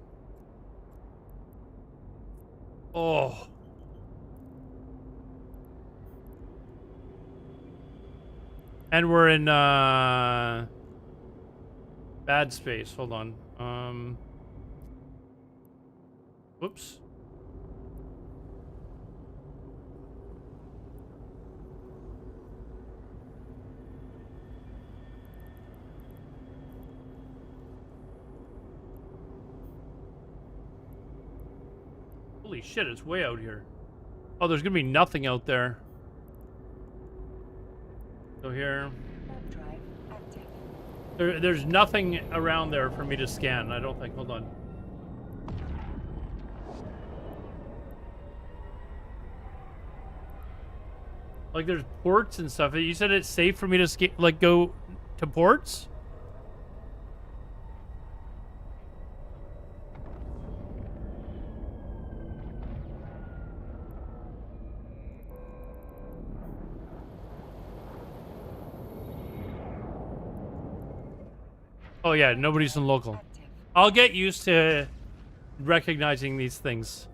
Oh. And we're in bad space. Hold on. Whoops. Holy shit, it's way out here. Oh, there's gonna be nothing out there. So here. There's nothing around there for me to scan, I don't think. Hold on. Like there's ports and stuff. You said it's safe for me to like go to ports? Oh yeah, nobody's in local. I'll get used to recognizing these things.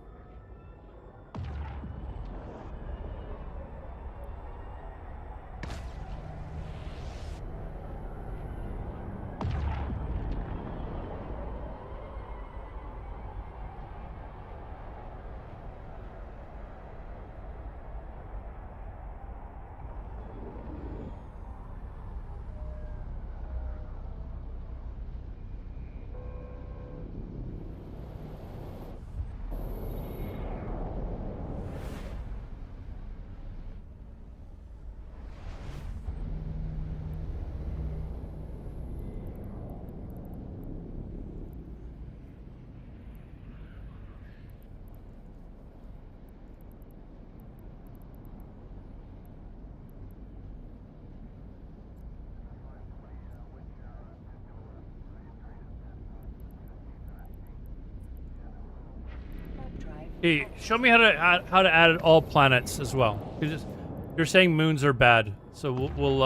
Hey, show me how to add all planets as well. You're saying moons are bad, so we'll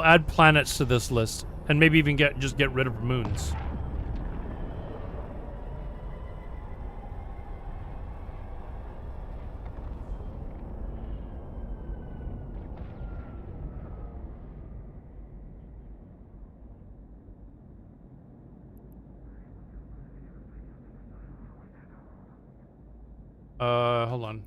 add planets to this list, and maybe even just get rid of moons. Hold on.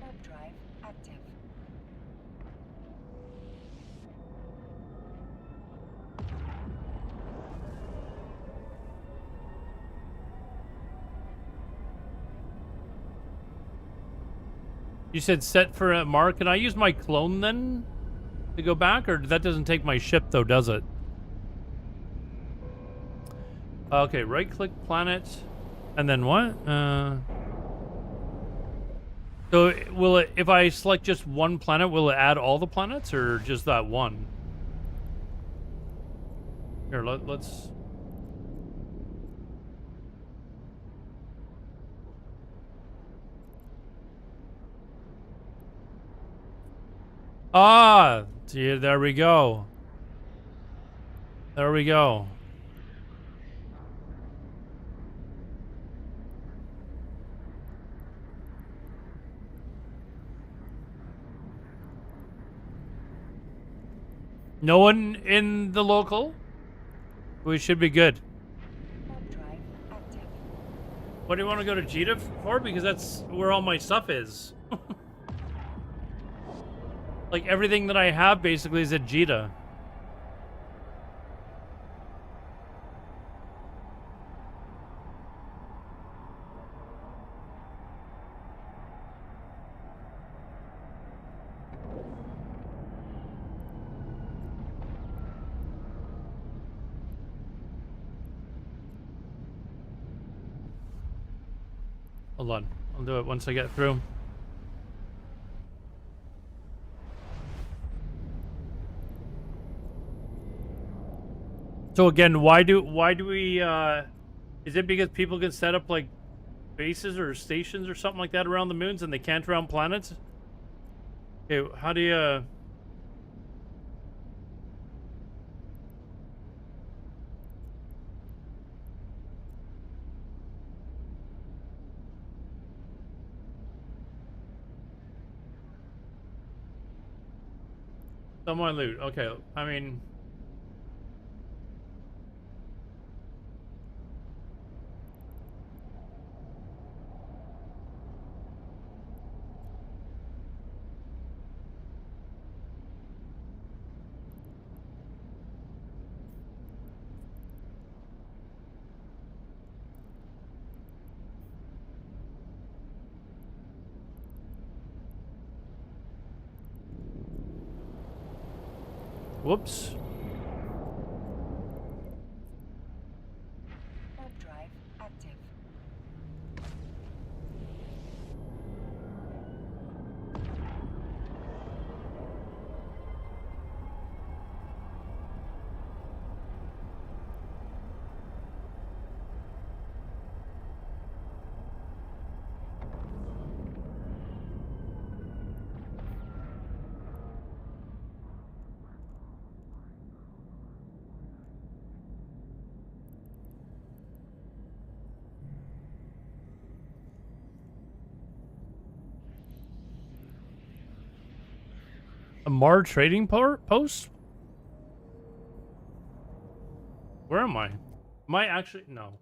Warp drive active. You said set for a mark. Can I use my clone then to go back, or that doesn't take my ship though, does it? Okay, right-click planet, and then what? So will it, if I select just one planet, will it add all the planets or just that one? Here, let's... Ah, see, there we go. There we go. No one in the local? We should be good. Drive active. What do you want to go to Jita for? Because that's where all my stuff is. Like everything that I have basically is at Jita. Hold on. I'll do it once I get through. So again, why do we is it because people can set up like bases or stations or something like that around the moons and they can't around planets? Okay, how do you someone loot? Okay, I mean, whoops. Warp drive active. A Mar trading post? Where am I? Am I actually? No.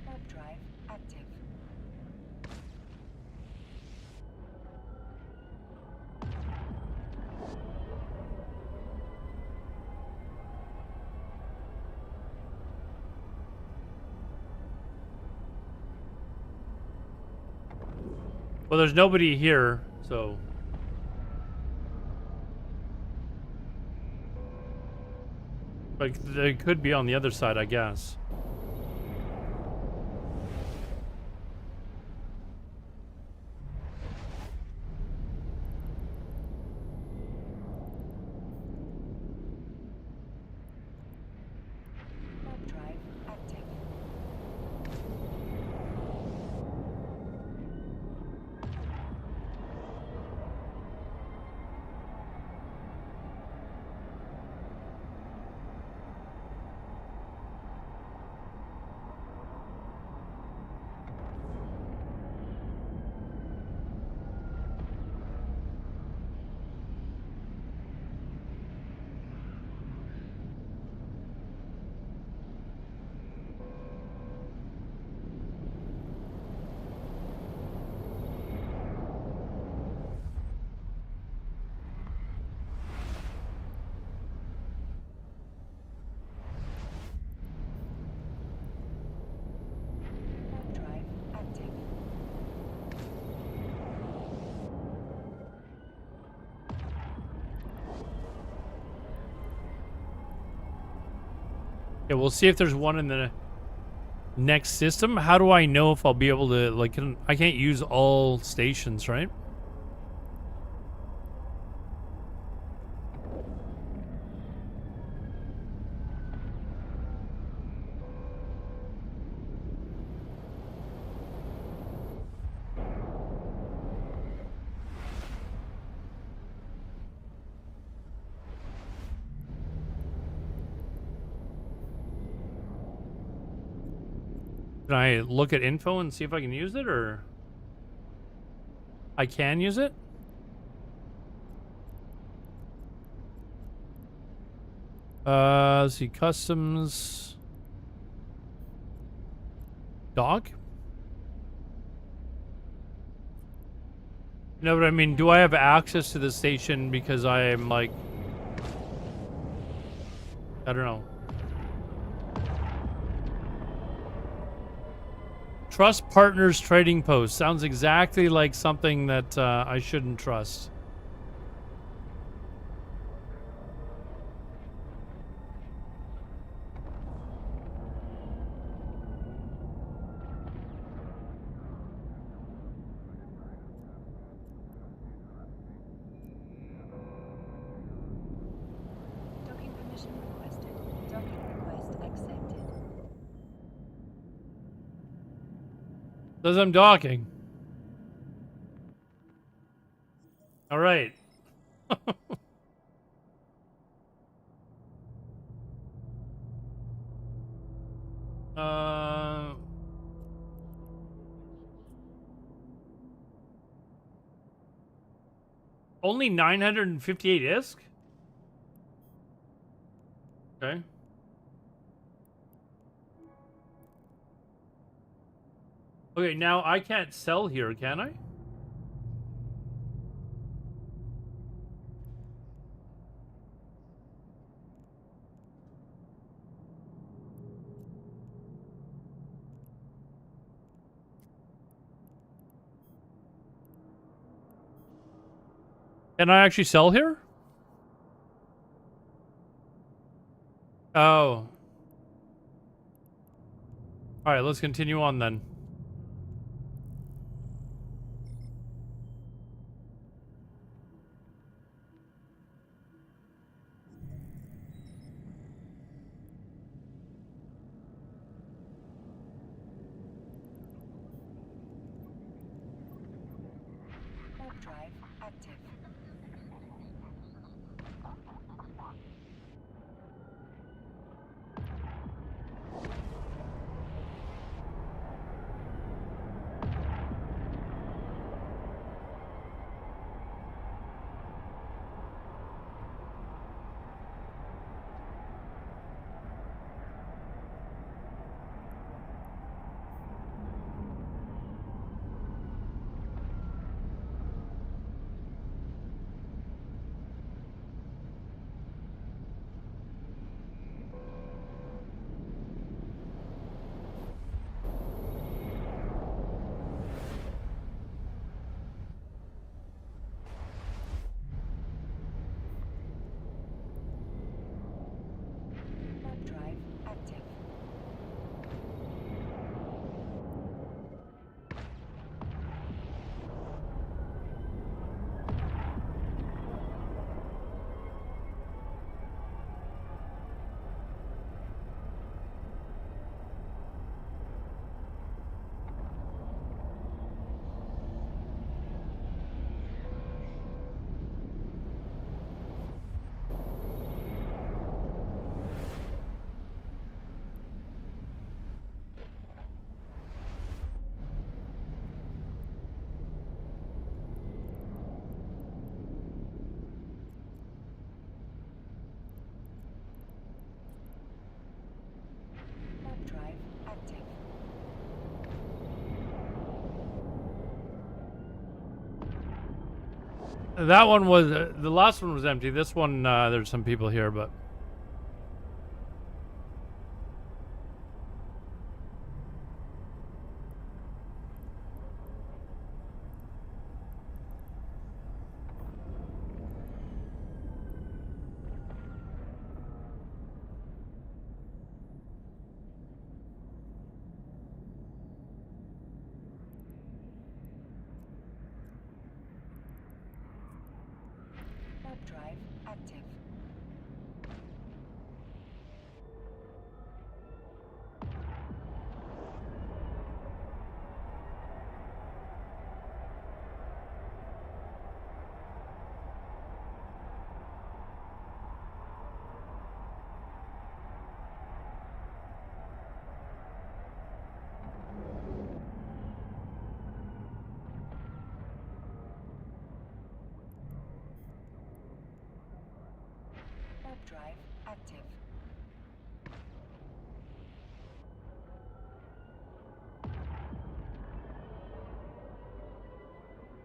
Warp drive active. Well, there's nobody here, so. Like, they could be on the other side, I guess. Warp drive active. Yeah, we'll see if there's one in the next system. How do I know if I'll be able to, like, I can't use all stations, right? Can I look at info and see if I can use it, or I can use it? Let's see, customs, dock. No, but I mean, do I have access to the station because I am like, I don't know. Trust Partners Trading Post. Sounds exactly like something that I shouldn't trust. Docking permission requested. Docking request accepted. Says I'm docking. All right. Only 958 ISK? Okay. Okay, now I can't sell here, can I? Can I actually sell here? Oh. Alright, let's continue on then. Warp drive active. Warp drive active. Warp drive active. That one was, the last one was empty. This one, there's some people here, but... active. Warp drive active.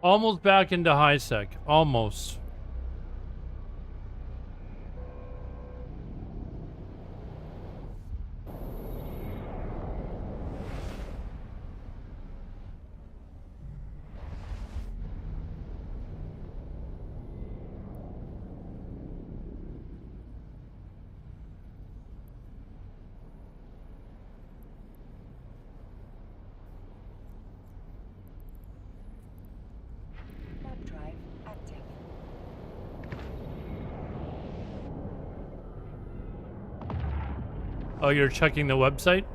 Almost back into high sec. Almost. Warp drive active. Oh, you're checking the website?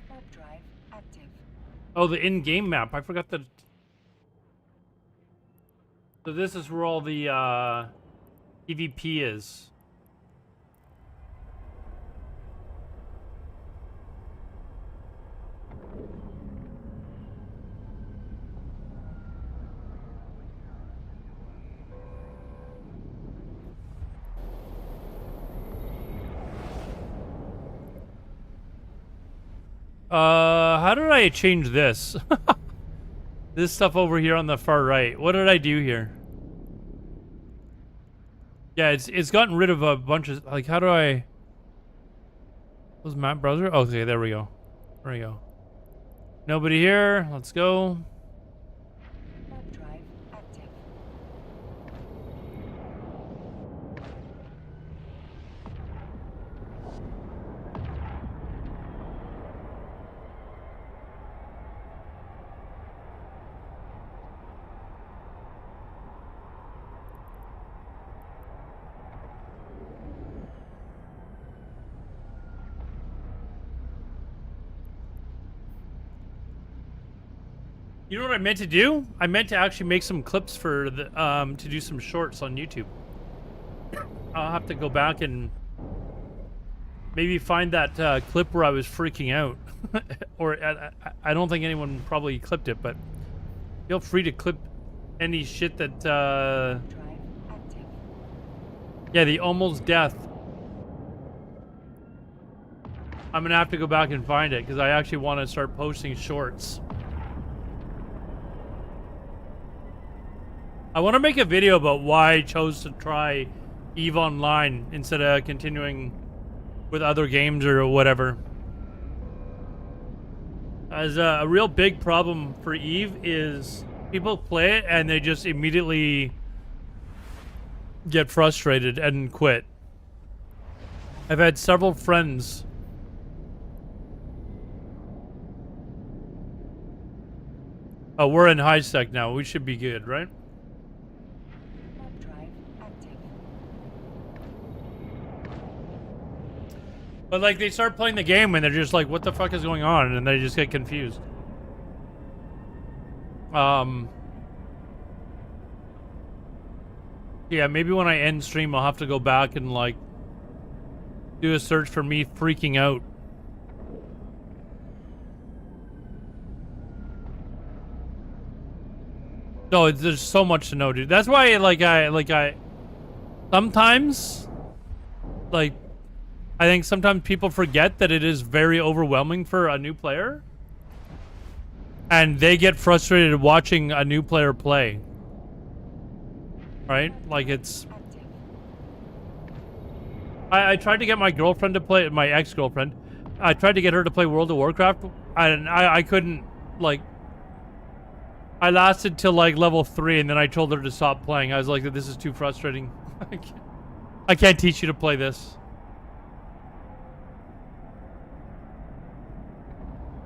Warp drive active. Oh, the in-game map. I forgot that. So this is where all the PvP is. How did I change this? This stuff over here on the far right. What did I do here? Yeah, it's gotten rid of a bunch of, like, how do I... Was map browser? Okay, there we go. There we go. Nobody here. Let's go. Warp drive active. You know what I meant to do? I meant to actually make some clips for the to do some shorts on YouTube. I'll have to go back and maybe find that clip where I was freaking out. Or I don't think anyone probably clipped it, but feel free to clip any shit that Drive active. yeah, the almost death. I'm gonna have to go back and find it because I actually want to start posting shorts. I want to make a video about why I chose to try EVE Online instead of continuing with other games or whatever. As a real big problem for EVE is people play it and they just immediately get frustrated and quit. I've had several friends. Oh, we're in high sec now. We should be good, right? Warp drive active. But like they start playing the game and they're just like, what the fuck is going on? And they just get confused. Yeah, maybe when I end stream I'll have to go back and like do a search for me freaking out. No, there's so much to know, dude. That's why I sometimes like I think sometimes people forget that it is very overwhelming for a new player. And they get frustrated watching a new player play. Right? Like it's Active. I tried to get my girlfriend to play, my ex-girlfriend. I tried to get her to play World of Warcraft and I couldn't, like, I lasted till like level 3, and then I told her to stop playing. I was like, this is too frustrating. I can't teach you to play this.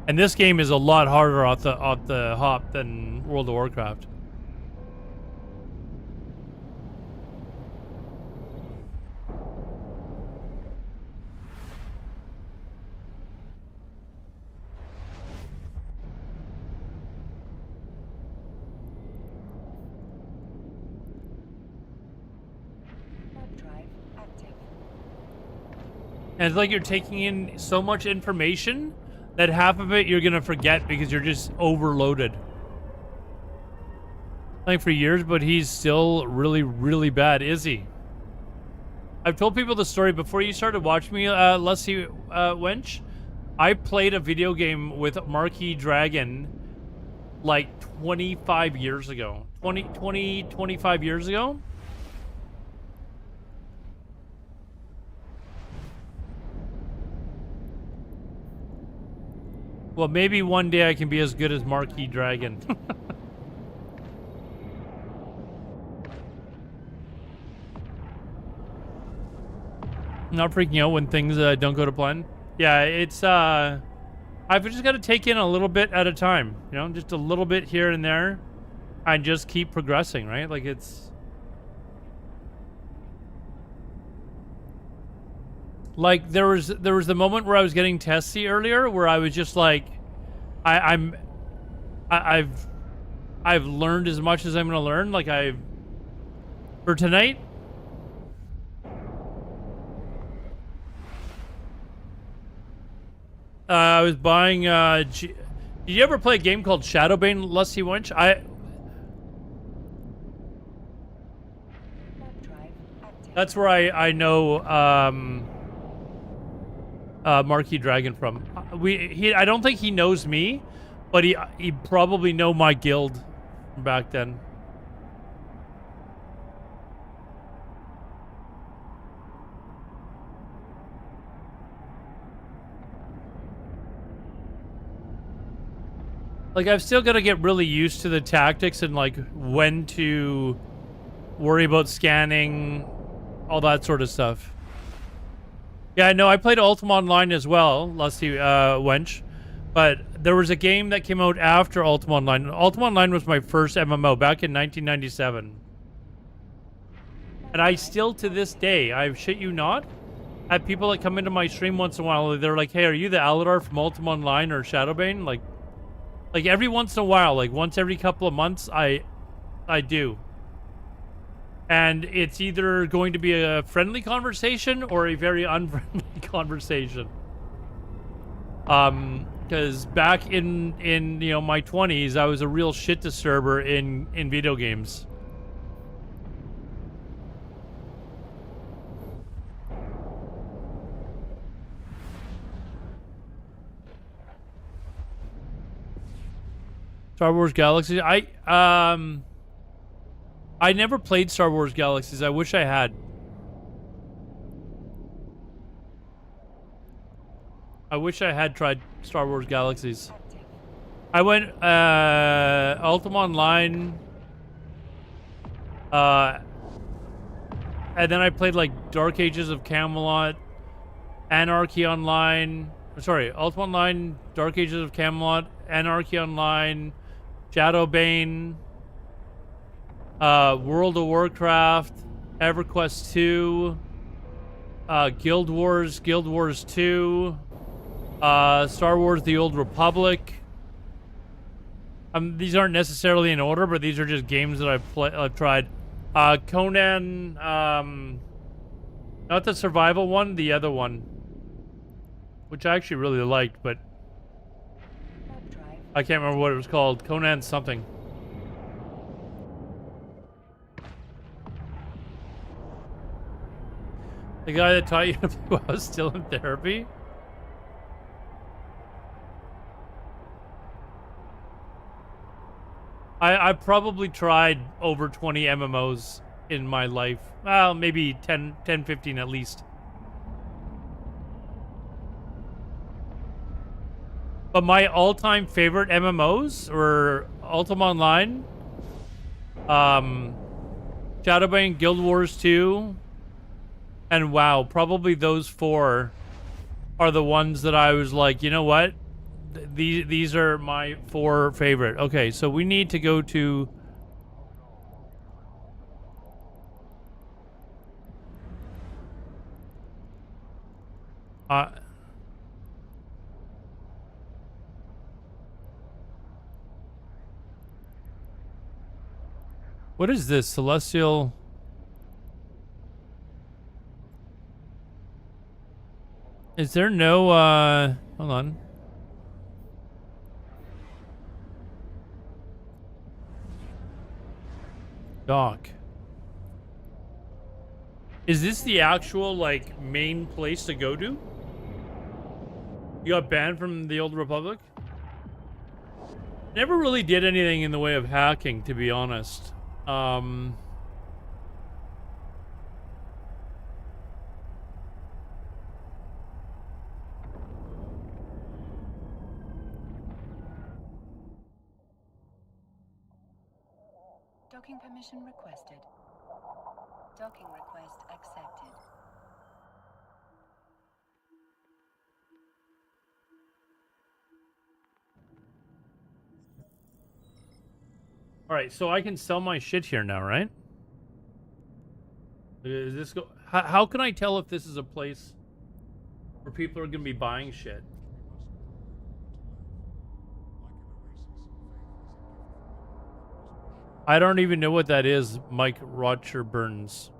And this game is a lot harder off the hop than World of Warcraft. And it's like you're taking in so much information that half of it you're gonna forget because you're just overloaded. Playing for years, but he's still really, really bad, is he? I've told people the story before you started watching me, Leslie Wench. I played a video game with Marquis Dragon like 25 years ago. 25 years ago? Well, maybe one day I can be as good as Marquis Dragon. Not freaking out when things don't go to plan. Yeah, it's I've just got to take in a little bit at a time, you know, just a little bit here and there, and just keep progressing, right? Like it's like there was the moment where I was getting testy earlier, where I was just like, I've learned as much as I'm gonna learn. Like for tonight. I was buying. Did you ever play a game called Shadowbane, Lusty Wench? That's where I know Marquis Dragon from. I don't think he knows me, but he probably know my guild from back then. Like, I've still got to get really used to the tactics and, like, when to worry about scanning, all that sort of stuff. Yeah, no, I played Ultima Online as well, Lusty Wench. But there was a game that came out after Ultima Online. Ultima Online was my first MMO back in 1997. And I still, to this day, I shit you not, have people that come into my stream once in a while, they're like, hey, are you the Aladar from Ultima Online or Shadowbane? Like every once in a while, like once every couple of months, I do. And it's either going to be a friendly conversation or a very unfriendly conversation. Because back in you know, my 20s, I was a real shit disturber in video games. Star Wars Galaxies. I never played Star Wars Galaxies. I wish I had. I wish I had tried Star Wars Galaxies. I went Ultima Online, and then I played like Dark Ages of Camelot, Anarchy Online. Sorry, Ultima Online, Dark Ages of Camelot, Anarchy Online, Shadowbane, World of Warcraft, EverQuest 2, Guild Wars 2, Star Wars The Old Republic. These aren't necessarily in order, but these are just games that I've tried. Conan, not the survival one, the other one, which I actually really liked, but I can't remember what it was called. Conan something. The guy that taught you to play while I was still in therapy? I probably tried over 20 MMOs in my life. Well, maybe 10, 15 at least. But my all-time favorite MMOs were Ultima Online, Shadowbang, Guild Wars 2, and WoW. Probably those 4 are the ones that I was like, you know what? These are my 4 favorite. Okay, so we need to go to... what is this? Celestial... Is there no, hold on. Dock. Is this the actual, like, main place to go to? You got banned from the Old Republic? Never really did anything in the way of hacking, to be honest. Docking permission requested. Docking request accepted. All right, so I can sell my shit here now, right? Is this go? How can I tell if this is a place where people are going to be buying shit? I don't even know what that is, Mike Roger Burns.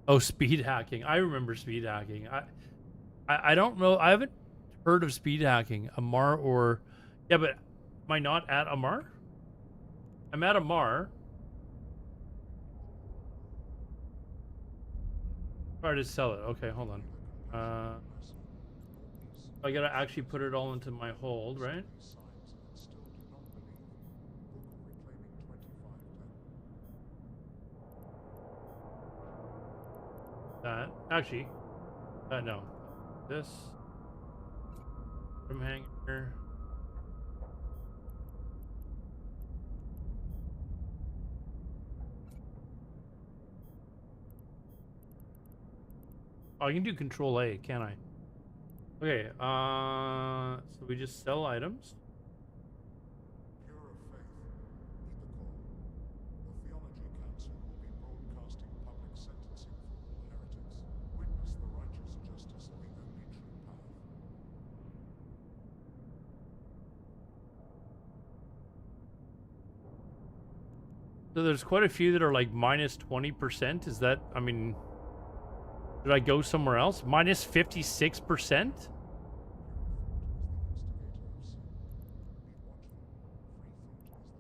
Oh, speed hacking. I remember speed hacking. I don't know. I haven't heard of speed hacking. Amar or... Yeah, but am I not at Amar? I'm at Amar. Try to sell it. Okay, hold on. I gotta actually put it all into my hold, right? That actually, no, this from hanger. Oh, I can do Control A, can I? Okay, so we just sell items. So there's quite a few that are like minus 20%. Is that, I mean, should I go somewhere else? Minus 56%?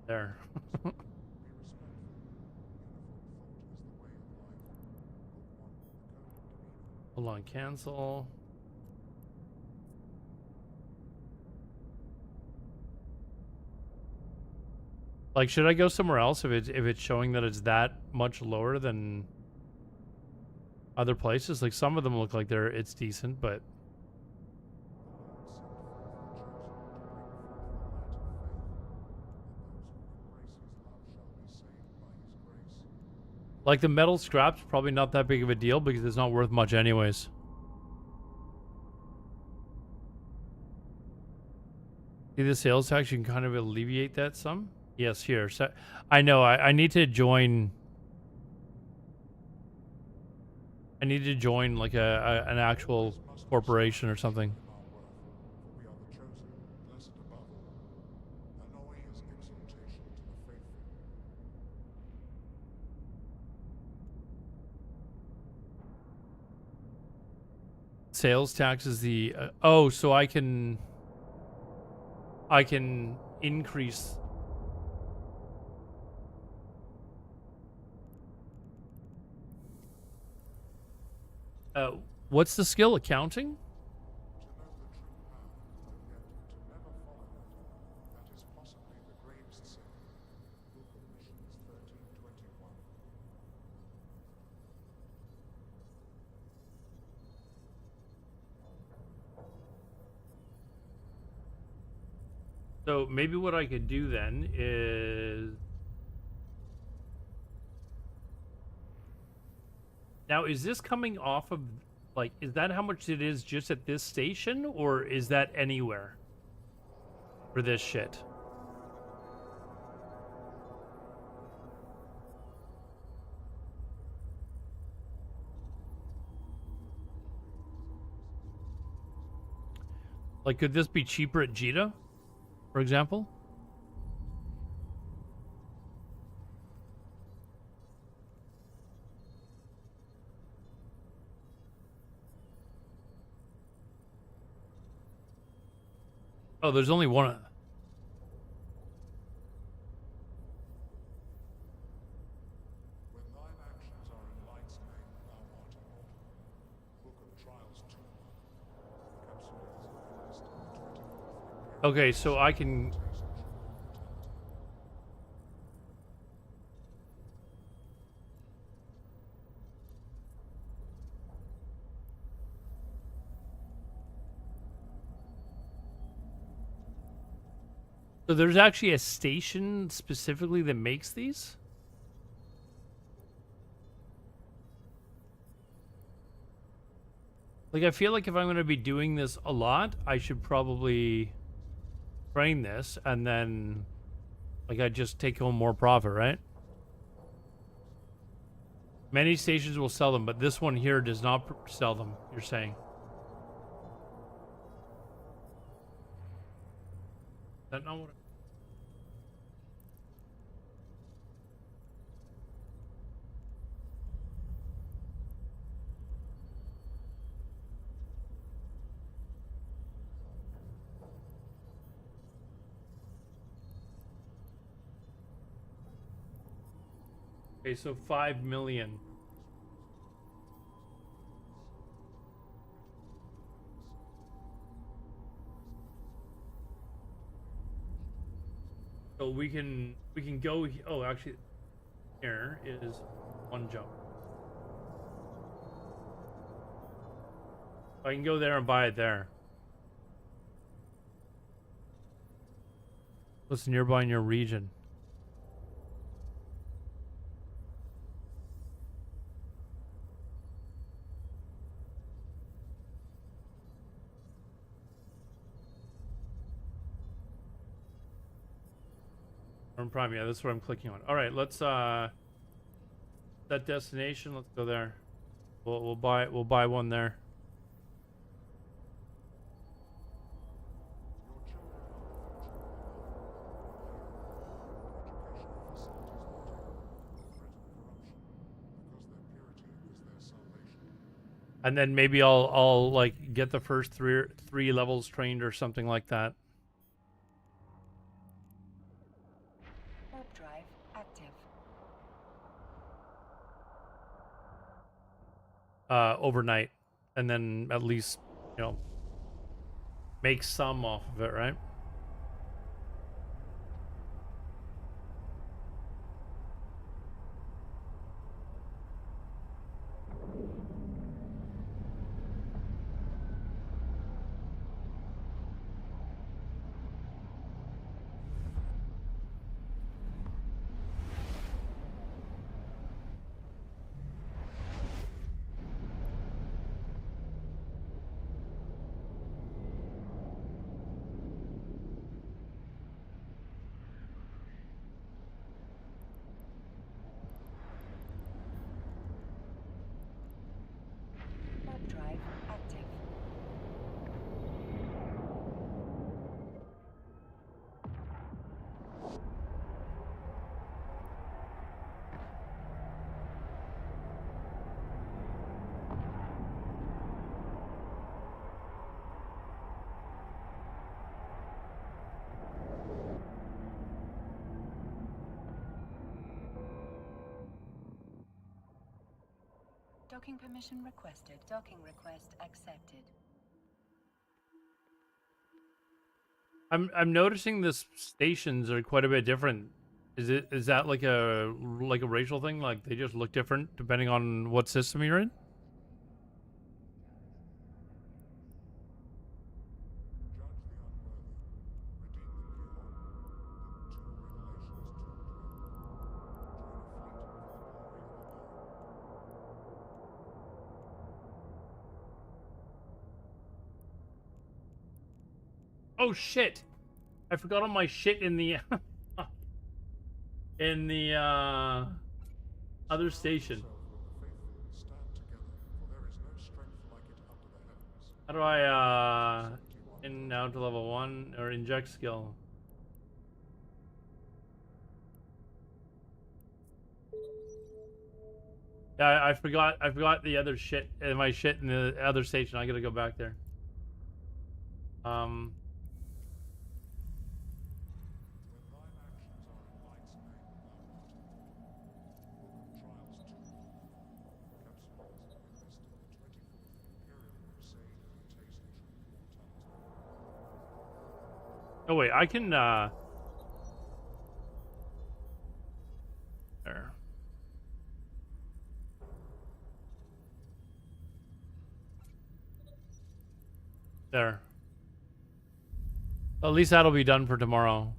There. Hold on, cancel. Like, should I go somewhere else if it's showing that it's that much lower than other places? Like, some of them look like it's decent, but like the metal scrap's probably not that big of a deal because it's not worth much anyways. See the sales tax, you can kind of alleviate that some. Yes, here. So I know I need to join. I need to join like an actual corporation or something. Sales tax is the oh, so I can increase. What's the skill? Accounting? So maybe what I could do then is... Now, is this coming off of, like, is that how much it is just at this station, or is that anywhere for this shit? Like, could this be cheaper at Jita, for example? Oh, there's only one. When thine actions are in light's name, thou art immortal. Book of Trials 2. Capsule is released on the 24th. Okay, so I can... So there's actually a station specifically that makes these? Like, I feel like if I'm going to be doing this a lot, I should probably train this and then, like, I just take home more profit, right? Many stations will sell them, but this one here does not sell them, you're saying. Is that not what... Okay, so 5 million. So we can go. Oh, actually, here is one jump. I can go there and buy it there. What's nearby in your region? Prime, yeah, that's what I'm clicking on. All right, let's that destination. Let's go there. We'll buy one there. And then maybe I'll like get the first three levels trained or something like that. Warp drive active. Overnight, and then at least, you know, make some off of it, right? Warp drive active. Docking permission requested. Docking request accepted. I'm noticing the stations are quite a bit different. Is that like a racial thing? Like they just look different depending on what system you're in? Judge the unworthy, redeem the pure, Oh shit! I forgot all my shit in the in the other station. Stand together, for there is no strength like it under the heavens. How do I in now to level 1 or inject skill? Yeah, I forgot the other shit, my shit in the other station. I gotta go back there. When thine actions are in light's name, thou art Book of Trials 2. Capsules invested in the 24th Imperial Crusade and taste true immortality. Oh wait, I can there. There. At least that'll be done for tomorrow.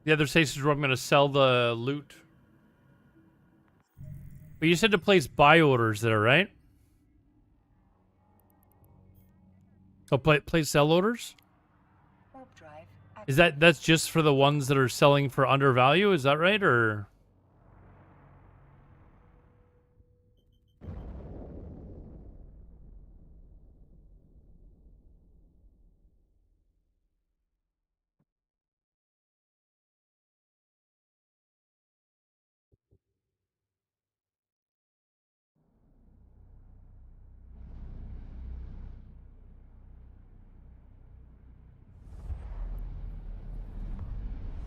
The other stations where I'm gonna sell the loot. But you said to place buy orders there, right? So place sell orders? Warp drive Is that's just for the ones that are selling for undervalue? Is that right, or?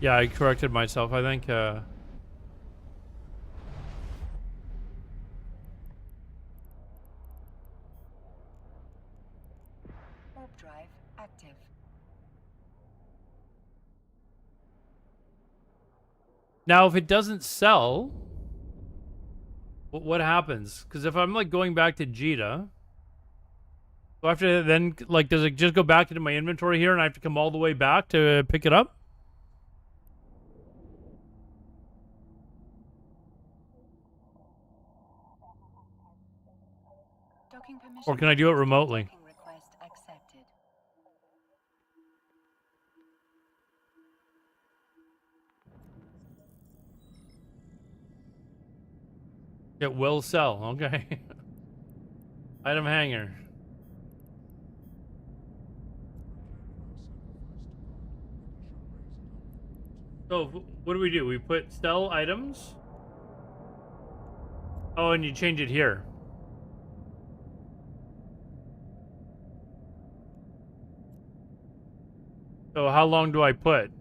Yeah, I corrected myself. I think. warp drive active. Now, if it doesn't sell, what happens? Because if I'm like going back to Jita, do I have to then like does it just go back into my inventory here, and I have to come all the way back to pick it up? Docking permission Or can I do it remotely? Docking request accepted. It will sell. Okay. Item hanger. So what do? We put sell items. Oh, and you change it here. So how long do I put?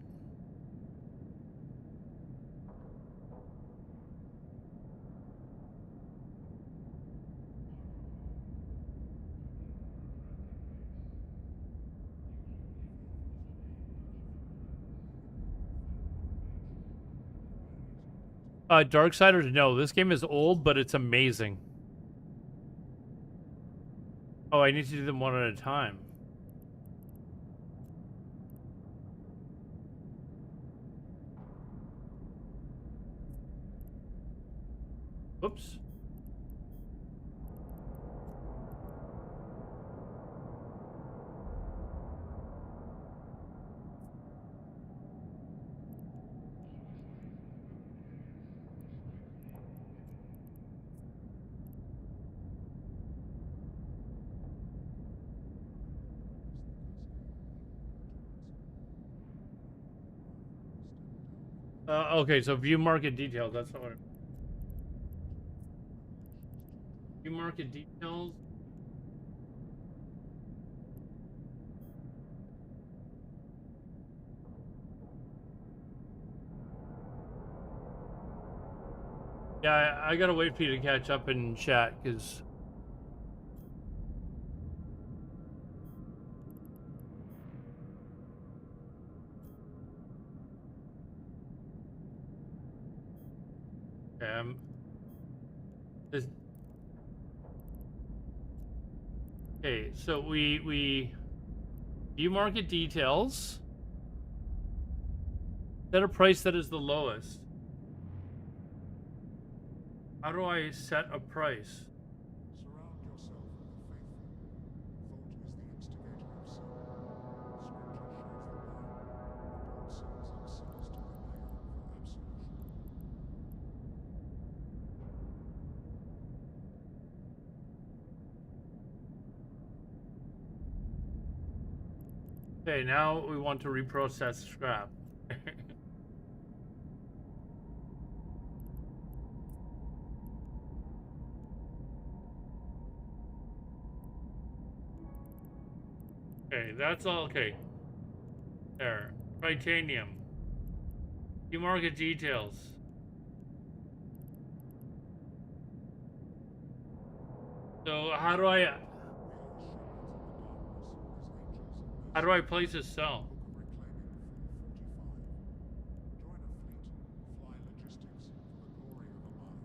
Darksiders, no. This game is old, but it's amazing. Oh, I need to do them one at a time. Whoops. Okay, so view market details. That's not what it... View market details. Yeah, I gotta wait for you to catch up in chat, because... Okay, this... Okay, so we view market details. Set a price that is the lowest. How do I set a price? Surround yourself with the faithful. Thought is the instigator of sin. Scripture shows the way. Report sins and sinners to their Maker for absolution. Okay, now we want to reprocess scrap. Okay, that's all. Okay. There. Titanium. You market details. So how do I place a cell? Book of Reclaiming 445. Join a fleet. Fly logistics for the glory of a mile.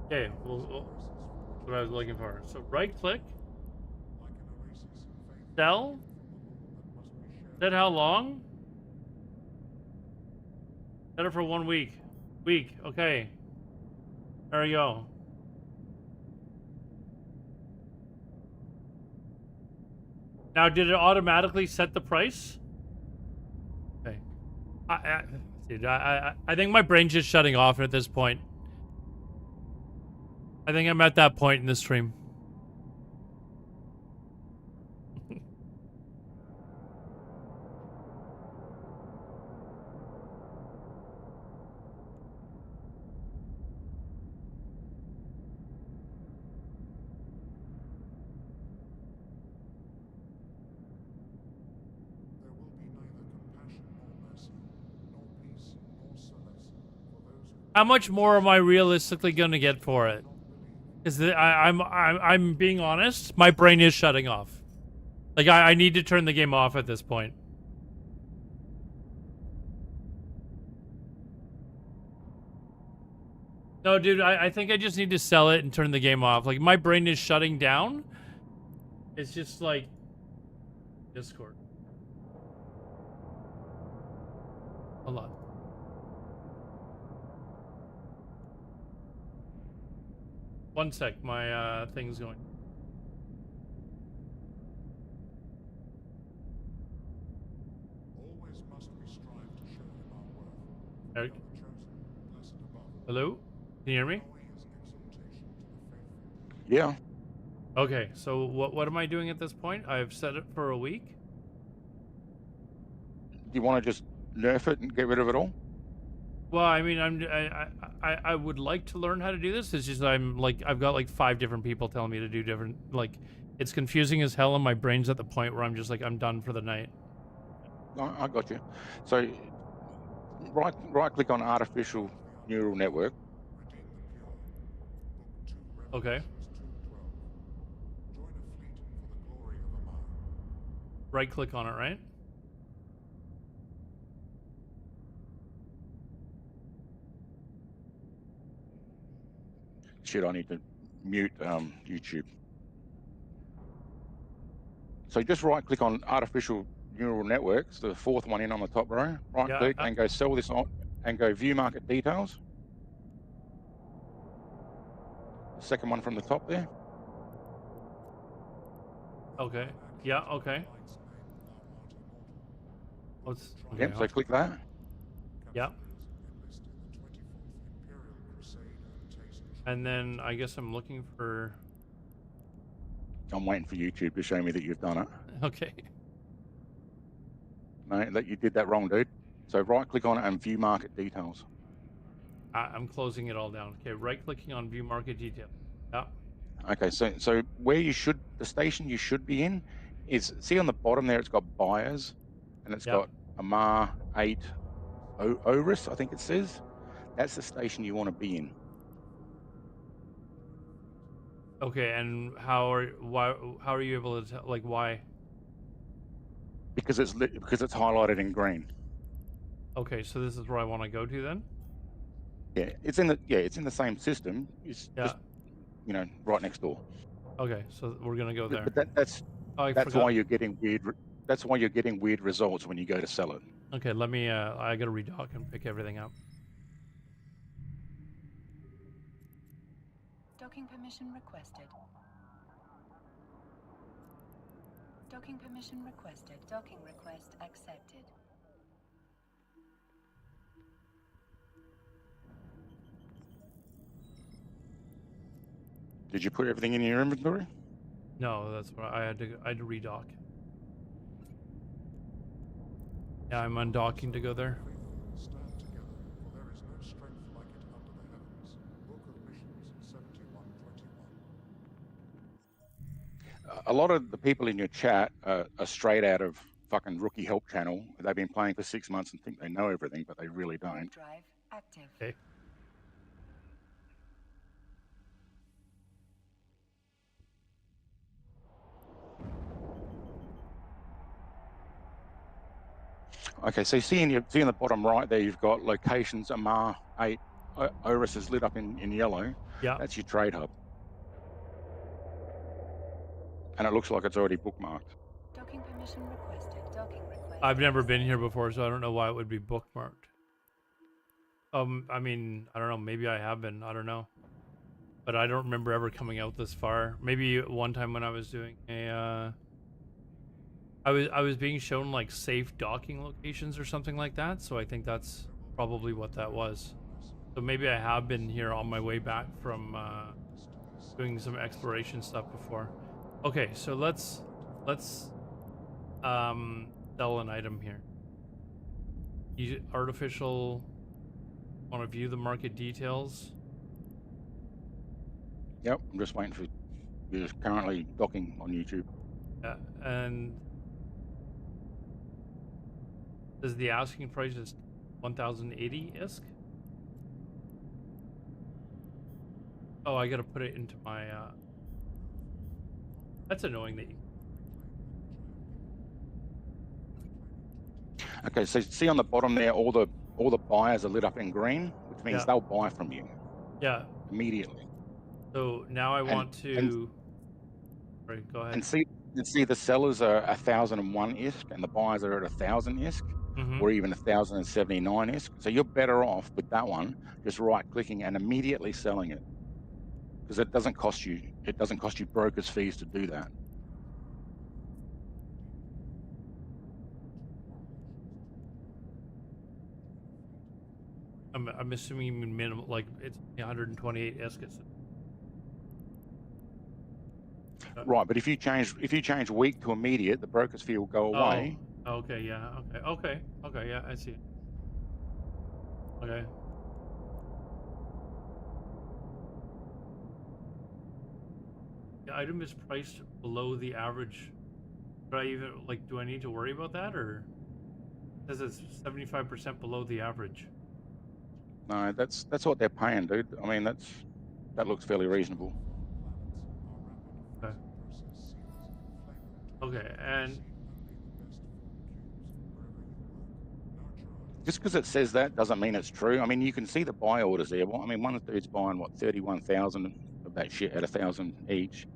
Okay, well, what I was looking for. So right click, Like an oasis, faith sell. from the Lord that must be shared. Set how long? Set it for 1 week. Week, okay. There we go. Now, did it automatically set the price? Okay. Dude, I think my brain's just shutting off at this point. I think I'm at that point in the stream. There will be neither compassion nor mercy, nor peace nor solace for those who How much more am I realistically gonna get for it? do not believe. Is that I'm being honest. My brain is shutting off. Like I need to turn the game off at this point. No, dude, I think I just need to sell it and turn the game off. Like my brain is shutting down. It's just like Discord. Hold on. One sec, my thing's going. Always must we strive to show him our worth. Eric? We are the chosen, blessed above. Hello? Can you hear me? Always exaltation to the faithful. Yeah. Okay, so what am I doing at this point? I've set it for a week. Do you want to just nerf it and get rid of it all? Well, I mean, I would like to learn how to do this. It's just I've got like 5 different people telling me to do different, like it's confusing as hell, and my brain's at the point where I'm just like I'm done for the night. I got you. So right click on artificial neural network. Redeem the pure. Book 2, Okay. Revelations 2:12. Join a fleet for the glory of a mile. Right click on it, right? Shit, I need to mute YouTube. So just right click on artificial neural networks, the 4th one in on the top row. Right Yeah, click and go sell this on and go view market details. The second one from the top there. Okay. Yeah. Okay. Light's name, thou art immortal. Let's. Okay, Yep, so click that. Yeah. Capsules enlisted the 24th Imperial Crusade and Taste. And then I guess I'm looking for. I'm waiting for YouTube to show me that you've done it. Okay. No, that you did that wrong, dude. So right click on it and view market details. I'm closing it all down. Okay, right clicking on view market detail. Yeah. Okay, so where the station you should be in is, see on the bottom there, it's got buyers and it's Yeah. got Amar 8 Oris, I think it says. That's the station you want to be in. Okay, and how are you able to tell, like, why? Because it's highlighted in green. Okay, so this is where I want to go to then? Yeah, it's in the same system. It's Yeah. just, right next door. Okay, so we're gonna go there. But that's Oh, I why forgot. you're getting weird. That's why you're getting weird results when you go to sell it. Okay, let me. I gotta redock and pick everything up. Docking permission requested. Docking permission requested. Docking request accepted. Did you put everything in your inventory? No, that's what I had to. I had to redock. Yeah, I'm undocking to go there. Stand together, for there is no strength like it under the heavens. Book of Missions 7121. A lot of the people in your chat are straight out of fucking Rookie Help channel. They've been playing for 6 months and think they know everything, but they really don't. Warp drive active. Okay. Okay, so see in the bottom right there, you've got locations. Amar 8 Oris is lit up in yellow. Yeah. That's your trade hub, and it looks like it's already bookmarked. Docking permission requested. Docking request. I've never been here before, so I don't know why it would be bookmarked. I mean, I don't know. Maybe I have been. I don't know. But I don't remember ever coming out this far. Maybe one time when I was doing a, I was being shown like safe docking locations or something like that. So I think that's probably what that was. So maybe I have been here on my way back from doing some exploration stuff before. Okay, so let's sell an item here. Artificial. Want to view the market details? Yep, I'm just waiting for. You're currently docking on YouTube. Yeah, and does the asking price is 1,080 ISK? Oh, I gotta put it into my. That's annoying that you. Okay, so see on the bottom there, all the buyers are lit up in green, which means Yeah. they'll buy from you Yeah. immediately. So now I want to. Sorry, go ahead. And see the sellers are 1,001 ISK and the buyers are at 1,000 ISK, Mhm. or even 1,079 ISK. So you're better off with that one, just right clicking and immediately selling it, because it doesn't cost you brokers fees to do that. I'm assuming you mean minimum, like it's 128 ISK. Right, but if you change week to immediate, the broker's fee will go away. Oh, okay, yeah, okay, yeah, I see it. Okay. The item is priced below the average. But do I need to worry about that, or it says it's 75% below the average? No, that's what they're paying, dude. I mean, that looks fairly reasonable. Okay. Okay, and just because it says that doesn't mean it's true. I mean, you can see the buy orders there. Well, I mean, one dude's buying 31,000 of that shit at 1,000 each,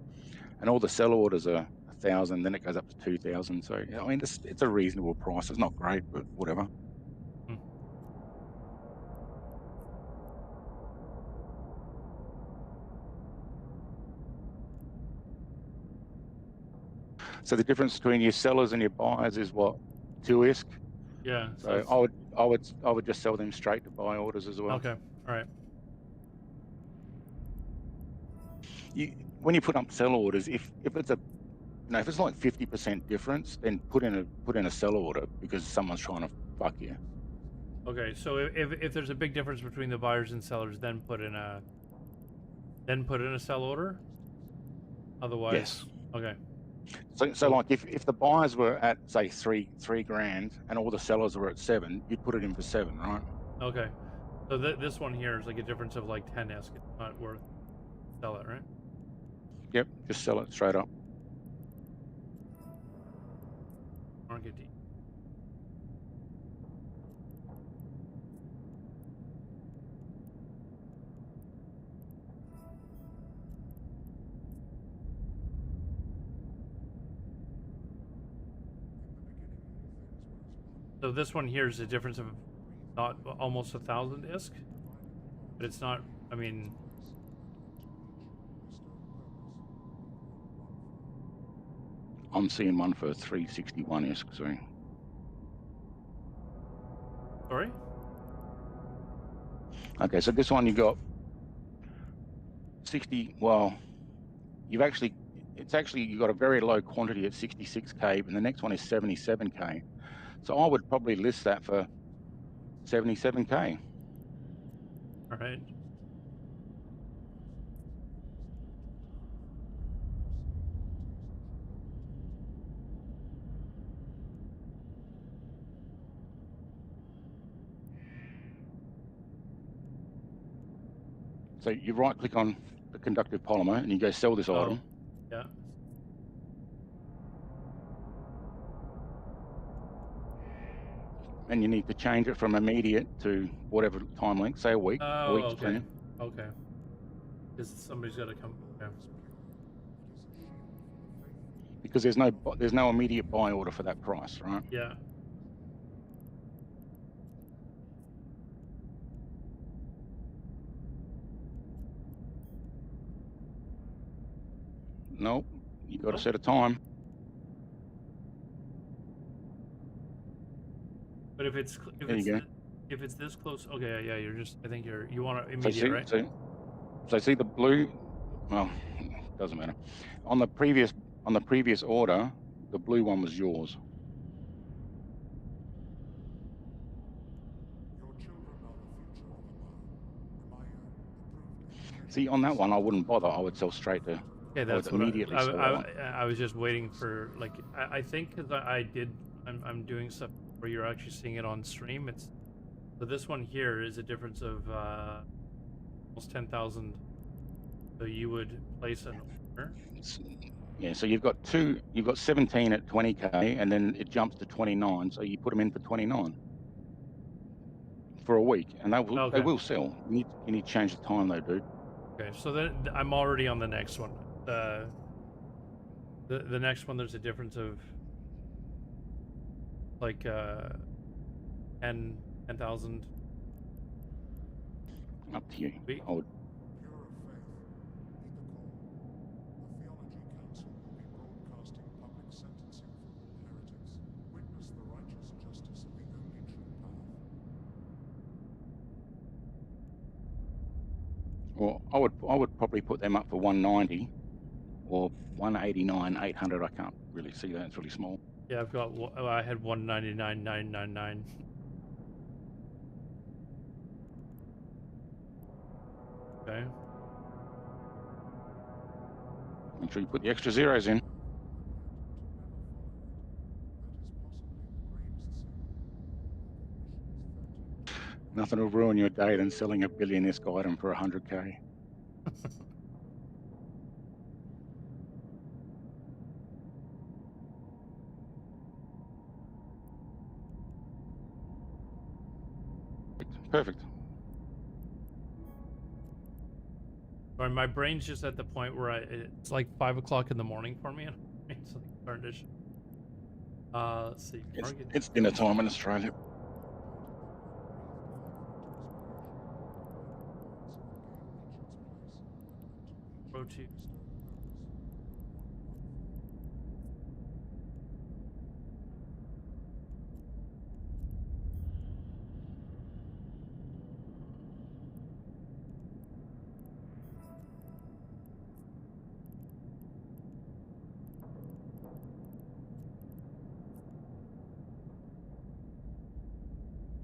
and all the sell orders are 1,000. Then it goes up to 2,000. So I mean, it's a reasonable price. It's not great, but whatever. So the difference between your sellers and your buyers is what, 2 ISK. yeah. So I would just sell them straight to buy orders as well. Okay, all right. When you put up sell orders, if it's if it's like 50% difference, then put in a sell order because someone's trying to fuck you. Okay, so if there's a big difference between the buyers and sellers, then put in a sell order. Otherwise, Yes. okay. So like if the buyers were at say three grand and all the sellers were at 7, you'd put it in for 7, right? Okay. So this one here is like a difference of like 10 isk. It's not worth sell it, right? Yep, just sell it straight up. Market D. So this one here is a difference of not almost 1,000 isk, but it's not. I mean, I'm seeing one for 361 isk, sorry. sorry. Okay, so this one you got 60. Well, you got a very low quantity at 66k, and the next one is 77k. So I would probably list that for 77k. All right. So you right click on the conductive polymer and you go sell this item. Yeah. And you need to change it from immediate to whatever time length, say a week. A week's okay. plenty. Okay. Because somebody's got to come. Okay. Because there's no immediate buy order for that price, right? Yeah. Nope. You got to set a time. But if it's There you go. if it's this close, okay, yeah, you want to So immediate, see, right? so see the blue. Well, doesn't matter. On the previous order, the blue one was yours. Your children are the future of the man. Approved. See, on that one, I wouldn't bother. I would sell straight to. Okay, that's what immediately. I was just waiting for, like, I think because I'm doing stuff where you're actually seeing it on stream. So this one here is a difference of almost 10,000. So you would place an order. Yeah, so you've got 17 at 20k, and then it jumps to 29. So you put them in for 29 for a week, and they will sell. You need to change the time though, dude. Okay, so then I'm already on the next one. The next one, there's a difference of like 10,000. Up to you. I would. Pure of faith, heed the call. The Theology Council will be broadcasting public sentencing for all heretics. Witness the righteous justice of the only true path. Well, I would probably put them up for 190 or 189, 800. I can't really see that. It's really small. Yeah, I had 199,999. Okay. Make sure you put the extra zeros in. Nothing will ruin your day than selling a billion-esque item for 100k. Perfect. Sorry, my brain's just at the point where it's like 5 o'clock in the morning for me. It's like starting to. Let's see. It's dinner time in Australia. Pro 2.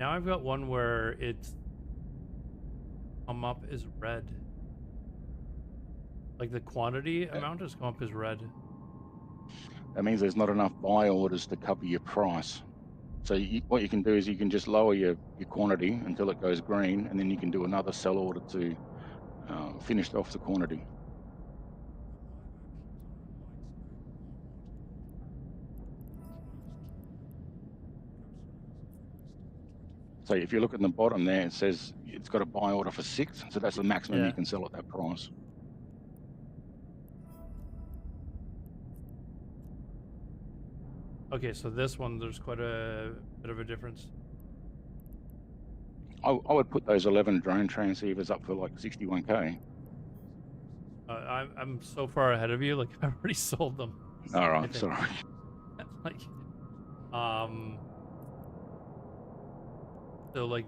Now I've got one where it's come up as red. Like the quantity amount has come up as red. That means there's not enough buy orders to cover your price. So what you can do is you can just lower your quantity until it goes green, and then you can do another sell order to finish off the quantity. So if you look at the bottom there, it says it's got a buy order for 6, so that's the maximum Yeah. you can sell at that price. Okay, so this one, there's quite a bit of a difference. I would put those 11 drone transceivers up for like 61k. I'm so far ahead of you. Like I've already sold them. All I right, think. sorry. Like, so like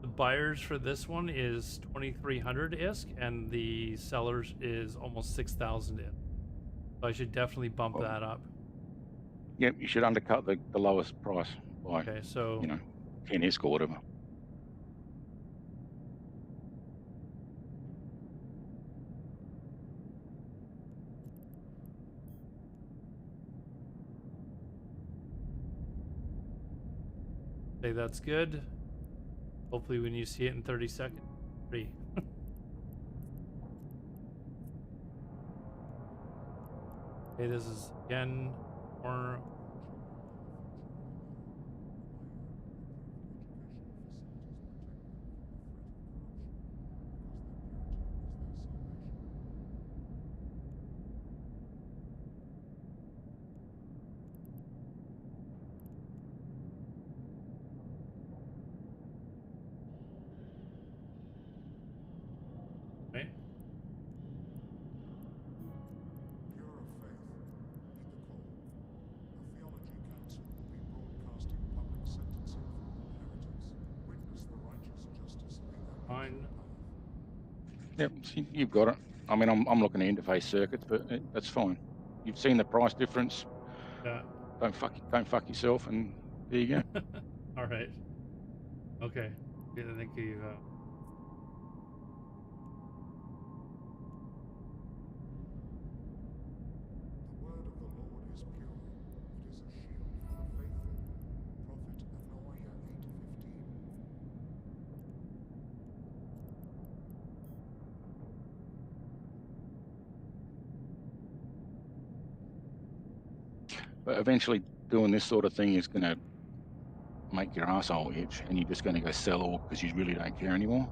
the buyers for this one is 2,300 ISK, and the sellers is almost 6,000 ISK. So I should definitely bump Well, that up. Yep, you should undercut the lowest price by, Okay, so 10 ISK or whatever. say that's good. Hopefully when you see it in 30 seconds. 3. Okay, this is again more. Right? Pure of faith, heed the call. A theology council will be broadcasting public sentencing for all heretics. Witness the righteous justice lay their Fine. path. Yep, so you've got it. I mean, I'm looking at interface circuits, but that's fine. You've seen the price difference. Yeah. Don't fuck yourself, and there you go. All right. Okay. Yeah, I think you've. The word of the Lord is pure. It is a shield for the faithful. Prophet Anoia 8:15. But eventually, doing this sort of thing is going to make your asshole itch, and you're just going to go sell all because you really don't care anymore.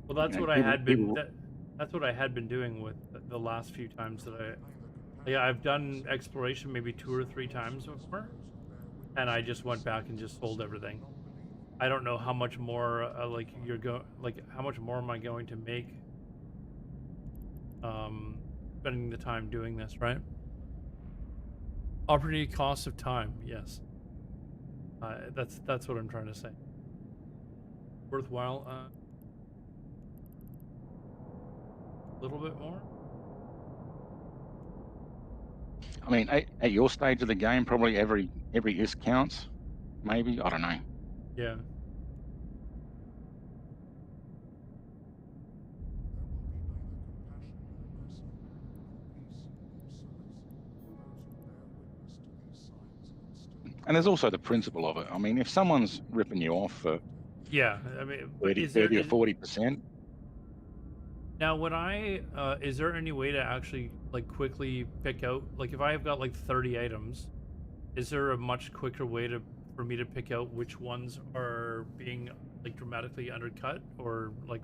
Well, that's You know, what I people- had been. people- That's what I had been doing with the last few times that I've done exploration maybe 2 or 3 times before, and I just went back and just sold everything. I don't know how much more how much more am I going to make spending the time doing this, right? Opportunity cost of time, yes. That's what I'm trying to say. Worthwhile. A little bit more. I mean, at your stage of the game, probably every ISK counts. Maybe, I don't know. Yeah. And there's also the principle of it. I mean, if someone's ripping you off for Yeah, I mean, but 30 or 40%, now when is there any way to actually like quickly pick out, like if I have got like 30 items, is there a much quicker way for me to pick out which ones are being like dramatically undercut or like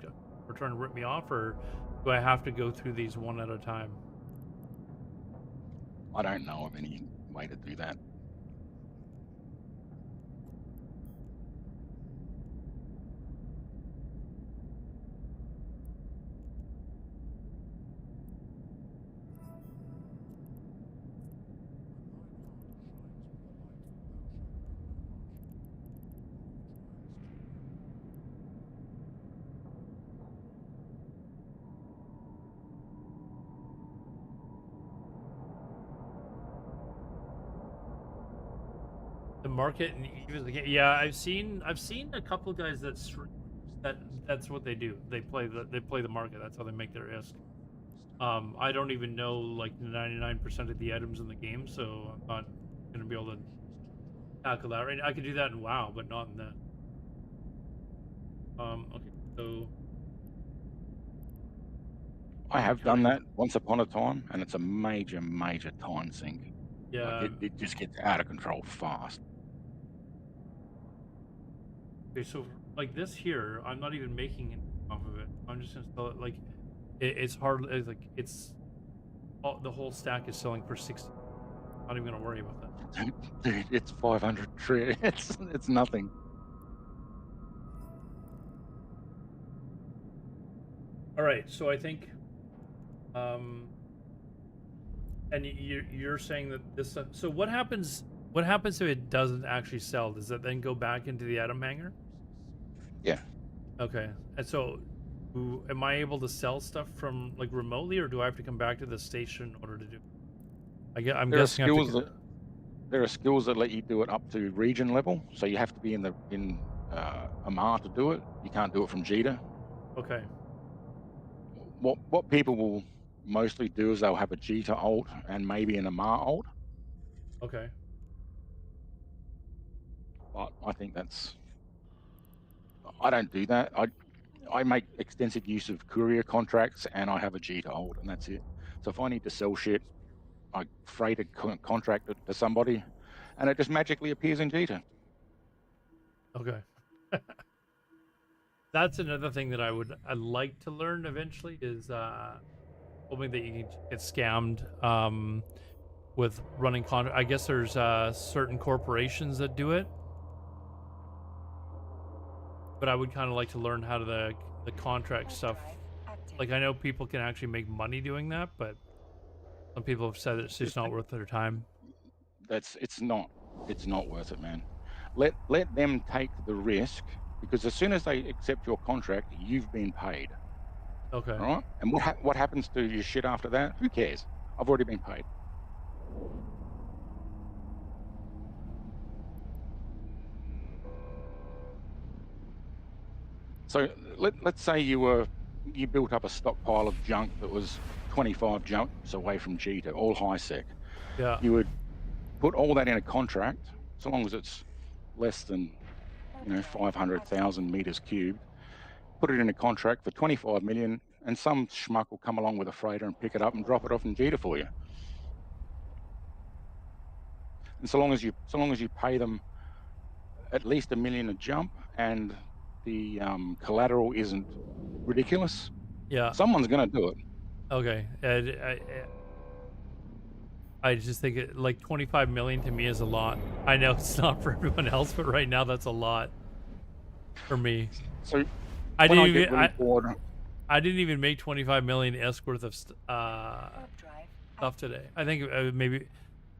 are trying to rip me off, or do I have to go through these one at a time? I don't know of any way to do that. The market and even the game. Yeah, I've seen a couple of guys that's what they do. They play the market. That's how they make their ISK. I don't even know like 99% of the items in the game, so I'm not gonna be able to tackle that. Right, I could do that in WoW, but not in that. Okay, so I have done that once upon a time, and it's a major, major time sink. yeah, Like it just gets out of control fast. okay, so like this here, I'm not even making it off of it. I'm just gonna sell it like it's hard. It's like it's the whole stack is selling for 60. Not even gonna worry about that. Dude, it's 500 tree. It's nothing. All right, so I think, and you're saying that this. So what happens? What happens if it doesn't actually sell? Does it then go back into the item hanger? Yeah. Okay, and so, am I able to sell stuff from like remotely, or do I have to come back to the station in order to do? I'm There are guessing I have skills to. that there are skills that let you do it up to region level. So you have to be in Amar to do it. You can't do it from Jita. Okay. What people will mostly do is they'll have a Jita alt and maybe an Amar alt. Okay. But I think I don't do that. I make extensive use of courier contracts and I have a Jita alt and that's it. So if I need to sell shit, I freight a contract to somebody and it just magically appears in Jita. Okay. That's another thing that I'd like to learn eventually is hoping that you can get scammed with running contract. I guess there's certain corporations that do it, but I would kind of like to learn how to the contract stuff. Like I know people can actually make money doing that, but some people have said it's just not worth their time. It's not worth it, man. Let them take the risk because as soon as they accept your contract, you've been paid. Okay. All right. And what happens to your shit after that? Who cares? I've already been paid. So let's say you built up a stockpile of junk that was 25 jumps away from Jita, all high sec. Yeah. You would put all that in a contract, so long as it's less than 500,000 meters cubed. Put it in a contract for 25 million, and some schmuck will come along with a freighter and pick it up and drop it off in Jita for you. And so long as you pay them at least $1 million a jump, and the collateral isn't ridiculous, Yeah. someone's going to do it. Okay. I just think like 25 million to me is a lot. I know it's not for everyone else, but right now that's a lot for me. So I when didn't I even get really bored, I didn't even make 25 million ISK worth of stuff today. I think maybe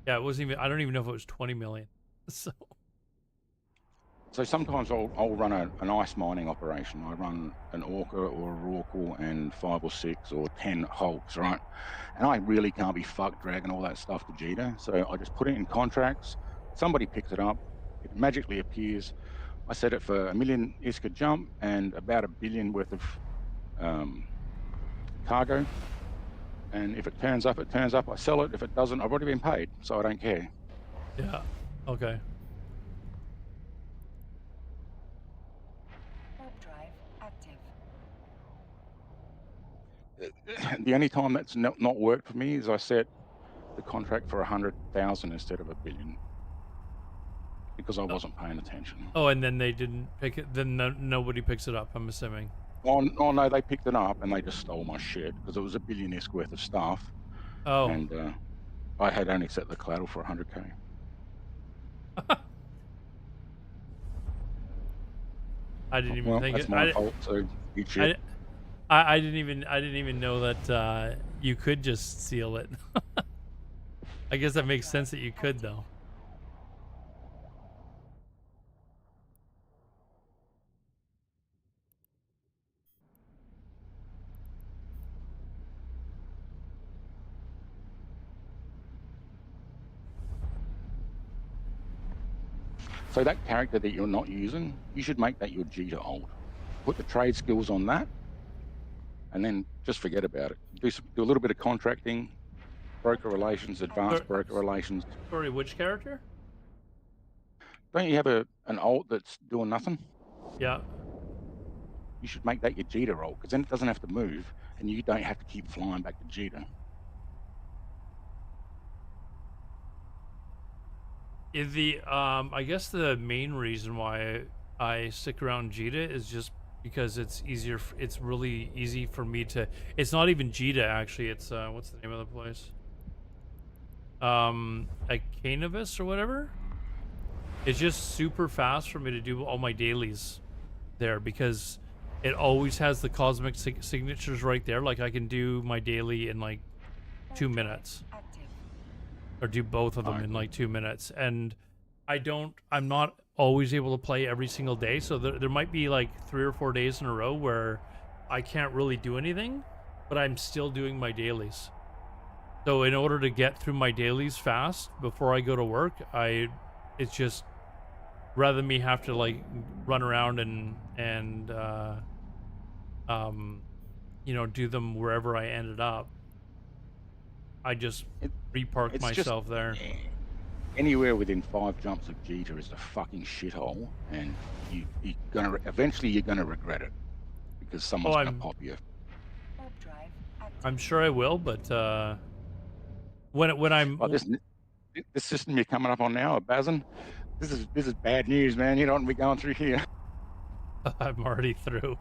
it wasn't even. I don't even know if it was 20 million. So sometimes I'll run an ice mining operation. I run an Orca or a Rorqual and 5 or 6 or 10 hulks, right? And I really can't be fucked dragging all that stuff to Jita. So I just put it in contracts. Somebody picks it up. It magically appears. I set it for $1 million ISK a jump and about $1 billion worth of cargo. And if it turns up, it turns up. I sell it. If it doesn't, I've already been paid. So I don't care. Yeah. Okay. The only time that's not worked for me is I set the contract for 100,000 instead of $1 billion because I wasn't paying attention. Oh, and then they didn't pick it. Then nobody picks it up. I'm assuming. Oh no, they picked it up and they just stole my shit because it was $1 billion ISK worth of stuff. Oh. And I had only set the collateral for 100K. I didn't even think that's it. my fault. So eat shit. I didn't even know that you could just seal it. I guess that makes sense that you could though. So that character that you're not using, you should make that your Jita ult. Put the trade skills on that, and then just forget about it. Do a little bit of contracting, broker relations, advanced broker relations. Sorry, which character? Don't you have an ult that's doing nothing? Yeah. You should make that your Jita ult, because then it doesn't have to move, and you don't have to keep flying back to Jita. I guess the main reason why I stick around Jita is just because it's easier. It's really easy for me to. It's not even Jita actually. It's what's the name of the place? Canavis or whatever. It's just super fast for me to do all my dailies there because it always has the cosmic signatures right there. Like I can do my daily in like 2 minutes. Or do both of them in like 2 minutes. And I'm not always able to play every single day. So there might be like 3 or 4 days in a row where I can't really do anything, but I'm still doing my dailies. So in order to get through my dailies fast before I go to work, it's just rather than me have to like run around and do them wherever I ended up. I just repark myself there. Anywhere within 5 jumps of Jita is a fucking shithole, and eventually you're gonna regret it because someone's gonna pop you. I'm sure I will, but when I'm this system you're coming up on now, Bazin, this is bad news, man. You don't want to be going through here. I'm already through.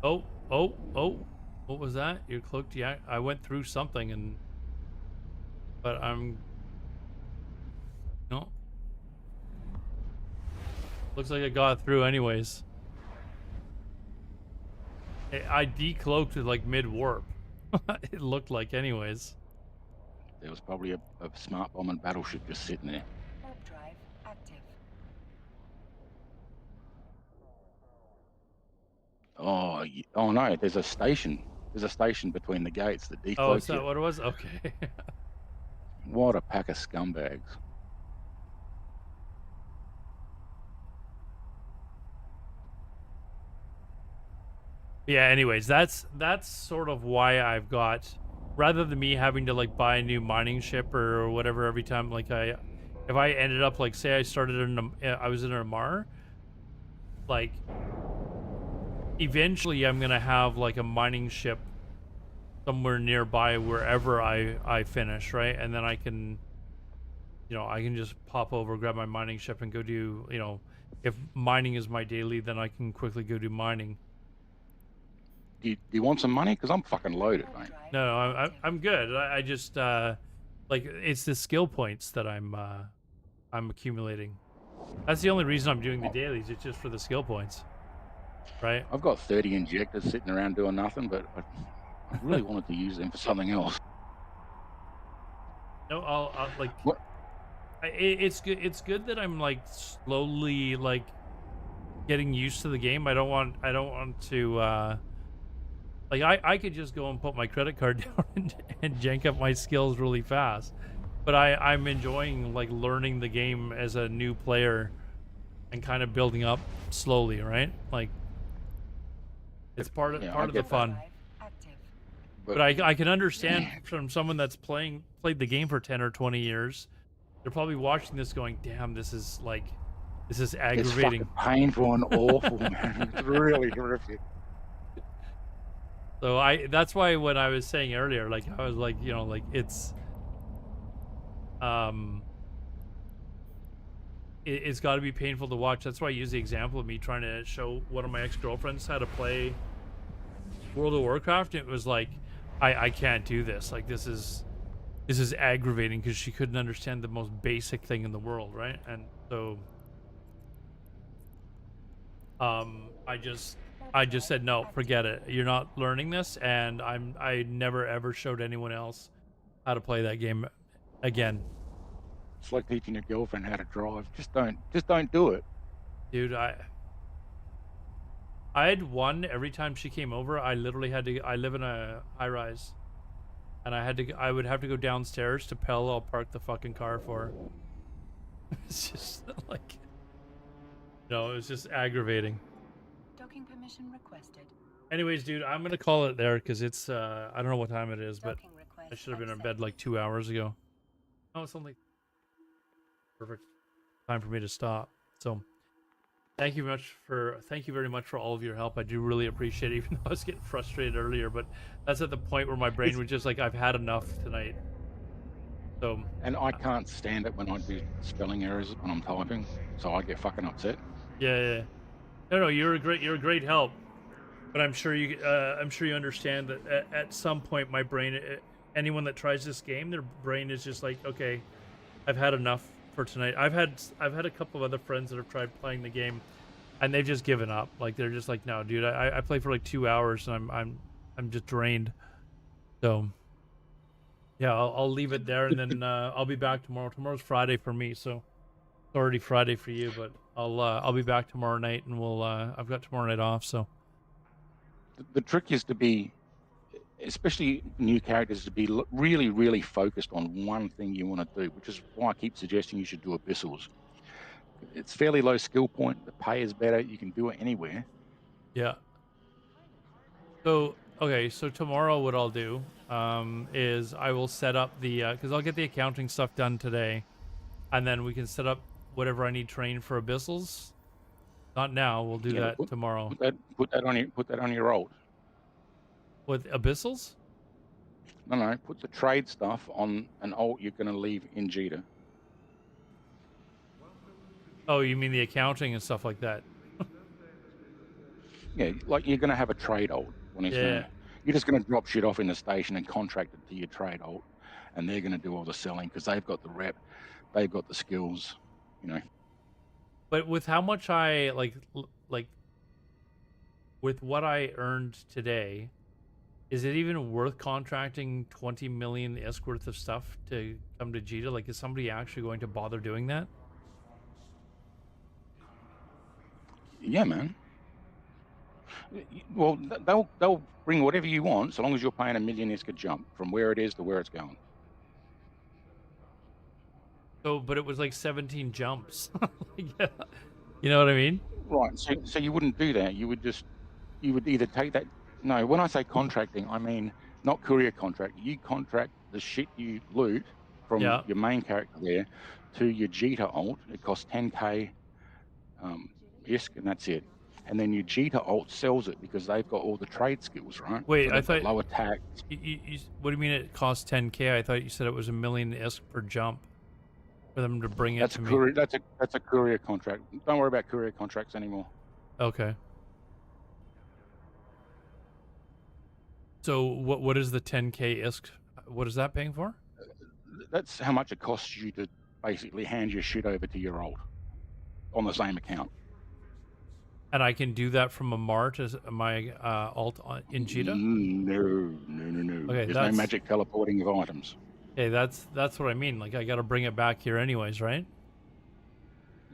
Oh. What was that? You're cloaked? Yeah, I went through something but I'm... No. Looks like I got through anyways. I decloaked it like mid-warp. It looked like anyways. There was probably a smart bomb and battleship just sitting there. Warp drive active. Oh no, there's a station. There's a station between the gates that decloaks. Oh, is that what it was? Okay. What a pack of scumbags. Yeah, anyways, that's sort of why I've got, rather than me having to like buy a new mining ship or whatever every time, like if I ended up like, say I I was in a Mar, like eventually I'm gonna have like a mining ship somewhere nearby wherever I finish, right? And then I can just pop over, grab my mining ship and go do, if mining is my daily, then I can quickly go do mining. Do you want some money? Because I'm fucking loaded, mate. No, I'm good. I just like it's the skill points that I'm accumulating. That's the only reason I'm doing the dailies. It's just for the skill points, right? I've got 30 injectors sitting around doing nothing, but I really wanted to use them for something else. No, I'll like. What? It's good. It's good that I'm like slowly like getting used to the game. I don't want to. Like I could just go and put my credit card down and jank up my skills really fast, but I'm enjoying like learning the game as a new player, and kind of building up slowly, right? Like it's part of the fun. But I can understand from someone that's played the game for 10 or 20 years, they're probably watching this going, "Damn, this is aggravating." It's fucking painful and awful, man. It's really horrific. So that's why when I was saying earlier, like I was like, like it's it's got to be painful to watch. That's why I use the example of me trying to show one of my ex-girlfriends how to play World of Warcraft. It was like, I can't do this. Like this is aggravating because she couldn't understand the most basic thing in the world, right? And so I just said, no, forget it. You're not learning this, and I never ever showed anyone else how to play that game again. It's like teaching your girlfriend how to drive. Just don't do it. Dude, I had one every time she came over. I literally had to. I live in a high rise, and I would have to go downstairs to parallel park the fucking car for her. It's just like, no, it's just aggravating. Docking permission requested. Anyways, dude, I'm gonna call it there because it's I don't know what time it is, but Docking request I should have been in bed accepted. like 2 hours ago. Oh, it's only perfect time for me to stop. So thank you very much for all of your help. I do really appreciate it, even though I was getting frustrated earlier, but that's at the point where my brain was just like, I've had enough tonight. So And I can't stand it when I do spelling errors when I'm typing, so I get fucking upset. yeah. No, you're a great help. But I'm sure you understand that at some point my brain, anyone that tries this game, their brain is just like, okay, I've had enough for tonight. I've had a couple of other friends that have tried playing the game, and they've just given up. Like they're just like, no, dude, I play for like 2 hours and I'm just drained. So yeah, I'll leave it there, and then I'll be back tomorrow. Tomorrow's Friday for me, so it's already Friday for you. But I'll be back tomorrow night, and we'll I've got tomorrow night off, so. The trick is to be, especially new characters, to be really, really focused on one thing you want to do, which is why I keep suggesting you should do abyssals. It's fairly low skill point. The pay is better. You can do it anywhere. Yeah. So okay, so tomorrow what I'll do is I will set up the because I'll get the accounting stuff done today, and then we can set up whatever I need trained for abyssals. Not now. We'll do Yeah, that but tomorrow. put that on your alt. With abyssals? No, put the trade stuff on an alt you're going to leave in Jita. Oh, you mean the accounting and stuff like that? Yeah, like you're going to have a trade alt. Yeah. You're just going to drop shit off in the station and contract it to your trade alt, and they're going to do all the selling because they've got the rep, they've got the skills, you know. But with how much I like with what I earned today, is it even worth contracting 20 million ISK worth of stuff to come to Jita? Like, is somebody actually going to bother doing that? Yeah, man. Well, they'll bring whatever you want, so long as you're paying $1 million ISK a jump from where it is to where it's going. So, but it was like 17 jumps. Yeah. You know what I mean? Right. So you wouldn't do that. You would either take that. No, when I say contracting, I mean not courier contract. You contract the shit you loot from Yeah. your main character there to your Jita alt. It costs 10k ISK, and that's it. And then your Jita alt sells it because they've got all the trade skills, right? Wait, so I they've got thought low attack. what do you mean it costs 10k? I thought you said it was 1 million ISK per jump for them to bring it to me. That's a courier contract. Don't worry about courier contracts anymore. Okay. So what is the 10k ISK? What is that paying for? That's how much it costs you to basically hand your shit over to your alt on the same account. And I can do that from a mart as my alt in Jita? No. Okay, There's no magic teleporting of items. Okay, that's what I mean. Like, I got to bring it back here anyways, right?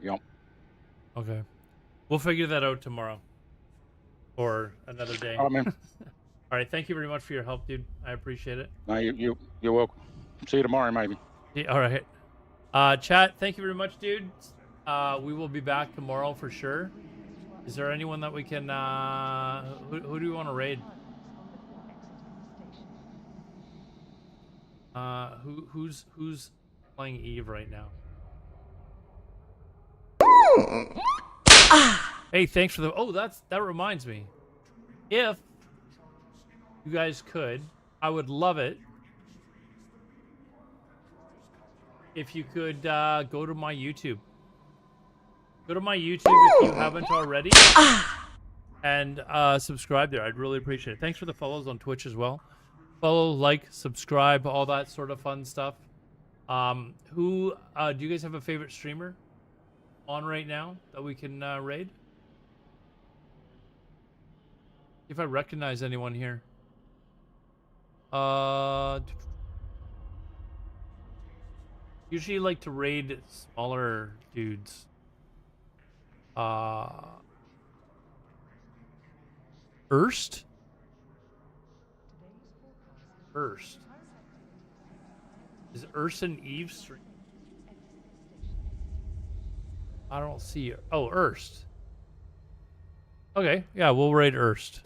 Yep. Okay. We'll figure that out tomorrow. Or another day. All right, man. All right, thank you very much for your help, dude. I appreciate it. No, you're welcome. See you tomorrow, maybe. Yeah, all right. Chat, thank you very much, dude. We will be back tomorrow for sure. Is there anyone that we can who do we want to raid? Who's playing Eve right now? Hey, thanks for the that reminds me. If you guys could, I would love it if you could go to my YouTube. Go to my YouTube if you haven't already, and subscribe there. I'd really appreciate it. Thanks for the follows on Twitch as well. Follow, like, subscribe, all that sort of fun stuff. Do you guys have a favorite streamer on right now that we can raid? If I recognize anyone here. Usually like to raid smaller dudes. First. Is Urson Eve stream? I don't see it. Oh, Erst. Okay, yeah, we'll raid Erst.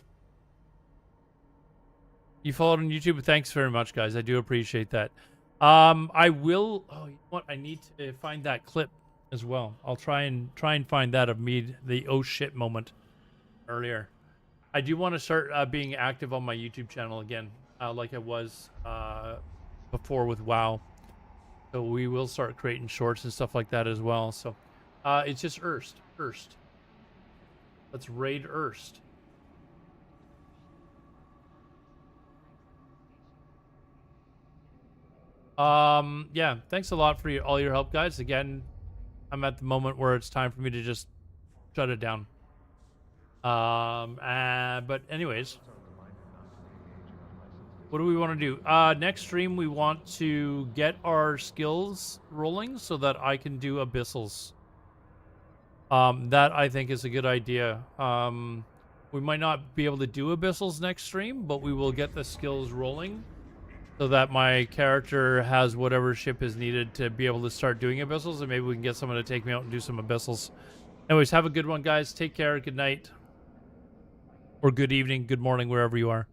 You followed on YouTube. Thanks very much, guys. I do appreciate that. I will. Oh, you know what? I need to find that clip as well. I'll try and find that of me, the oh shit moment earlier. I do want to start being active on my YouTube channel again, like I was before with WoW. So we will start creating shorts and stuff like that as well. So it's just Erst. Let's raid Erst. Yeah, thanks a lot for all your help, guys. Again, I'm at the moment where it's time for me to just shut it down. But anyways, what do we want to do? Next stream, we want to get our skills rolling so that I can do abyssals. That I think is a good idea. We might not be able to do abyssals next stream, but we will get the skills rolling so that my character has whatever ship is needed to be able to start doing abyssals, and maybe we can get someone to take me out and do some abyssals. Anyways, have a good one, guys. Take care. Good night. Or good evening, good morning, wherever you are.